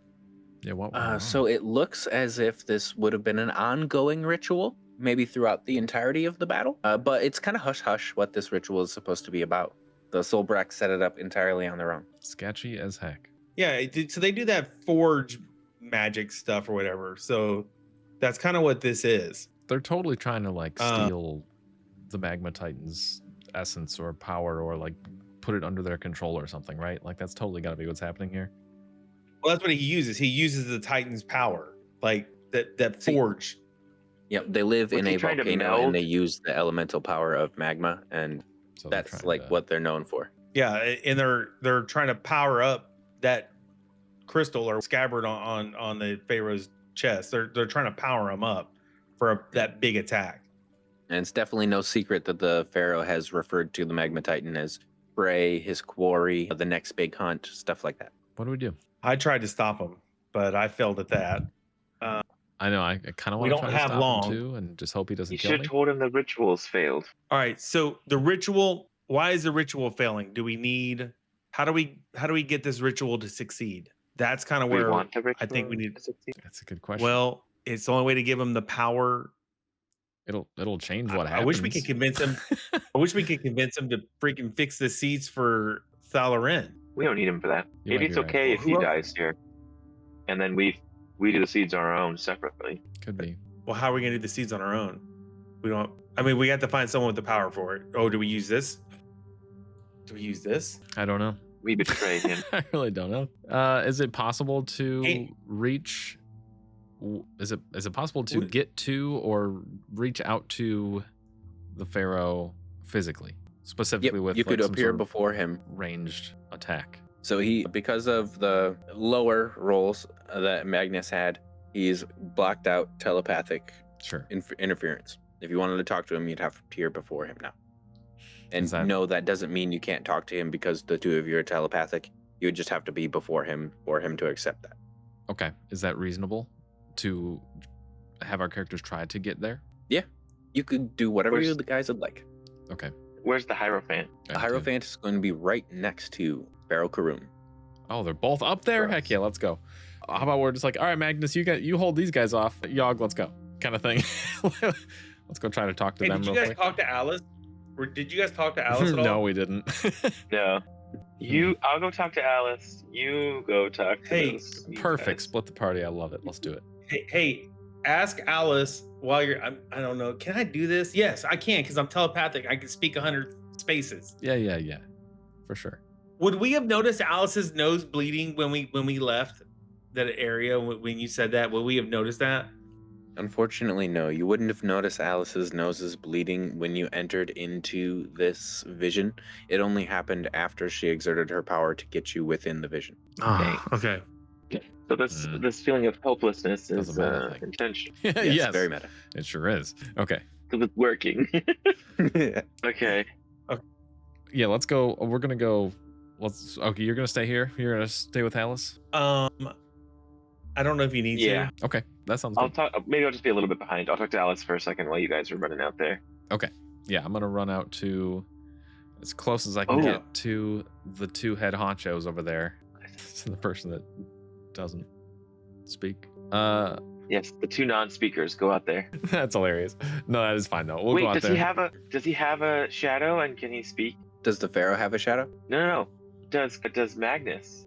Yeah, what went wrong? So it looks as if this would have been an ongoing ritual, maybe throughout the entirety of the battle. But it's kind of hush-hush what this ritual is supposed to be about. The Solbrax set it up entirely on their own. Sketchy as heck. Yeah, so they do that forge magic stuff or whatever. So that's kind of what this is. They're totally trying to like steal the Magma Titan's essence or power or like put it under their control or something, right? Like that's totally got to be what's happening here. Well, that's what he uses. He uses the Titan's power, like that See, forge. Yep, they live Was in he a trying to volcano meld? and they use the elemental power of magma, and So they're that's trying like to- what they're known for. Yeah, and they're trying to power up that crystal or scabbard on the Pharaoh's chest. They're trying to power him up for that big attack. And it's definitely no secret that the Pharaoh has referred to the Magma Titan as prey, his quarry, the next big hunt, stuff like that. What do we do? I tried to stop him, but I failed at that. I know. I kind of We want to don't try to have stop long. him too, and just hope he doesn't You kill should me. have told him the rituals failed. All right, so the ritual. Why is the ritual failing? Do we need? How do we get this ritual to succeed? That's kind of We where want the I ritual think we need. to succeed. That's a good question. Well, it's the only way to give him the power It'll change what I happens. wish we could convince him. I wish we could convince him to freaking fix the seats for Thalarin. We don't need him for that. You Maybe might it's be right. okay Well, if he who- dies here, and then we do the seeds on our own separately. Could be. Well, how are we gonna do the seeds on our own? We don't. I mean, we have to find someone with the power for it. Oh, do we use this? Do we use this? I don't know. We betrayed him. I really don't know. Is it possible to Hey. reach? Is it possible to Would- get to or reach out to the Pharaoh physically, specifically with you could like, some appear sort of before him. ranged attack? So he, because of the lower rolls that Magnus had, he's blocked out telepathic Sure. interference. If you wanted to talk to him, you'd have to appear before him now. And Is that- no, that doesn't mean you can't talk to him because the two of you are telepathic. You would just have to be before him for him to accept that. Okay. Is that reasonable to have our characters try to get there? You could do whatever Where's- you the guys would like. Okay. Where's the Hierophant? The Hierophant is going to be right next to Pharaoh Karun. Oh, they're both up there? Gross. Heck yeah, let's go. How about we're just like, all right, Magnus, you hold these guys off. Yogg, let's go. Kind of thing. Let's go try to talk to Hey, them did you real guys quick. talk to Alice? Or did you guys talk to Alice at all? No, we didn't. No. I'll go talk to Alice. You go talk to Hey, those Perfect. guys. Split the party. I love it. Let's do it. Hey, ask Alice while you're. I don't know. Can I do this? Yes, I can because I'm telepathic. I can speak 100 spaces. Yeah. For sure. Would we have noticed Alice's nose bleeding when we left that area when you said that? Would we have noticed that? Unfortunately, no. You wouldn't have noticed Alice's noses bleeding when you entered into this vision. It only happened after she exerted her power to get you within the vision. Okay. So this feeling of helplessness That's is a meta thing. intentional. Yes, Very meta. It sure is. Okay. Because it's working. Okay. Yeah, let's go. We're gonna go. Okay, you're gonna stay here. You're gonna stay with Alice. I don't know if you need Yeah. to. Okay, that sounds I'll good. talk. Maybe I'll just be a little bit behind. I'll talk to Alice for a second while you guys are running out there. Yeah, I'm gonna run out to as close as I can Oh. get to the two head honchos over there. To the person that doesn't speak. Yes, the two non-speakers go out there. That's hilarious. No, that is fine though. We'll Wait, go out does there. he have a shadow and can he speak? Does the Pharaoh have a shadow? No. Does Magnus?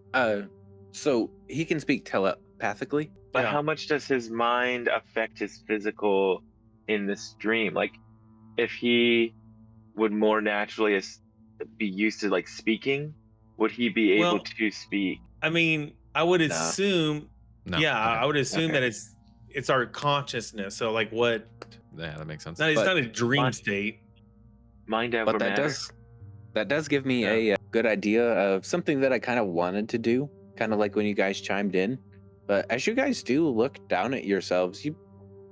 So he can speak telepathically. But Yeah. how much does his mind affect his physical in this dream? Like, if he would more naturally be used to like speaking, would he be able Well- to speak? I mean, I would assume. No. Yeah, Okay. I would assume Okay. that it's our consciousness. So like what? Yeah, that makes sense. It's But- not a dream Mind- state. Mind over But that matter. does give me a good idea of something that I kind of wanted to do, kind of like when you guys chimed in. But as you guys do look down at yourselves, you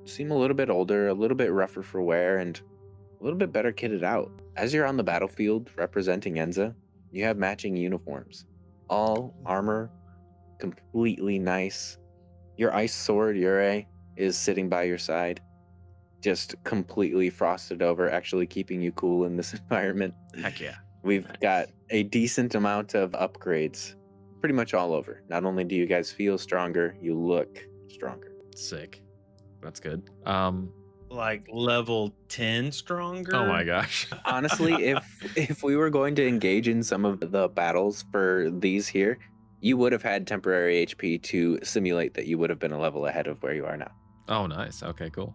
seem a little bit older, a little bit rougher for wear, and a little bit better kitted out. As you're on the battlefield representing Enza, you have matching uniforms, all armor, completely nice. Your ice sword, Ure, is sitting by your side, just completely frosted over, actually keeping you cool in this environment. Heck yeah. We've Nice. got a decent amount of upgrades pretty much all over. Not only do you guys feel stronger, you look stronger. Sick. That's good. Like level 10 stronger. Oh my gosh. Honestly, if we were going to engage in some of the battles for these here, you would have had temporary HP to simulate that you would have been a level ahead of where you are now. Oh, nice. Okay, cool.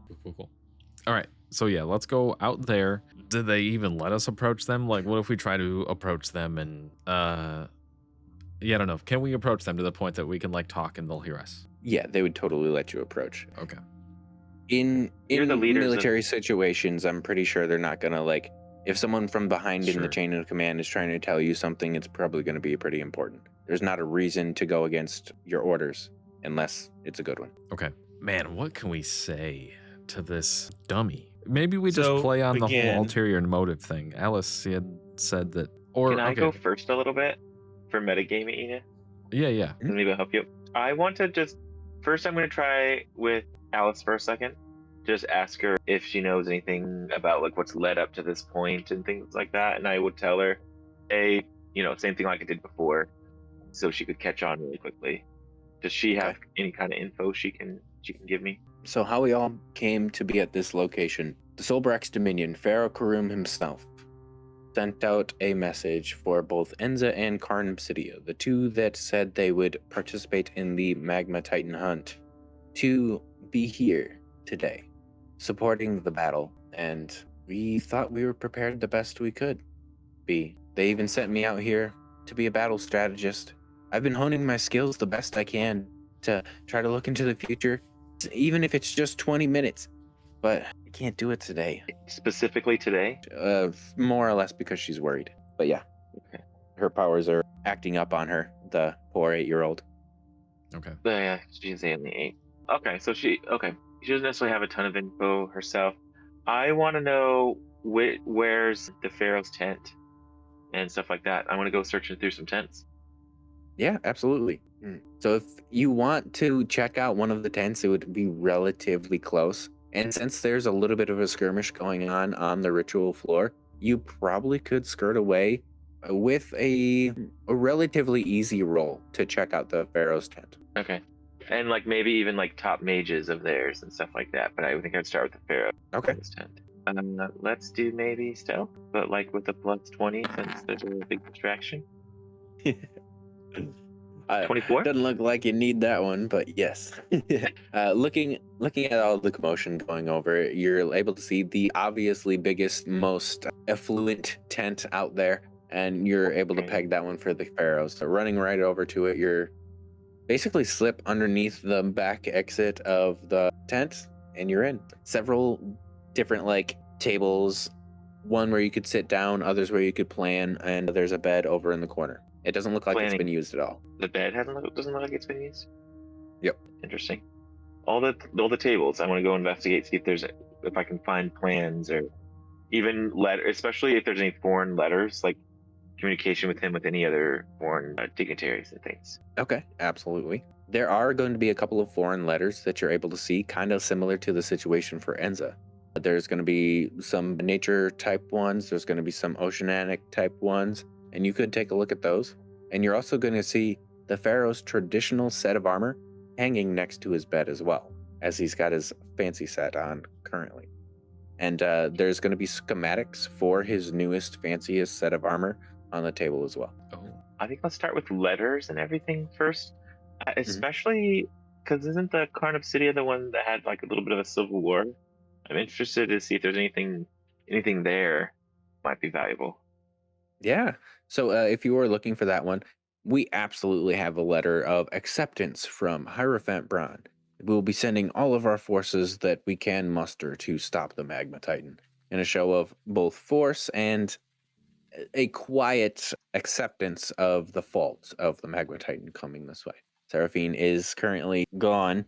All right. So yeah, let's go out there. Did they even let us approach them? Like, what if we try to approach them and yeah, I don't know. Can we approach them to the point that we can like talk and they'll hear us? Yeah, they would totally let you approach. Okay. In You're the leaders of- military situations, I'm pretty sure they're not gonna like if someone from behind in Sure. the chain of command is trying to tell you something, it's probably gonna be pretty important. There's not a reason to go against your orders unless it's a good one. Okay. Man, what can we say to this dummy? Maybe we just So, play on the again- whole ulterior motive thing. Alice had said that, or Can I okay. go first a little bit for metagaming, Ina? Yeah. Maybe I'll help you. I want to just first. I'm going to try with Alice for a second. Just ask her if she knows anything about like what's led up to this point and things like that, and I would tell her, same thing like I did before, so she could catch on really quickly. Does she have any kind of info she can you can give me? So how we all came to be at this location, the Solbrax Dominion, Pharaoh Karum himself, sent out a message for both Enza and Karn Obsidia, the two that said they would participate in the Magma Titan hunt, to be here today, supporting the battle, and we thought we were prepared the best we could be. They even sent me out here to be a battle strategist. I've been honing my skills the best I can to try to look into the future, even if it's just 20 minutes, but I can't do it today. Specifically today? More or less because she's worried. But yeah, Okay. her powers are acting up on her, the poor 8-year-old. Okay. Yeah, she's only 8. Okay, so she doesn't necessarily have a ton of info herself. I want to know where's the Pharaoh's tent and stuff like that. I want to go searching through some tents. Yeah, absolutely. So if you want to check out one of the tents, it would be relatively close. And since there's a little bit of a skirmish going on the ritual floor, you probably could skirt away with a relatively easy roll to check out the Pharaoh's tent. Okay. And like maybe even like top mages of theirs and stuff like that. But I would think I'd start with the Pharaoh's Okay. tent. Let's do maybe stealth, but like with a plus 20 since there's a big distraction. 24? Doesn't look like you need that one, but yes. Looking at all the commotion going over, you're able to see the obviously biggest, most affluent tent out there, and you're able to peg that one for the Pharaohs. So running right over to it, you're basically slip underneath the back exit of the tent, and you're in. Several different like tables, one where you could sit down, others where you could plan, and there's a bed over in the corner. It doesn't look like it's been used at all. The bed doesn't look like it's been used. Yep. Interesting. All the tables. I want to go investigate, see if I can find plans or even especially if there's any foreign letters, like communication with him with any other foreign dignitaries and things. Okay, absolutely. There are going to be a couple of foreign letters that you're able to see, kind of similar to the situation for Enza. There's going to be some nature type ones. There's going to be some oceanic type ones. And you could take a look at those. And you're also going to see the Pharaoh's traditional set of armor hanging next to his bed as well, as he's got his fancy set on currently. And there's going to be schematics for his newest, fanciest set of armor on the table as well. Oh. I think let's start with letters and everything first, especially because isn't the Karn Obsidia the one that had like a little bit of a civil war? I'm interested to see if there's anything there might be valuable. Yeah. So if you were looking for that one, we absolutely have a letter of acceptance from Hierophant Braun. We will be sending all of our forces that we can muster to stop the Magma Titan in a show of both force and a quiet acceptance of the faults of the Magma Titan coming this way. Seraphine is currently gone,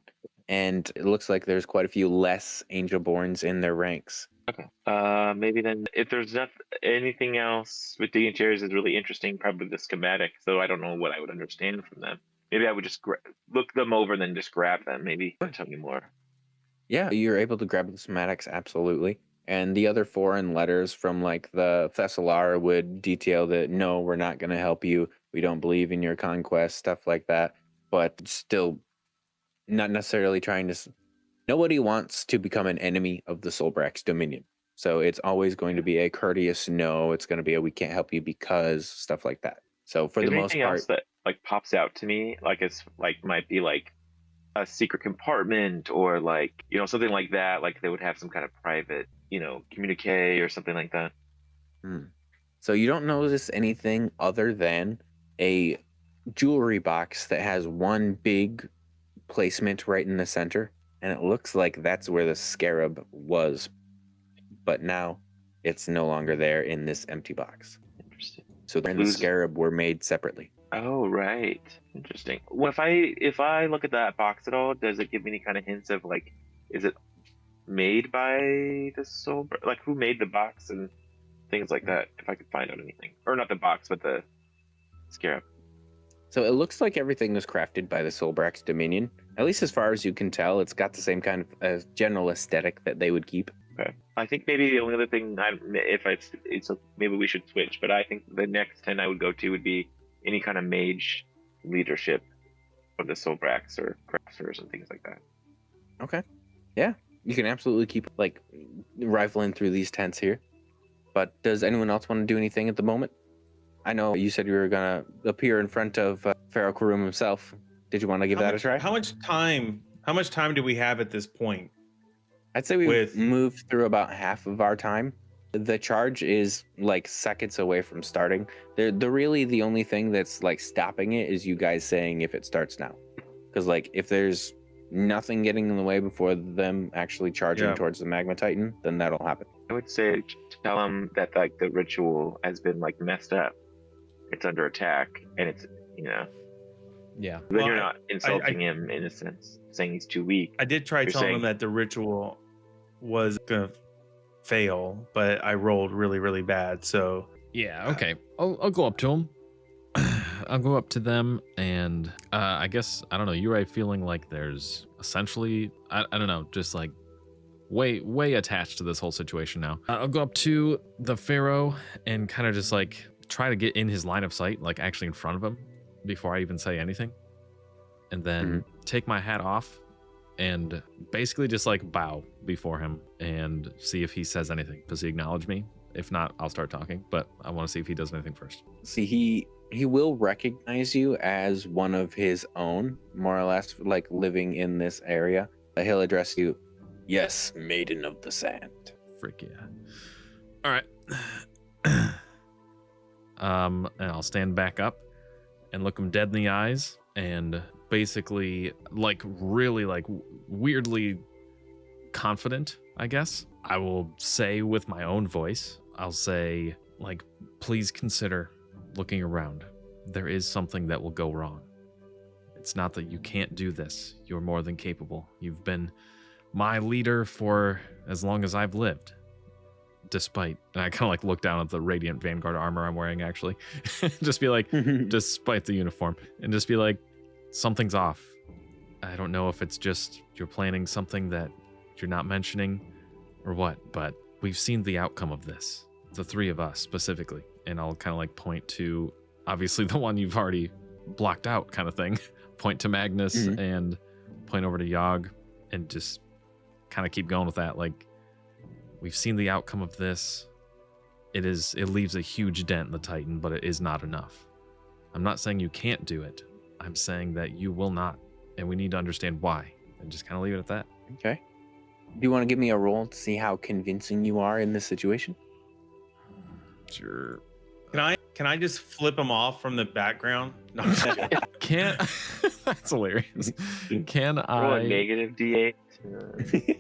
and it looks like there's quite a few less Angelborns in their ranks. Okay. Maybe then, if there's anything else with dignitaries is really interesting, probably the schematic. So I don't know what I would understand from them. Maybe I would just look them over, and then just grab them. Maybe tell me more. Yeah, you're able to grab the schematics, absolutely. And the other foreign letters from like the Thessalar would detail that no, we're not going to help you. We don't believe in your conquest, stuff like that. But still, not necessarily trying to. Nobody wants to become an enemy of the Solbrax Dominion. So it's always going to be a courteous no. It's going to be a we can't help you because stuff like that. So for the most part, else that like pops out to me, like it's like might be like a secret compartment or like something like that. Like they would have some kind of private communique or something like that. So you don't notice anything other than a jewelry box that has one big placement right in the center. And it looks like that's where the scarab was. But now it's no longer there in this empty box. Interesting. So the scarab were made separately. Oh, right. Interesting. Well, if I look at that box at all, does it give me any kind of hints of like, is it made by the soul? Like who made the box and things like that? If I could find out anything. Or not the box, but the scarab. So it looks like everything was crafted by the Solbrax Dominion. At least as far as you can tell, it's got the same kind of general aesthetic that they would keep. Okay. I think maybe the only other thing, maybe we should switch, but I think the next 10 I would go to would be any kind of mage leadership of the Solbrax or crafters and things like that. Okay. Yeah, you can absolutely keep like rifling through these tents here. But does anyone else want to do anything at the moment? I know you said you were gonna appear in front of Pharaoh Karum himself. Did you want to give that a try? How much time? How much time do we have at this point? I'd say we've With moved through about half of our time. The charge is like seconds away from starting. The really the only thing that's like stopping it is you guys saying if it starts now. Because like if there's nothing getting in the way before them actually charging Yeah. towards the magma titan, then that'll happen. I would say tell them that like the ritual has been like messed up. It's under attack, and it's Yeah. then Well, you're not insulting him in a sense, saying he's too weak. I did try You're telling saying- them that the ritual was gonna fail, but I rolled really, really bad. So Yeah, okay. I'll go up to him. I'll go up to them, and I guess, I don't know, you're right, feeling like there's essentially, I don't know, just like way attached to this whole situation now. I'll go up to the Pharaoh and kind of just like try to get in his line of sight, like actually in front of him before I even say anything. And then take my hat off and basically just like bow before him and see if he says anything. Does he acknowledge me? If not, I'll start talking, but I want to see if he does anything first. See, he will recognize you as one of his own, more or less, like living in this area. He'll address you, yes, maiden of the sand. Frick yeah. All right. And I'll stand back up and look him dead in the eyes and basically like really like weirdly confident, I guess. I will say with my own voice, I'll say like, please consider looking around. There is something that will go wrong. It's not that you can't do this. You're more than capable. You've been my leader for as long as I've lived. Despite, and I kind of like look down at the radiant vanguard armor I'm wearing actually. Just be like, despite the uniform, and just be like, something's off. I don't know if it's just you're planning something that you're not mentioning or what, but we've seen the outcome of this. The three of us specifically. And I'll kind of like point to obviously the one you've already blocked out kind of thing. Point to Magnus and point over to Yogg and just kind of keep going with that. Like, we've seen the outcome of this. It leaves a huge dent in the Titan, but it is not enough. I'm not saying you can't do it. I'm saying that you will not, and we need to understand why, and just kind of leave it at that. Okay. Do you want to give me a roll to see how convincing you are in this situation? Sure. Can I just flip him off from the background? No, Can't. That's hilarious. Can Roll a I? negative D8.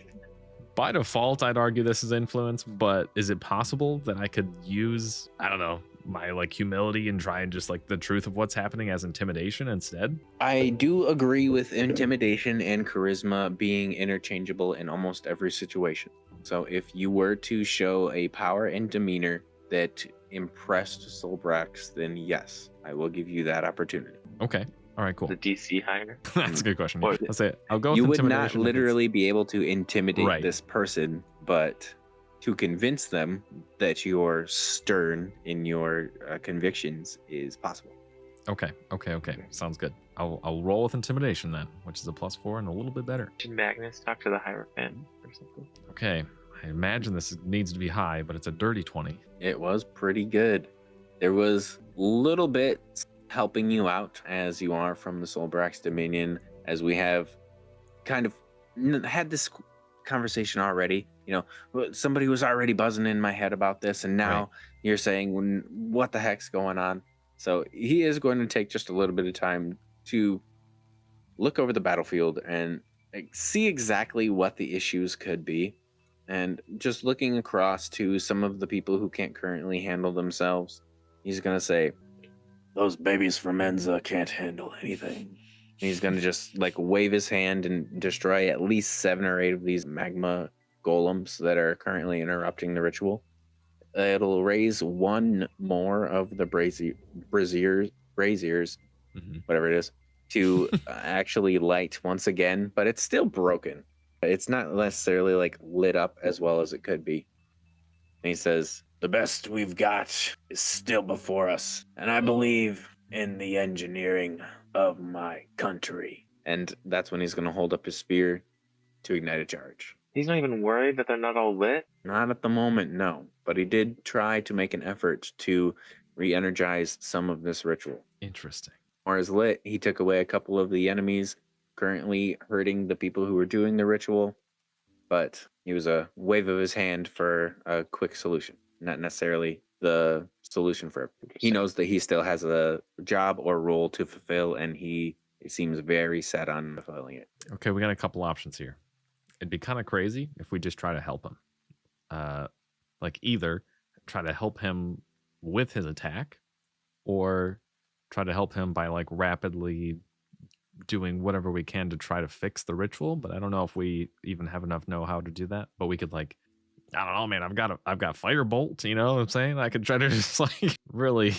By default, I'd argue this is influence, but is it possible that I could use, I don't know, my like humility and try and just like the truth of what's happening as intimidation instead? I do agree with intimidation and charisma being interchangeable in almost every situation. So if you were to show a power and demeanor that impressed Solbrax, then yes, I will give you that opportunity. Okay. All right, cool. The DC higher. That's a good question. Or- I'll say it. I'll go with You would not intimidation if it's- literally be able to intimidate Right. this person, but to convince them that you're stern in your convictions is possible. Okay. Sounds good. I'll roll with intimidation then, which is a +4 and a little bit better. Should Magnus talk to the Hierophant or something? Okay. I imagine this needs to be high, but it's a dirty 20. It was pretty good. There was little bit helping you out as you are from the Solbrax Dominion, as we have kind of had this conversation already. You know, somebody was already buzzing in my head about this, and now Right. you're saying, what the heck's going on? So he is going to take just a little bit of time to look over the battlefield and see exactly what the issues could be. And just looking across to some of the people who can't currently handle themselves, he's going to say, those babies from Enza can't handle anything. And he's going to just like wave his hand and destroy at least 7 or 8 of these magma golems that are currently interrupting the ritual. It'll raise 1 more of the braziers, whatever it is, to actually light once again, but it's still broken. It's not necessarily like lit up as well as it could be. And he says, the best we've got is still before us, and I believe in the engineering of my country. And that's when he's going to hold up his spear to ignite a charge. He's not even worried that they're not all lit? Not at the moment, no. But he did try to make an effort to re-energize some of this ritual. Interesting. Or as lit, he took away a couple of the enemies currently hurting the people who were doing the ritual. But he was a wave of his hand for a quick solution, not necessarily the solution for everything. He knows that he still has a job or role to fulfill, and he seems very set on fulfilling it. Okay, we got a couple options here. It'd be kind of crazy if we just try to help him. Like either try to help him with his attack, or try to help him by like rapidly doing whatever we can to try to fix the ritual. But I don't know if we even have enough know-how to do that. But we could like, I don't know, man. I've got firebolt. You know what I'm saying? I could try to just like really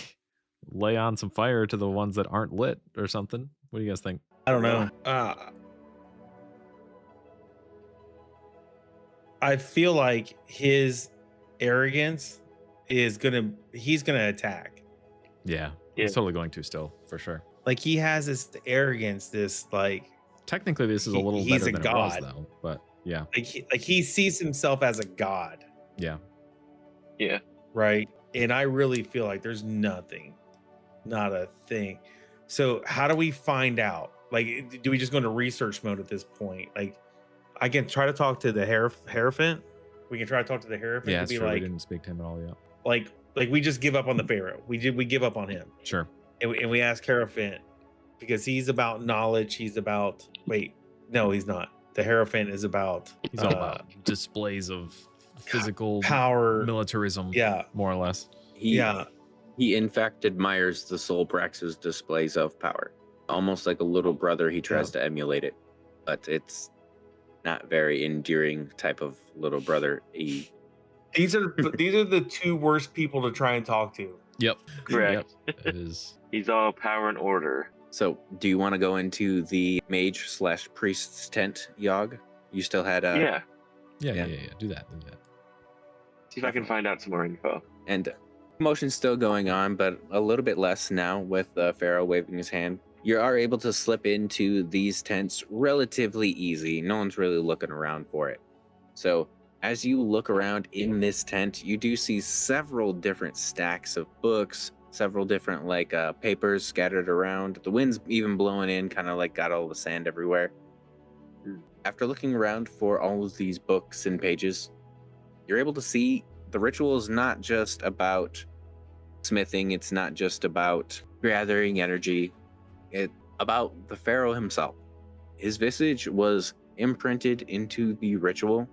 lay on some fire to the ones that aren't lit or something. What do you guys think? I don't know. I feel like his arrogance is he's gonna attack. Yeah, he's totally going to still, for sure. Like he has this arrogance, this like. Technically, this is a little he's better a than god. it was, though. But yeah, like he sees himself as a god. Yeah. Yeah. Right. And I really feel like there's nothing, not a thing. So how do we find out? Like, do we just go into research mode at this point? Like, I can try to talk to the Hierophant. We can try to talk to the Hierophant Yeah, to it's be true. like, We didn't speak to him at all yet. like we just give up on the Pharaoh. We give up on him. Sure. And we ask Hierophant because he's about knowledge. He's about, no, he's not. The Hierophant is about, He's all about displays of physical power, militarism. Yeah. More or less. He in fact admires the Soul Prax's displays of power. Almost like a little brother, he tries to emulate it. But it's not very endearing type of little brother. These are the two worst people to try and talk to. Yep. Correct. Yep. It is. He's all power and order. So, do you want to go into the mage/priest's tent, Yogg? You still had Yeah. Yeah. Do that. See if I can find out some more info. And commotion's still going on, but a little bit less now with Pharaoh waving his hand. You are able to slip into these tents relatively easy. No one's really looking around for it. So, as you look around in this tent, you do see several different stacks of books, several different papers scattered around. The wind's even blowing in, kind of like got all the sand everywhere. After looking around for all of these books and pages, you're able to see the ritual is not just about smithing. It's not just about gathering energy. It's about the Pharaoh himself. His visage was imprinted into the ritual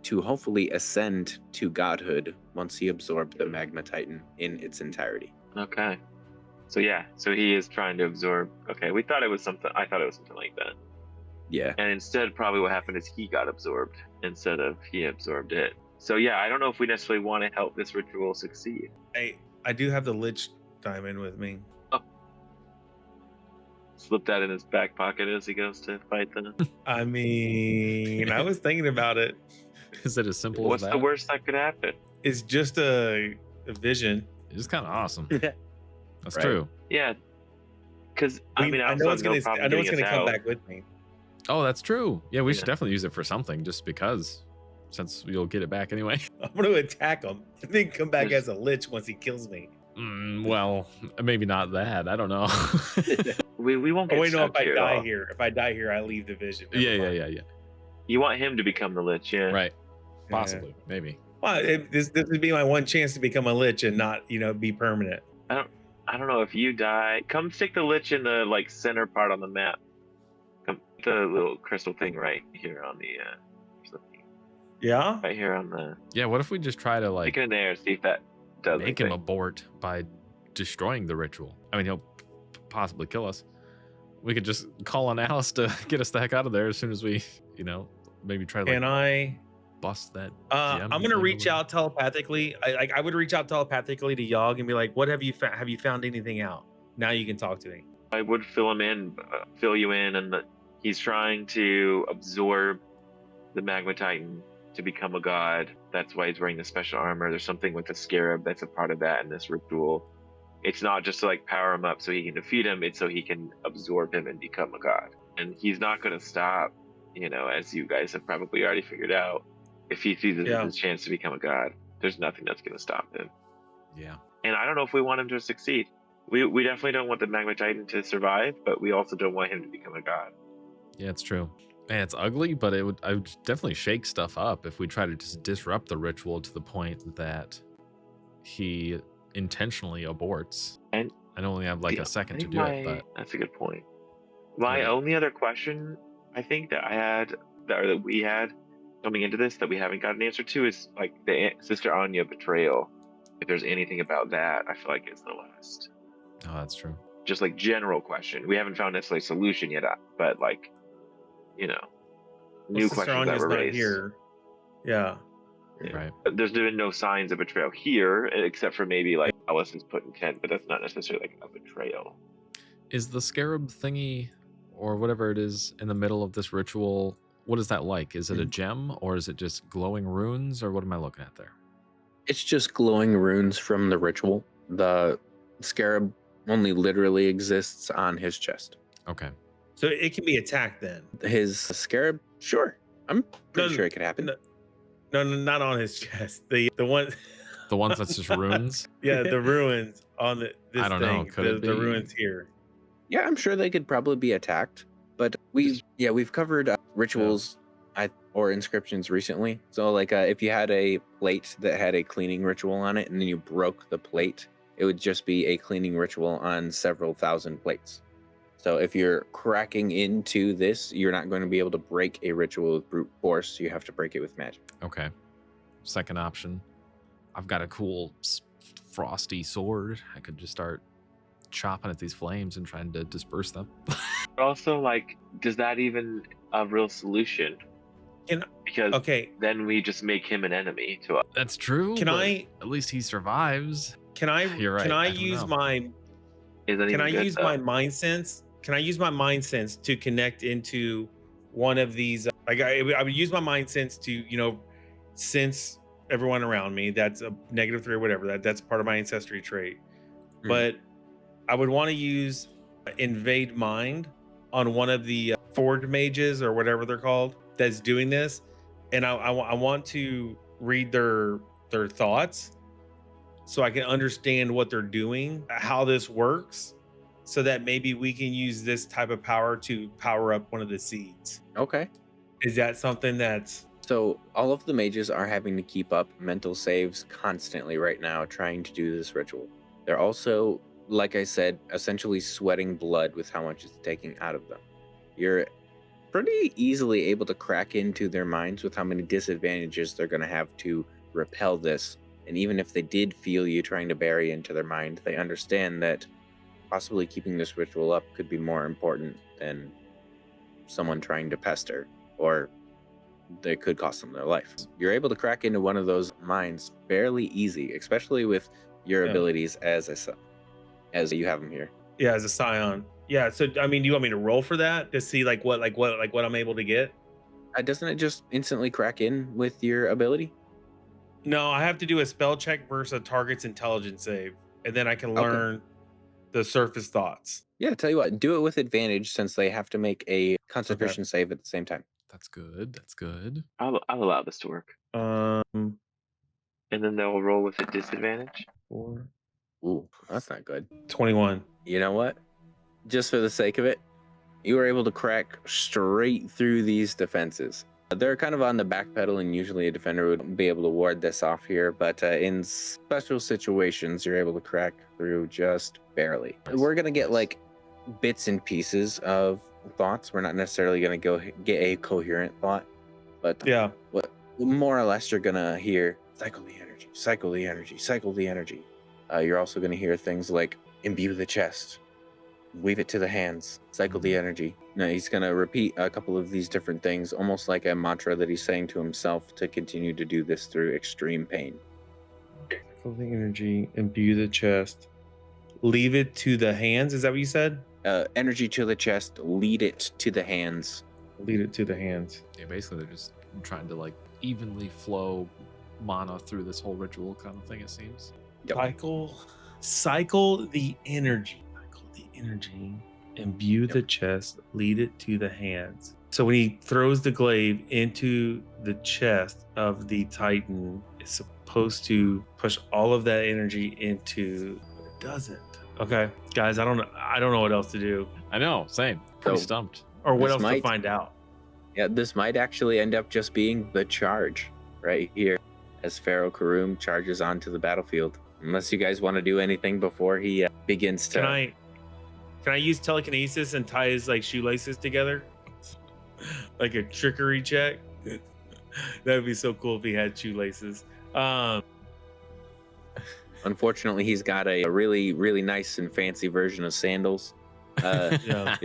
to hopefully ascend to godhood once he absorbed the Magma Titan in its entirety. Okay. So he is trying to absorb. Okay, I thought it was something like that. Yeah. And instead, probably what happened is he got absorbed instead of he absorbed it. So yeah, I don't know if we necessarily want to help this ritual succeed. I do have the Lich Diamond with me. Oh. Slip that in his back pocket as he goes to fight them. I mean, I was thinking about it. Is it as simple What's as that? the worst that could happen? It's just a vision. It's kind of awesome. That's Right. true. Yeah. Because I know it's gonna gonna come back with me. Oh, that's true. Yeah, we should definitely use it for something, just because, since you'll get it back anyway. I'm going to attack him and then come back as a lich once he kills me. Well, maybe not that. I don't know. We won't get Oh, wait, no, if stuck I here at die all. here, I leave the vision. Never yeah. mind. You want him to become the lich, yeah. Right. Possibly. Maybe. Well, this would be my one chance to become a lich and not, be permanent. I don't know if you die. Come stick the lich in the center part on the map. Come the little crystal thing right here on the Yeah? right here on the Yeah, what if we just try to stick it in there, see if that does make him anything. abort by destroying the ritual? I mean, he'll possibly kill us. We could just call on Alice to get us the heck out of there as soon as we, maybe try to Can I? bust that. I'm gonna reach out telepathically. I would reach out telepathically to Yogg and be like, "What have you found? Have you found anything out?" Now you can talk to me. I would fill you in, and he's trying to absorb the Magma Titan to become a god. That's why he's wearing the special armor. There's something with the scarab that's a part of that in this ritual. It's not just to power him up so he can defeat him. It's so he can absorb him and become a god. And he's not going to stop you know, as you guys have probably already figured out, if he sees it as his chance to become a god, there's nothing that's going to stop him. Yeah. And I don't know if we want him to succeed. We definitely don't want the Magma Titan to survive, but we also don't want him to become a god. Yeah, it's true. Man, it's ugly, but I would definitely shake stuff up if we try to just disrupt the ritual to the point that he intentionally aborts. And I only have like yeah, a second I to think do it, but that's a good point. My Yeah. only other question, I think that I had, that we had coming into this that we haven't got an answer to is like the Sister Anya betrayal. If there's anything about that, I feel like it's the last. oh, that's true. Just like general question. We haven't found necessarily a solution yet, but like, you know, new Sister questions that Anya's were not raised. here. Yeah. Right. But there's been no signs of betrayal here, except for maybe like Allison's put intent, but that's not necessarily like a betrayal. Is the scarab thingy or whatever it is in the middle of this ritual, what is that like? Is it a gem or is it just glowing runes or what am I looking at there? It's just glowing runes from the ritual. The scarab only literally exists on his chest. Okay. So it can be attacked then. His scarab, sure. I'm pretty No, sure it could happen. No, not on his chest. The one. The ones that's just runes? Yeah, the ruins on this I don't know. thing. Could it the be? ruins here. Yeah, I'm sure they could probably be attacked. But we've covered rituals or inscriptions recently. So like if you had a plate that had a cleaning ritual on it and then you broke the plate, it would just be a cleaning ritual on several thousand plates. So if you're cracking into this, you're not going to be able to break a ritual with brute force. You have to break it with magic. Okay. Second option. I've got a cool frosty sword. I could just start chopping at these flames and trying to disperse them. But also, like, does that even a real solution? Because then we just make him an enemy to us. That's true. Can I? At least he survives. Can I? You're right. Can I don't use know. my? Is that Can I even good, use though? my mind sense? Can I use my mind sense to connect into one of these? Like I would use my mind sense to, you know, sense everyone around me. That's a -3 or whatever. That's part of my ancestry trait. Mhm. But I would want to use invade mind on one of the forge mages or whatever they're called that's doing this, and I want to read their thoughts so I can understand what they're doing, how this works, so that maybe we can use this type of power to power up one of the seeds. Okay. Is that something that's So all of the mages are having to keep up mental saves constantly right now, trying to do this ritual. They're also, like I said, essentially sweating blood with how much it's taking out of them. You're pretty easily able to crack into their minds with how many disadvantages they're going to have to repel this. And even if they did feel you trying to bury into their mind, they understand that possibly keeping this ritual up could be more important than someone trying to pester, or they could cost them their life. You're able to crack into one of those minds fairly easy, especially with your abilities as you have them here. yeah, as a scion? Yeah. So I mean, do you want me to roll for that to see what I'm able to get? Doesn't it just instantly crack in with your ability? No, I have to do a spell check versus a target's intelligence save, and then I can learn the surface thoughts. Yeah, tell you what, do it with advantage since they have to make a concentration save at the same time. That's good. That's good. I'll allow this to work. Um, And then they'll roll with a disadvantage. 4, Ooh, that's not good. 21. You know what? Just for the sake of it, you were able to crack straight through these defenses. They're kind of on the back pedal, and usually a defender would be able to ward this off here, but in special situations, you're able to crack through just barely. We're going to get like bits and pieces of thoughts. We're not necessarily going to go get a coherent thought, but Yeah. what more or less you're going to hear, cycle the energy, cycle the energy, cycle the energy. You're also going to hear things like imbue the chest, weave it to the hands, cycle the energy. Now he's going to repeat a couple of these different things, almost like a mantra that he's saying to himself to continue to do this through extreme pain. Cycle the energy, imbue the chest, leave it to the hands. Is that what you said? Energy to the chest, lead it to the hands. Lead it to the hands. Yeah, basically they're just trying to like evenly flow mana through this whole ritual kind of thing, it seems. Yep. Cycle the energy. Cycle the energy. Imbue the chest. Lead it to the hands. So when he throws the glaive into the chest of the Titan, it's supposed to push all of that energy into. But it doesn't. Okay, guys, I don't know what else to do I know, same. Pretty So- stumped. or what This else to might- find out. Yeah, this might actually end up just being the charge right here as Pharaoh Karum charges onto the battlefield. Unless you guys want to do anything before he begins to. Can I use telekinesis and tie his like shoelaces together, like a trickery check? That would be so cool if he had shoelaces. Unfortunately, he's got a really, really nice and fancy version of sandals. Yeah.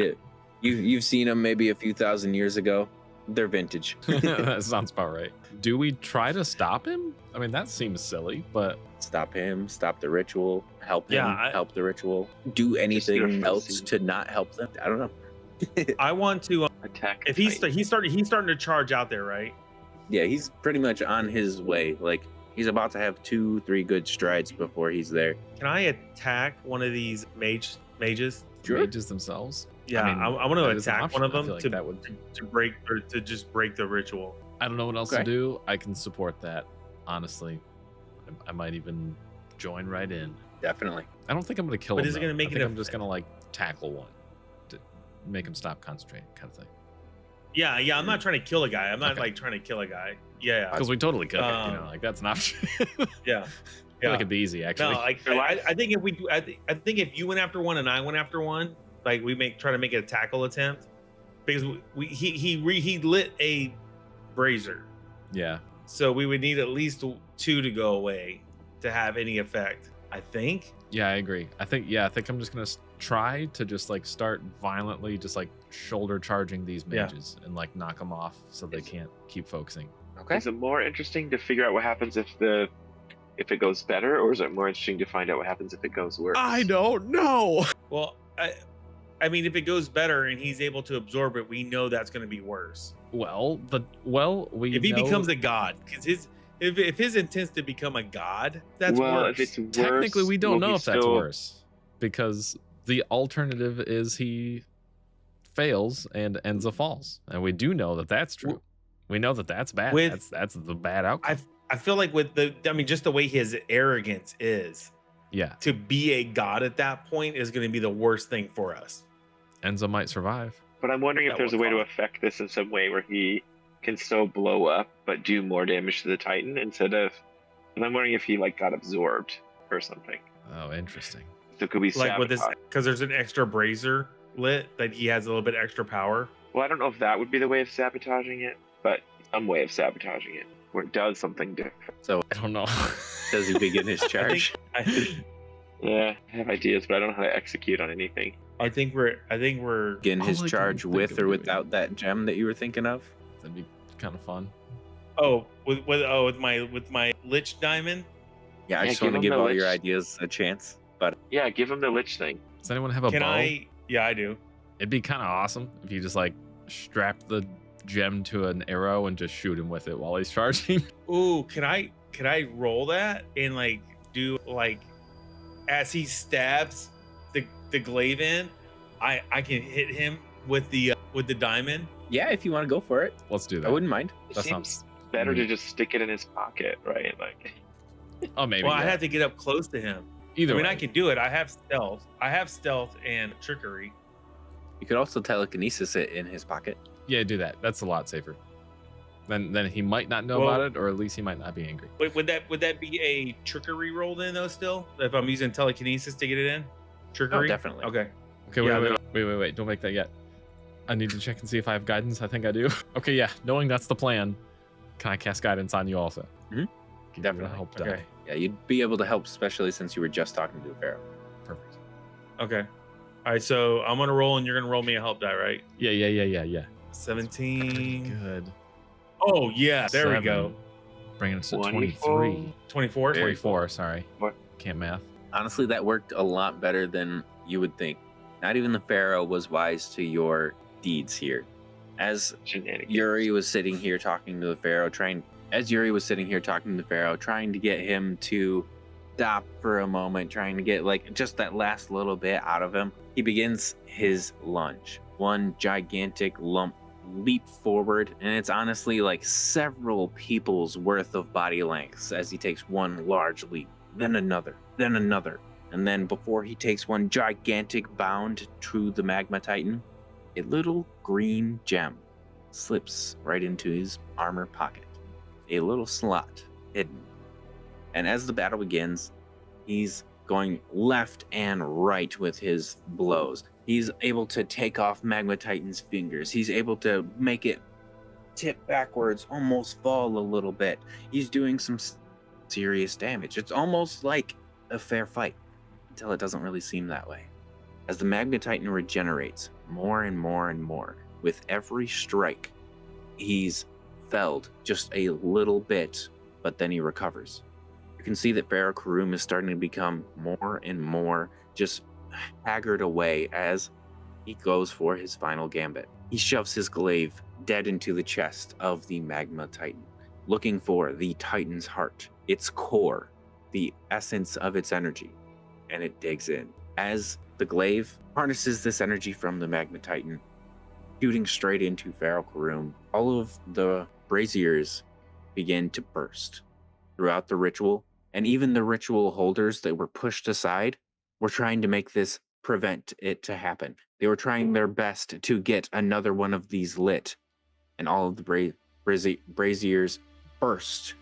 You've seen them maybe a few thousand years ago. They're vintage. That sounds about right. Do we try to stop him? I mean, that seems silly, but Stop him. Stop the ritual. Help him. Yeah, help the ritual. Do do a anything else fancy- to not help them. I don't know. I want to. Attack. If Titan. he's starting to charge out there, right? Yeah, he's pretty much on his way. Like he's about to have 2-3 good strides before he's there. Can I attack one of these mages? mages themselves. Yeah, I mean, I want to that is an attack one of option. I them feel like to that would- to break or to just break the ritual. I don't know what else Okay. to do. I can support that. Honestly, I might even join right in. Definitely. I don't think I'm gonna kill But him. is it though. gonna make I it think a- I'm just gonna like tackle one to make him stop concentrating, kind of thing. Yeah, I'm not trying to kill a guy. I'm not Okay. like trying to kill a guy. Yeah, Because we totally could, like that's an option. I yeah. feel like it'd be easy actually. No, like I think if we do, I think if you went after one and I went after one, like we try to make it a tackle attempt, because he lit a brazier, Yeah. so we would need at least 2 to go away to have any effect. I think. Yeah, I agree. I think I'm just gonna try to just like start violently, just like shoulder charging these Yeah. mages and like knock them off so they can't keep focusing. Okay. Is it more interesting to figure out what happens if it goes better, or is it more interesting to find out what happens if it goes worse? don't know. Well, I mean, if it goes better and he's able to absorb it, we know that's going to be worse. We If he know- becomes a god, because if his intent's to become a god, that's well, worse. if it's worse, technically we don't will know he if that's still- worse because the alternative is he fails and Enza falls, and we do know that that's true. We know that that's bad. With- That's the bad outcome. I feel like just the way his arrogance is, Yeah, to be a god at that point is going to be the worst thing for us. Enza might survive. But I'm wondering if That there's a would way to fall. affect this in some way where he can still blow up but do more damage to the Titan instead of. And I'm wondering if he like got absorbed or something. Oh, interesting. So could we Like with this, sabotage? because there's an extra brazier lit that he has a little bit extra power. Well, I don't know if that would be the way of sabotaging it, but some way of sabotaging it where it does something different. So I don't know. does he begin his charge? I think Yeah, I have ideas, but I don't know how to execute on anything. we're Begin his All I can charge think with of or doing- without that gem that you were thinking of? That'd be kind of fun. with my lich diamond. Yeah, I Yeah, just give want to him give the all your lich. ideas a chance. But Yeah, give him the lich thing. Does anyone have a Can bow? I? Yeah, I do. It'd be kind of awesome if you just like strap the gem to an arrow and just shoot him with it while he's charging. Ooh, can I roll that and like do like as he stabs the glaive in, I can hit him with the diamond. yeah, if you want to go for it, Let's do that. I wouldn't mind. It That seems sounds better to neat. just stick it in his pocket, right? Like, Oh, maybe. Well, I yeah. have to get up close to him. Either I mean, way. I can do it. I have stealth and trickery. You could also telekinesis it in his pocket. Yeah, do that. That's a lot safer. Then he might not know Well- about it, or at least he might not be angry. Wait, would that be a trickery roll then though? Still, if I'm using telekinesis to get it in, trickery. Oh, definitely. Okay. Okay, Yeah, wait. Don't make that yet. I need to check and see if I have guidance. I think I do. Okay, yeah. Knowing that's the plan, can I cast guidance on you also? Mhm. Give you a Definitely. help die. Okay. Yeah, you'd be able to help, especially since you were just talking to the Pharaoh. Perfect. Okay. All right. So I'm gonna roll, and you're gonna roll me a help die, right? Yeah. 17. Good. Oh yeah, there we go. 7. Bringing us to 24. 23. 24. 24, sorry. What? Can't math. Honestly, that worked a lot better than you would think. Not even the Pharaoh was wise to your deeds here. As shenanigans. Yuri was sitting here talking to the Pharaoh, trying to get him to stop for a moment, trying to get like just that last little bit out of him, he begins his lunge. One gigantic lump leap forward, and it's honestly like several people's worth of body lengths as he takes one large leap, then another, and then before he takes one gigantic bound to the Magma Titan, a little green gem slips right into his armor pocket, a little slot hidden. And as the battle begins, he's going left and right with his blows. He's able to take off Magma Titan's fingers. He's able to make it tip backwards, almost fall a little bit. He's doing some serious damage. It's almost like a fair fight until it doesn't really seem that way. As the Magma Titan regenerates more and more and more, with every strike, he's felled just a little bit, but then he recovers. You can see that Pharaoh Karum is starting to become more and more just haggard away as he goes for his final gambit. He shoves his glaive dead into the chest of the Magma Titan, looking for the Titan's heart, its core, the essence of its energy, and it digs in. As the glaive harnesses this energy from the Magma Titan, shooting straight into Pharaoh Karum, all of the braziers begin to burst throughout the ritual. And even the ritual holders that were pushed aside were trying to make this prevent it to happen. They were trying their best to get another one of these lit. And all of the braziers burst.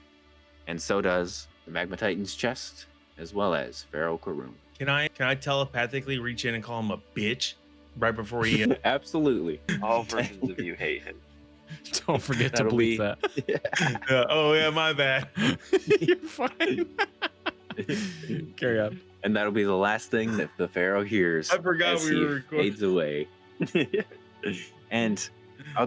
And so does the Magma Titan's chest, as well as Pharaoh Karum. Can I telepathically reach in and call him a bitch right before he? Absolutely. All versions of you hate him. Don't forget to That'll bleep be- that. Oh yeah, my bad. You're fine. Carry on. And that'll be the last thing that the Pharaoh hears I forgot as we he were recording. fades away. And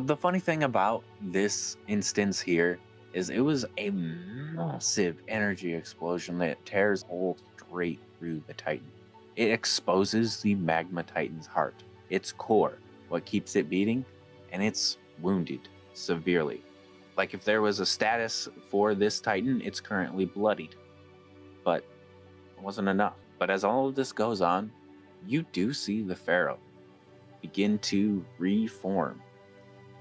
the funny thing about this instance here is it was a massive energy explosion that tears a hole straight through the Titan. It exposes the Magma Titan's heart, its core, what keeps it beating, and it's wounded severely. Like if there was a status for this Titan, it's currently bloodied. But it wasn't enough. But as all of this goes on, you do see the Pharaoh begin to reform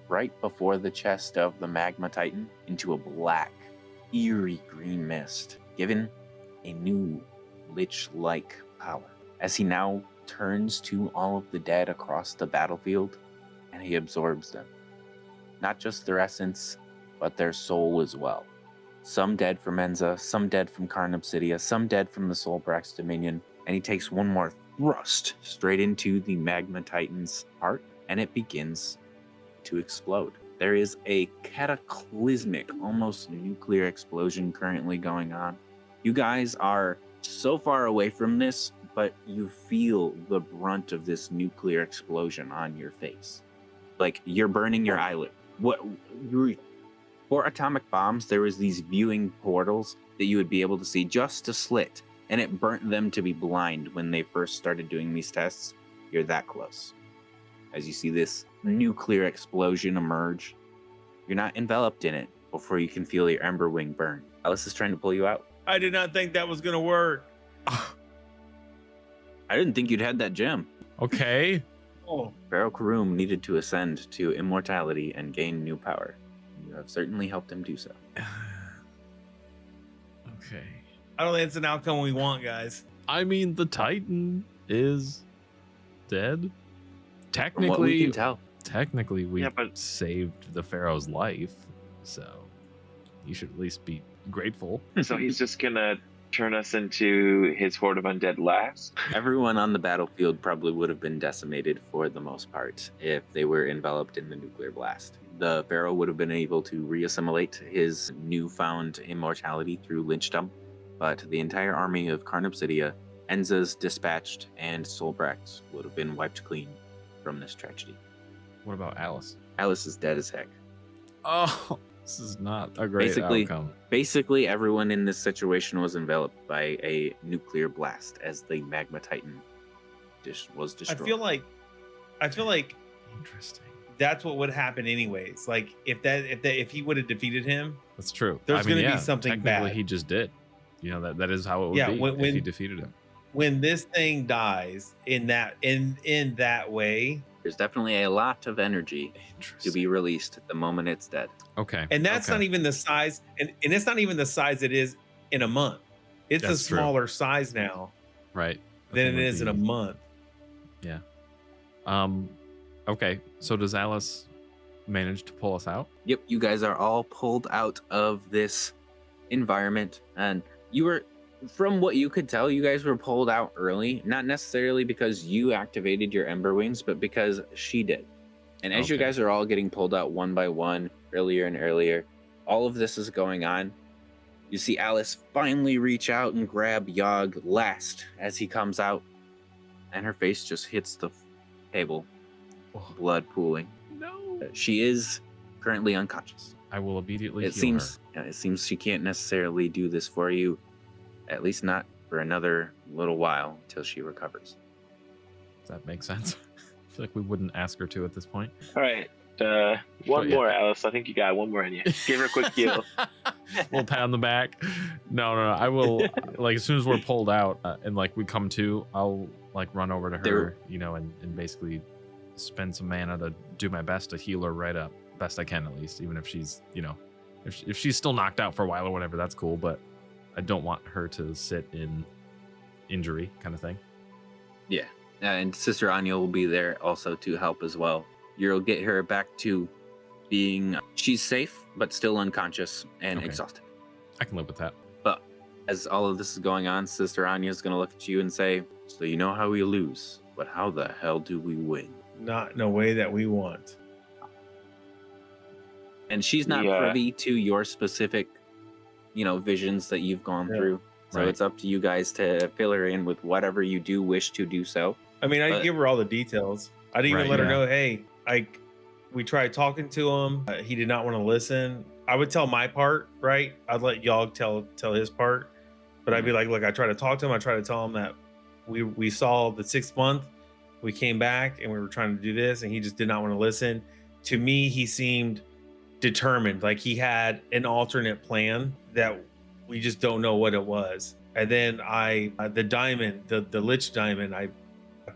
right before the chest of the Magma Titan into a black, eerie green mist, given a new lich-like power. As he now turns to all of the dead across the battlefield, and he absorbs them. Not just their essence, but their soul as well. Some dead from Enza, some dead from Karn Obsidia, some dead from the Soulbrax Dominion, and he takes one more thrust straight into the Magma Titan's heart, and it begins to explode. There is a cataclysmic, almost nuclear explosion currently going on. You guys are so far away from this, but you feel the brunt of this nuclear explosion on your face. Like you're burning your eyelid. For atomic bombs, there was these viewing portals that you would be able to see just a slit, and it burnt them to be blind when they first started doing these tests. You're that close. As you see this nuclear explosion emerge, you're not enveloped in it before you can feel your ember wing burn. Alice is trying to pull you out. I did not think that was gonna work. I didn't think you'd had that gem. Okay. Oh, Pharaoh Karum needed to ascend to immortality and gain new power. You have certainly helped him do so. Okay. I don't think it's an outcome we want, guys. I mean, the Titan is dead. From what we can Technically, we Yeah, but- saved the Pharaoh's life, so you should at least be grateful. So he's just gonna turn us into his horde of undead last. Everyone on the battlefield probably would have been decimated for the most part if they were enveloped in the nuclear blast. The Pharaoh would have been able to reassimilate his newfound immortality through lynchdom, but the entire army of Karn Obsidia, Enza's dispatched, and Soulbrax would have been wiped clean from this tragedy. What about Alice? Alice is dead as heck. Oh, this is not a great outcome. Basically, everyone in this situation was enveloped by a nuclear blast as the Magma Titan was destroyed. I feel like Interesting. that's what would happen anyways. Like if he would have defeated him, That's true. There's gonna be something technically bad. He just did. You know that is how it would Yeah, be when if he defeated him. when this thing dies in that way, There's definitely a lot of energy to be released at the moment it's dead. Okay. And that's okay. not even the size, and it's not even the size it is in a month. It's That's a true. smaller size now right than think it would is in a be- month. Yeah. Okay. So does Alice manage to pull us out? Yep, you guys are all pulled out of this environment, and you were, from what you could tell, you guys were pulled out early, not necessarily because you activated your Ember Wings, but because she did. And as you Okay. guys are all getting pulled out one by one, earlier and earlier, all of this is going on. You see Alice finally reach out and grab Yogg last as he comes out, and her face just hits the table, Oh, blood pooling. no. She is currently unconscious. I will immediately It heal seems she can't necessarily do this for you, at least not for another little while until she recovers. her. Does that make sense? I feel like we wouldn't ask her to at this point. All right. One yeah. more, Alice. I think you got one more in you. Give her a quick heal. We'll pat on the back. No. I will, like, as soon as we're pulled out and, like, we come to, I'll, like, run over to her, and basically spend some mana to do my best to heal her right up. Best I can, at least. Even if she's, if she's still knocked out for a while or whatever, that's cool. But I don't want her to sit in injury kind of thing. Yeah, and Sister Anya will be there also to help as well. You'll get her back to being, she's safe, but still unconscious and Okay. exhausted. I can live with that. But as all of this is going on, Sister Anya is going to look at you and say, so you know how we lose, but how the hell do we win? Not in a way that we want. And she's not Yeah. privy to your specific, visions that you've gone Yeah. through. So Right. it's up to you guys to fill her in with whatever you do wish to do so. I mean, I But- give her all the details. I didn't even Right, let her yeah. know, hey, we tried talking to him. He did not want to listen. I would tell my part, right? I'd let Yogg tell his part. But I'd be like, look, I tried to talk to him. I tried to tell him that we saw the 6th month. We came back and we were trying to do this, and he just did not want to listen. To me, he seemed determined, like he had an alternate plan that we just don't know what it was. And then the diamond, the lich diamond, I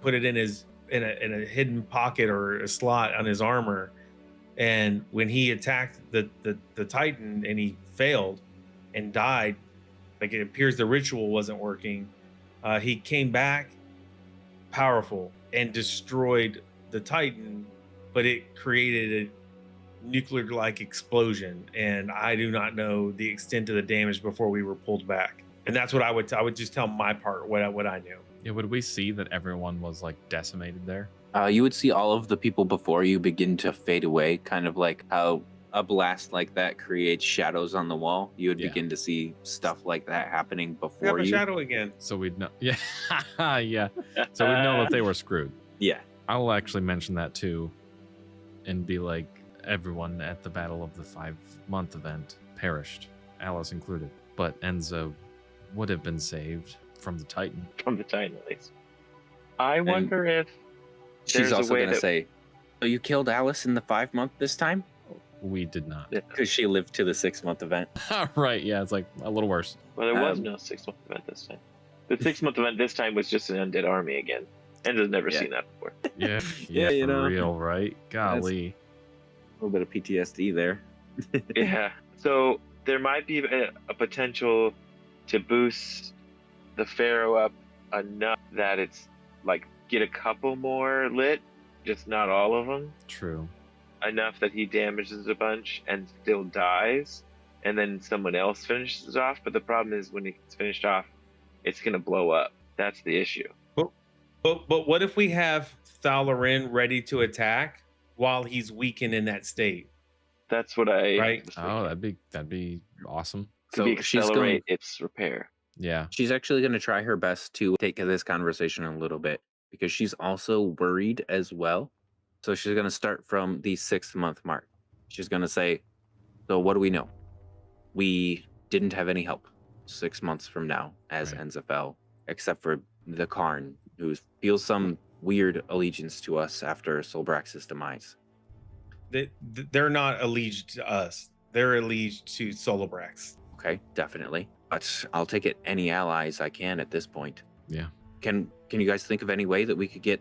put it in a hidden pocket or a slot on his armor. And when he attacked the Titan and he failed and died, like it appears the ritual wasn't working. He came back powerful and destroyed the Titan, but it created a nuclear-like explosion, and I do not know the extent of the damage before we were pulled back. And that's what I would just tell my part, what I knew. Yeah, would we see that everyone was, like, decimated there? You would see all of the people before you begin to fade away, kind of like how a blast like that creates shadows on the wall. You would Yeah. begin to see stuff like that happening We have before a you. shadow again. So we'd know. Yeah. Yeah. So we'd know that they were screwed. Yeah. I'll actually mention that too and be like, everyone at the Battle of the 5-month event perished, Alice included. But Enza would have been saved from the Titan. From the Titan, at least. I wonder if She's there's a also way going to that- say, so you killed Alice in the 5-month this time? We did not. Yeah. Because she lived to the 6-month event. Right. Yeah. It's like a little worse. Well, there was Um, no 6-month event this time. The 6-month event this time was just an undead army again. Enza's never Yeah. seen that before. Yeah. Yeah, For you know. real, right? Golly. A little bit of PTSD there. Yeah. So there might be a potential to boost the Pharaoh up enough that it's like get a couple more lit, just not all of them. True. Enough that he damages a bunch and still dies, and then someone else finishes it off. But the problem is when it's finished off, it's gonna blow up. That's the issue. But what if we have Thalarin ready to attack while he's weakened in that state? That's what I Right. was Oh, thinking. that'd be awesome. Could be she's accelerate its repair. Yeah. She's actually going to try her best to take this conversation a little bit because she's also worried as well. So she's going to start from the 6th-month mark. She's going to say, so what do we know? We didn't have any help 6 months from now as Right. Enza fell, except for the Karn, who feels some weird allegiance to us after Solbrax's demise. They're not alleged to us. They're alleged to Solobrax. Okay, definitely. But I'll take it any allies I can at this point. Yeah. Can you guys think of any way that we could get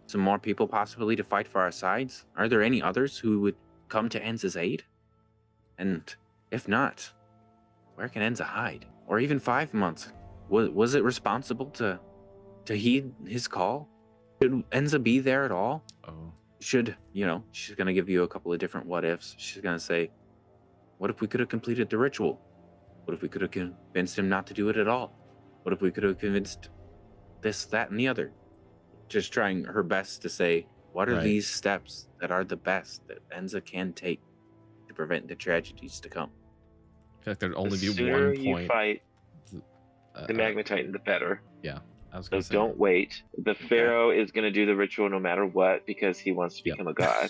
some more people possibly to fight for our sides? Are there any others who would come to Enza's aid? And if not, where can Enza hide? Or even 5 months? Was it responsible to heed his call? Should Enza be there at all? Oh, Should, she's going to give you a couple of different what ifs. She's going to say, what if we could have completed the ritual? What if we could have convinced him not to do it at all? What if we could have convinced this, that, and the other? Just trying her best to say, what are Right. these steps that are the best that Enza can take to prevent the tragedies to come? I feel like there'd only the be sooner one you point. fight uh, the Magma Titan, the better. I was So gonna say. don't wait. The Pharaoh is going to do the ritual no matter what because he wants to Yep. become a god.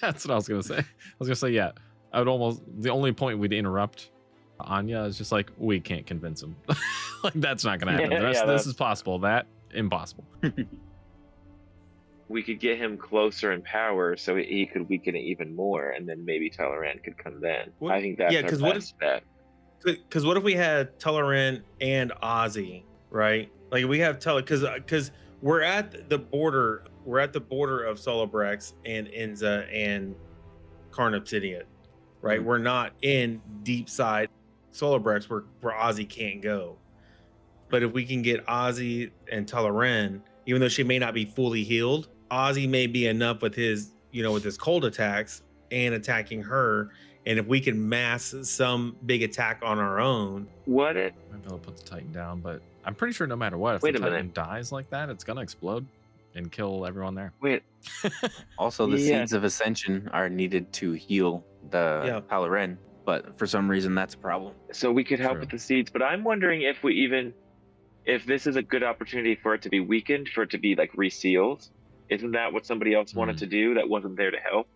That's what I was gonna say. I was gonna say, yeah. I would almost. The only point we'd interrupt Anya is just like, we can't convince him. Like, that's not gonna happen. Yeah, The rest yeah, of this that's- is possible. That impossible. We could get him closer in power so he could weaken it even more, and then maybe Teleran could come then. What- I think that's yeah, our 'cause what best bet. Because what if we had Telerin and Ozzy, right? Like we have because we're at the border. We're at the border of Solobrex and Enza and Karn Obsidian, right? Mhm. We're not in deep side Solobrex where Ozzy can't go. But if we can get Ozzy and Telerin, even though she may not be fully healed, Ozzy may be enough with his, with his cold attacks and attacking her. And if we can mass some big attack on our own, What it? Maybe I'll put the Titan down, but I'm pretty sure no matter what, if Wait the a Titan minute. dies like that, it's gonna explode and kill everyone there. Wait, Also, the Yeah. seeds of ascension are needed to heal the Yeah. Palarin, but for some reason that's a problem. so we could help True. with the seeds, but I'm wondering if this is a good opportunity for it to be weakened, for it to be like resealed. Isn't that what somebody else wanted to do that wasn't there to help?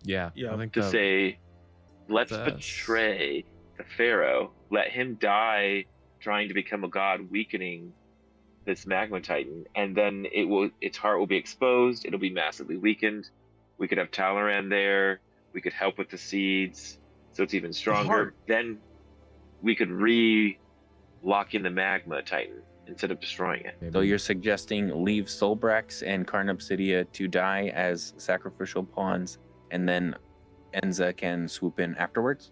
Yeah, Yeah. I think To say, let's That's- betray the Pharaoh, let him die trying to become a god, weakening this Magma Titan, and then its heart will be exposed, it'll be massively weakened. We could have Talaran there, we could help with the seeds, so it's even stronger. heart- Then we could lock in the Magma Titan instead of destroying it. So maybe- you're suggesting leave Solbrax and Karn Obsidia to die as sacrificial pawns, and then Enza can swoop in afterwards?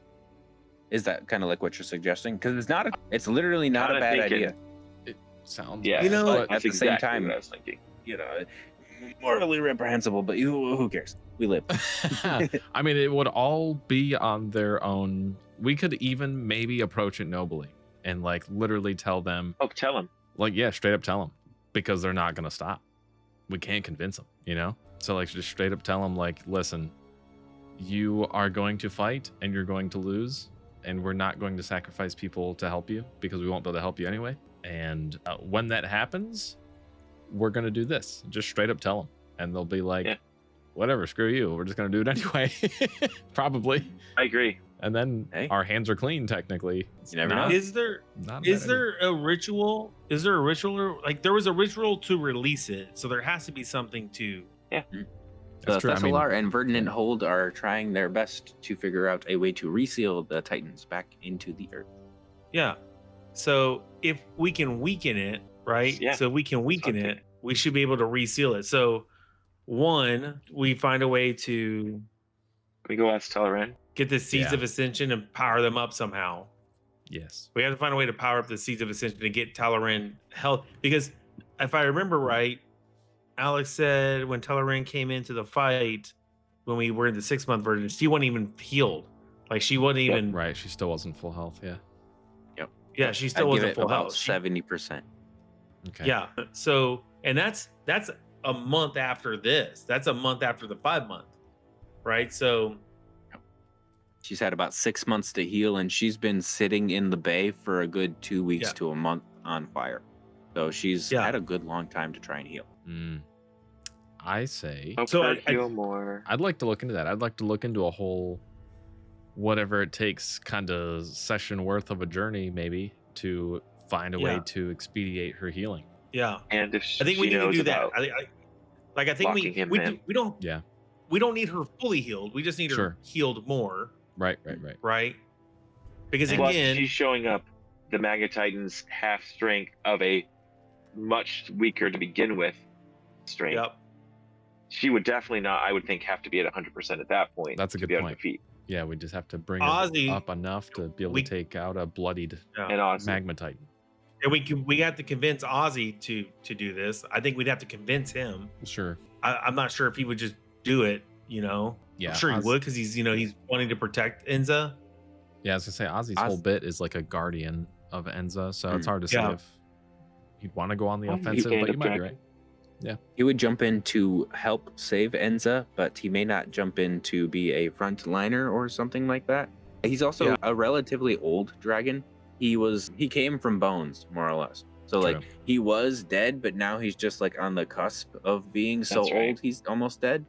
Is that kind of like what you're suggesting? Because it's literally not a Kinda bad thinking. idea. sounds. Yeah, You know, but at that's the same exactly time- what I was thinking. Morally reprehensible, but who cares? We live. I mean, it would all be on their own. We could even maybe approach it nobly and like literally tell them, Oh, tell him. like, yeah, straight up tell them, because they're not gonna stop. We can't convince them, So like, just straight up tell them, like, listen, you are going to fight and you're going to lose, and we're not going to sacrifice people to help you because we won't be able to help you anyway. And when that happens, we're gonna do this. Just straight up tell them, and they'll be like, Yeah. whatever, screw you. We're just gonna do it anyway, probably. I agree. And then Hey. our hands are clean technically. You never Not- know. is there not a is bad there a ritual? Is there a ritual? Like there was a ritual to release it, so there has to be something to. idea. The That's true. I mean, Thessalar and Verdant Hold are trying their best to figure out a way to reseal the Titans back into the earth. Yeah. So if we can weaken it, right? Yeah. So we can weaken Okay. it, we should be able to reseal it. So one, we find a way to Can we go ask Teleran? get the seeds Yeah. of ascension and power them up somehow. yes. We have to find a way to power up the seeds of ascension to get Telerin health. Because if I remember right, Alex said when Telerin came into the fight, when we were in the 6-month version, she wasn't even healed. Like she wasn't even. Right. She still wasn't full health. Yeah. Yeah, she still I'd give wasn't it full about health. 70%. Okay. Yeah. So, and that's a month after this. That's a month after the 5-month, right? So, She's had about 6 months to heal, and she's been sitting in the bay for a good 2 weeks Yeah. to a month on fire. So she's Yeah. had a good long time to try and heal. I say Hope So her I- heal more. I'd like to look into that. I'd like to look into a whole, whatever it takes, kind of session worth of a journey, maybe, to find a way Yeah. to expedite her healing. yeah. And if I think we she need to knows do that. about- I think we locking him we, in. do, we don't Yeah. we don't need her fully healed. We just need her Sure. healed more, Right. right? Because Plus, again, she's showing up the Magma Titan's half strength of a much weaker to begin with strength. yep. she would definitely not, I would think, have to be at 100% at that point. That's a to good be able point. to defeat. Yeah, we just have to bring Ozzy, it up enough to be able to take out a bloodied And Ozzy. magma titan. And we have to convince Ozzy to do this. I think we'd have to convince him. Sure. I'm not sure if he would just do it. Yeah, I'm sure he would, because he's wanting to protect Enza. Yeah, I was gonna say Ozzy's whole bit is like a guardian of Enza, so it's hard to say if he'd want to go on the offensive, but you might be right. Yeah. He would jump in to help save Enza, but he may not jump in to be a frontliner or something like that. He's also a relatively old dragon. He came from bones, more or less. So True. like he was dead, but now he's just like on the cusp of being so That's right. old he's almost dead.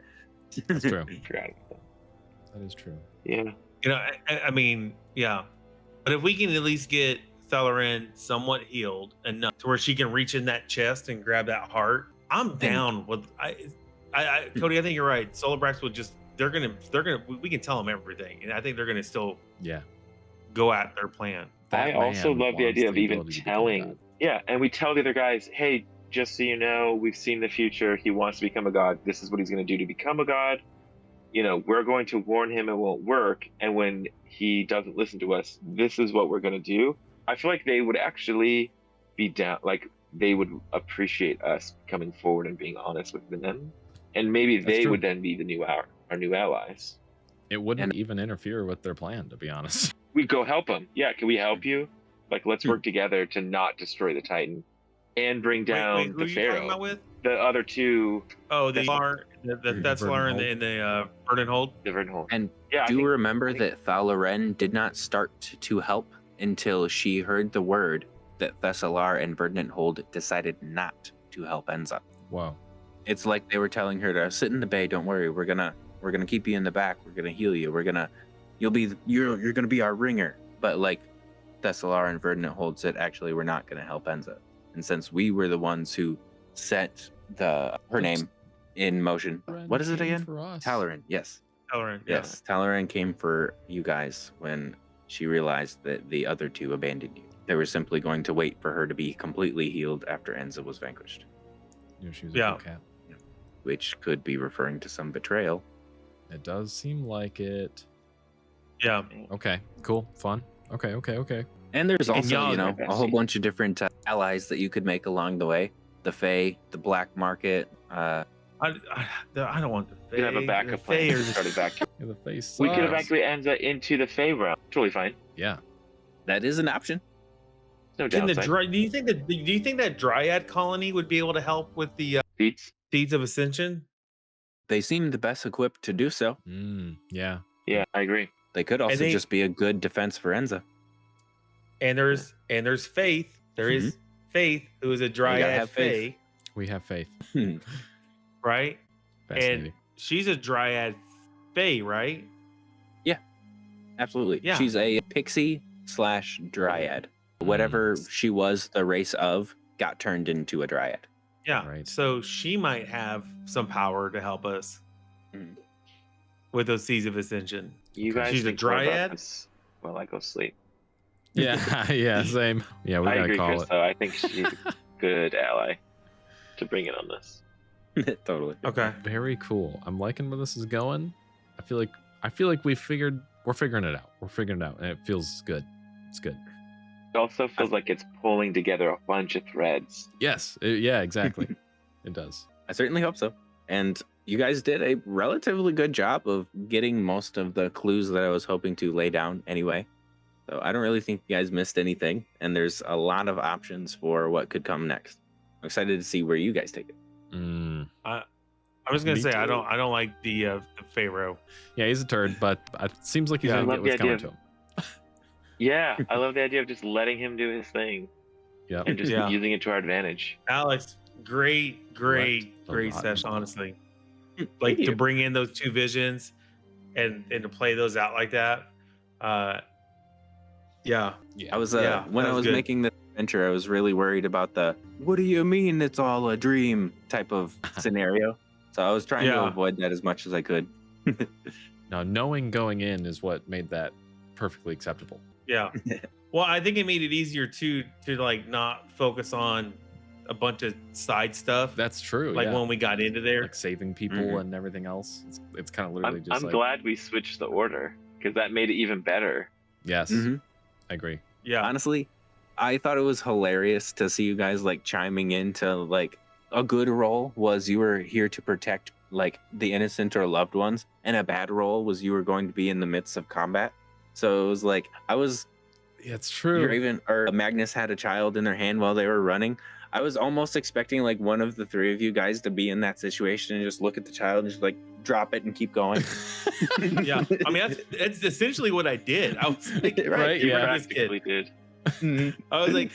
That's true. Forgot about that. That is true. Yeah. I mean, yeah. But if we can at least get Thalarin somewhat healed enough to where she can reach in that chest and grab that heart, I'm down with. Cody, I think you're right. Solar Brax will just. They're gonna. We can tell them everything, and I think they're gonna still go at their plan. I also love the idea of even telling. Yeah, and we tell the other guys, hey, just so you know, we've seen the future. He wants to become a god. This is what he's going to do to become a god. We're going to warn him it won't work. And when he doesn't listen to us, this is what we're going to do. I feel like they would actually be down. Like they would appreciate us coming forward and being honest with them. And maybe they would then be our new allies. It wouldn't even interfere with their plan, to be honest. We'd go help them. Yeah, can we help you? Like, let's work together to not destroy the Titan and bring down the Pharaoh. With? The other two. Oh, that's Thalarin and the Verdant-Hold. The Verdant-Hold. And yeah, do remember that Thalarin did not start to help until she heard the word that Thessalar and Verdant-Hold decided not to help Enza. Wow. It's like they were telling her to sit in the bay. Don't worry, we're gonna keep you in the back. We're gonna heal you. You're gonna be our ringer. But like Thessalar and Verdant-Hold said, actually, we're not gonna help Enza. And since we were the ones who set her name in motion, what is it again? Talaran. Yes. Thalarin. Yes. Talaran came for you guys when she realized that the other two abandoned you. They were simply going to wait for her to be completely healed after Enza was vanquished. She was a cool cat. Which could be referring to some betrayal. It does seem like it. Yeah. Okay. Cool. Fun. Okay. And there's also, y'all a whole bunch of different allies that you could make along the way. The Fae, the Black Market. I don't want the Fae. We could have a backup plan. Yeah, the face. We could evacuate Enza into the Fae realm. Totally fine. Yeah. That is an option. No Do downside. you think that Dryad colony would be able to help with the Seeds of Ascension? They seem the best equipped to do so. Yeah. Yeah, I agree. They could also just be a good defense for Enza. And there's Faith. There is Faith, who is a Dryad Fae, We have faith. right? Fascinating. And she's a Dryad Fae, right? Absolutely. Yeah. She's a pixie/dryad. Whatever she was the race of got turned into a dryad. Yeah. Right. So she might have some power to help us Mhm. with those Seeds of Ascension. You guys She's a think more about Dryad? this while I go sleep. Yeah. Yeah. Same. Yeah. We I gotta agree, call Chris, it. though. I think she's a good ally to bring in on this. Totally. Okay. Very cool. I'm liking where this is going. I feel like we're figuring it out. We're figuring it out, and it feels good. It's good. It also feels like it's pulling together a bunch of threads. Yes. Yeah. Exactly. It does. I certainly hope so. And you guys did a relatively good job of getting most of the clues that I was hoping to lay down anyway. So I don't really think you guys missed anything. And there's a lot of options for what could come next. I'm excited to see where you guys take it. I was gonna Me say I too. don't like the Pharaoh. Yeah, he's a turd, but it seems like he's Yeah. gonna I get love the what's coming idea to him. Yeah, I love the idea of just letting him do his thing Yep. and just Yeah. using it to our advantage. Alex, great Right. session, honestly. Like to bring in those two visions and to play those out like that. Yeah. I was Yeah, when that I was was good. making the adventure, I was really worried about the "what do you mean it's all a dream" type of scenario. So I was trying to Yeah. avoid that as much as I could. Now, knowing going in is what made that perfectly acceptable. Yeah. Well, I think it made it easier to like not focus on a bunch of side stuff. That's true. Like yeah. when we got into there. Like saving people Mhm. and everything else. It's kind of literally I'm just glad we switched the order because that made it even better. Yes, Mhm. I agree. Yeah. Honestly, I thought it was hilarious to see you guys like chiming into like a good role was you were here to protect like the innocent or loved ones, and a bad role was you were going to be in the midst of combat. So it was like I was Yeah, it's true. you're even or Magnus had a child in their hand while they were running. I was almost expecting like one of the three of you guys to be in that situation and just look at the child and just like drop it and keep going. Yeah. I mean, that's essentially what I did. I was like, Right, give yeah. this kid. Practically did. I was like,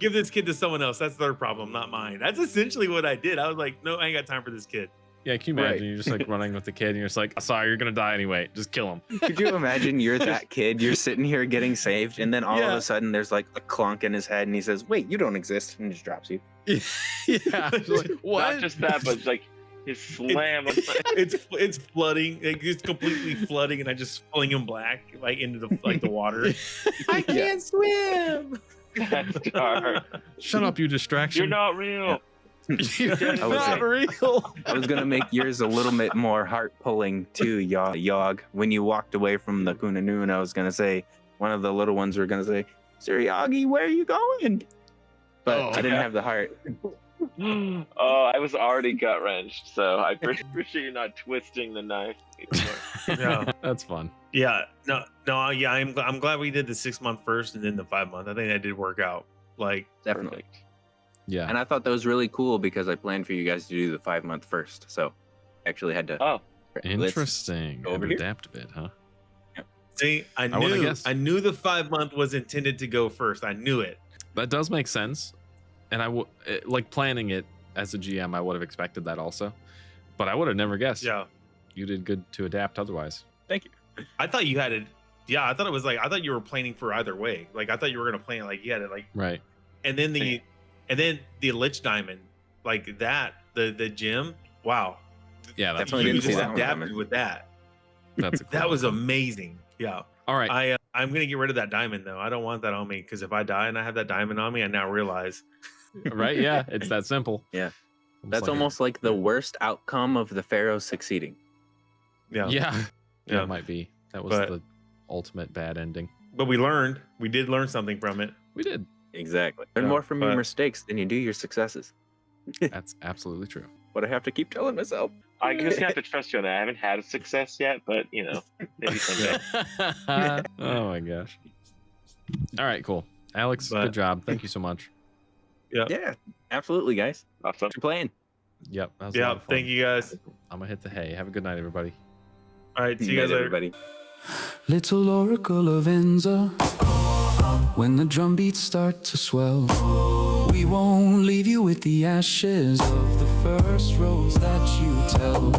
give this kid to someone else. That's their problem, not mine. That's essentially what I did. I was like, no, I ain't got time for this kid. Yeah, can you imagine? Right. You're just like running with the kid and you're just like, sorry, you're going to die anyway. Just kill him. Could you imagine you're that kid, you're sitting here getting saved, and then all of Yeah. a sudden there's like a clunk in his head and he says, wait, you don't exist, and just drops you. Yeah. Just like, what? Not just that, but like his slam. It's flooding. It's completely flooding, and I just fling him black like into the water. I can't swim. That's dark. Shut up, you distraction. You're not real. You're I was not like- real. I was gonna make yours a little bit more heart pulling too, Yog. When you walked away from the Kunanun, I was gonna say one of the little ones were gonna say, Sir Yagi, where are you going? But Oh, I didn't yeah. have the heart. Oh, I was already gut wrenched, so I appreciate you not twisting the knife anymore. Yeah, That's fun. yeah, no, yeah. I'm glad we did the 6 month first and then the 5 month. I think that did work out. Like, Definitely. Perfect. Yeah. And I thought that was really cool because I planned for you guys to do the 5 month first. So I actually had to. Oh, Let's Interesting. go over And here. adapt a bit, huh? see, I would've knew, guessed. I knew the 5 month was intended to go first. I knew it. That does make sense. And like planning it as a GM, I would have expected that also. But I would have never guessed. Yeah, You did good to adapt otherwise. Thank you. I thought you had it. Yeah, I thought it was like I thought you were planning for either way. Like I thought you were gonna plan like you had it like, Right. and then the Lich Diamond, like that, the gem. Wow, Yeah, that's Definitely you didn't see just that one adapted coming. with that. That's a cool That was one. amazing. Yeah. All right. I'm gonna get rid of that diamond though. I don't want that on me because if I die and I have that diamond on me, I now realize. Right? Yeah, it's that simple. Yeah. Almost That's like a- almost like the worst outcome of the Pharaoh succeeding. Yeah. Yeah. Yeah, Yeah. it might be. That was But- the ultimate bad ending. But we learned. We did learn something from it. We did. Exactly. Learn Yeah, more from your but- mistakes than you do your successes. That's absolutely true. What I have to keep telling myself. I just have to trust you on that. I haven't had a success yet, but you know, maybe someday. Oh my gosh. All right, cool. Alex, But- good job. Thank you so much. Yeah, absolutely, guys. Awesome. Thanks for playing. Yep. That was a lot Yeah. of fun. Thank you guys. I'm gonna hit the hay. Have a good night, everybody. All right. See you guys later. everybody. Little oracle of Enza, when the drum beats start to swell, we won't leave you with the ashes of the first rose that you tell.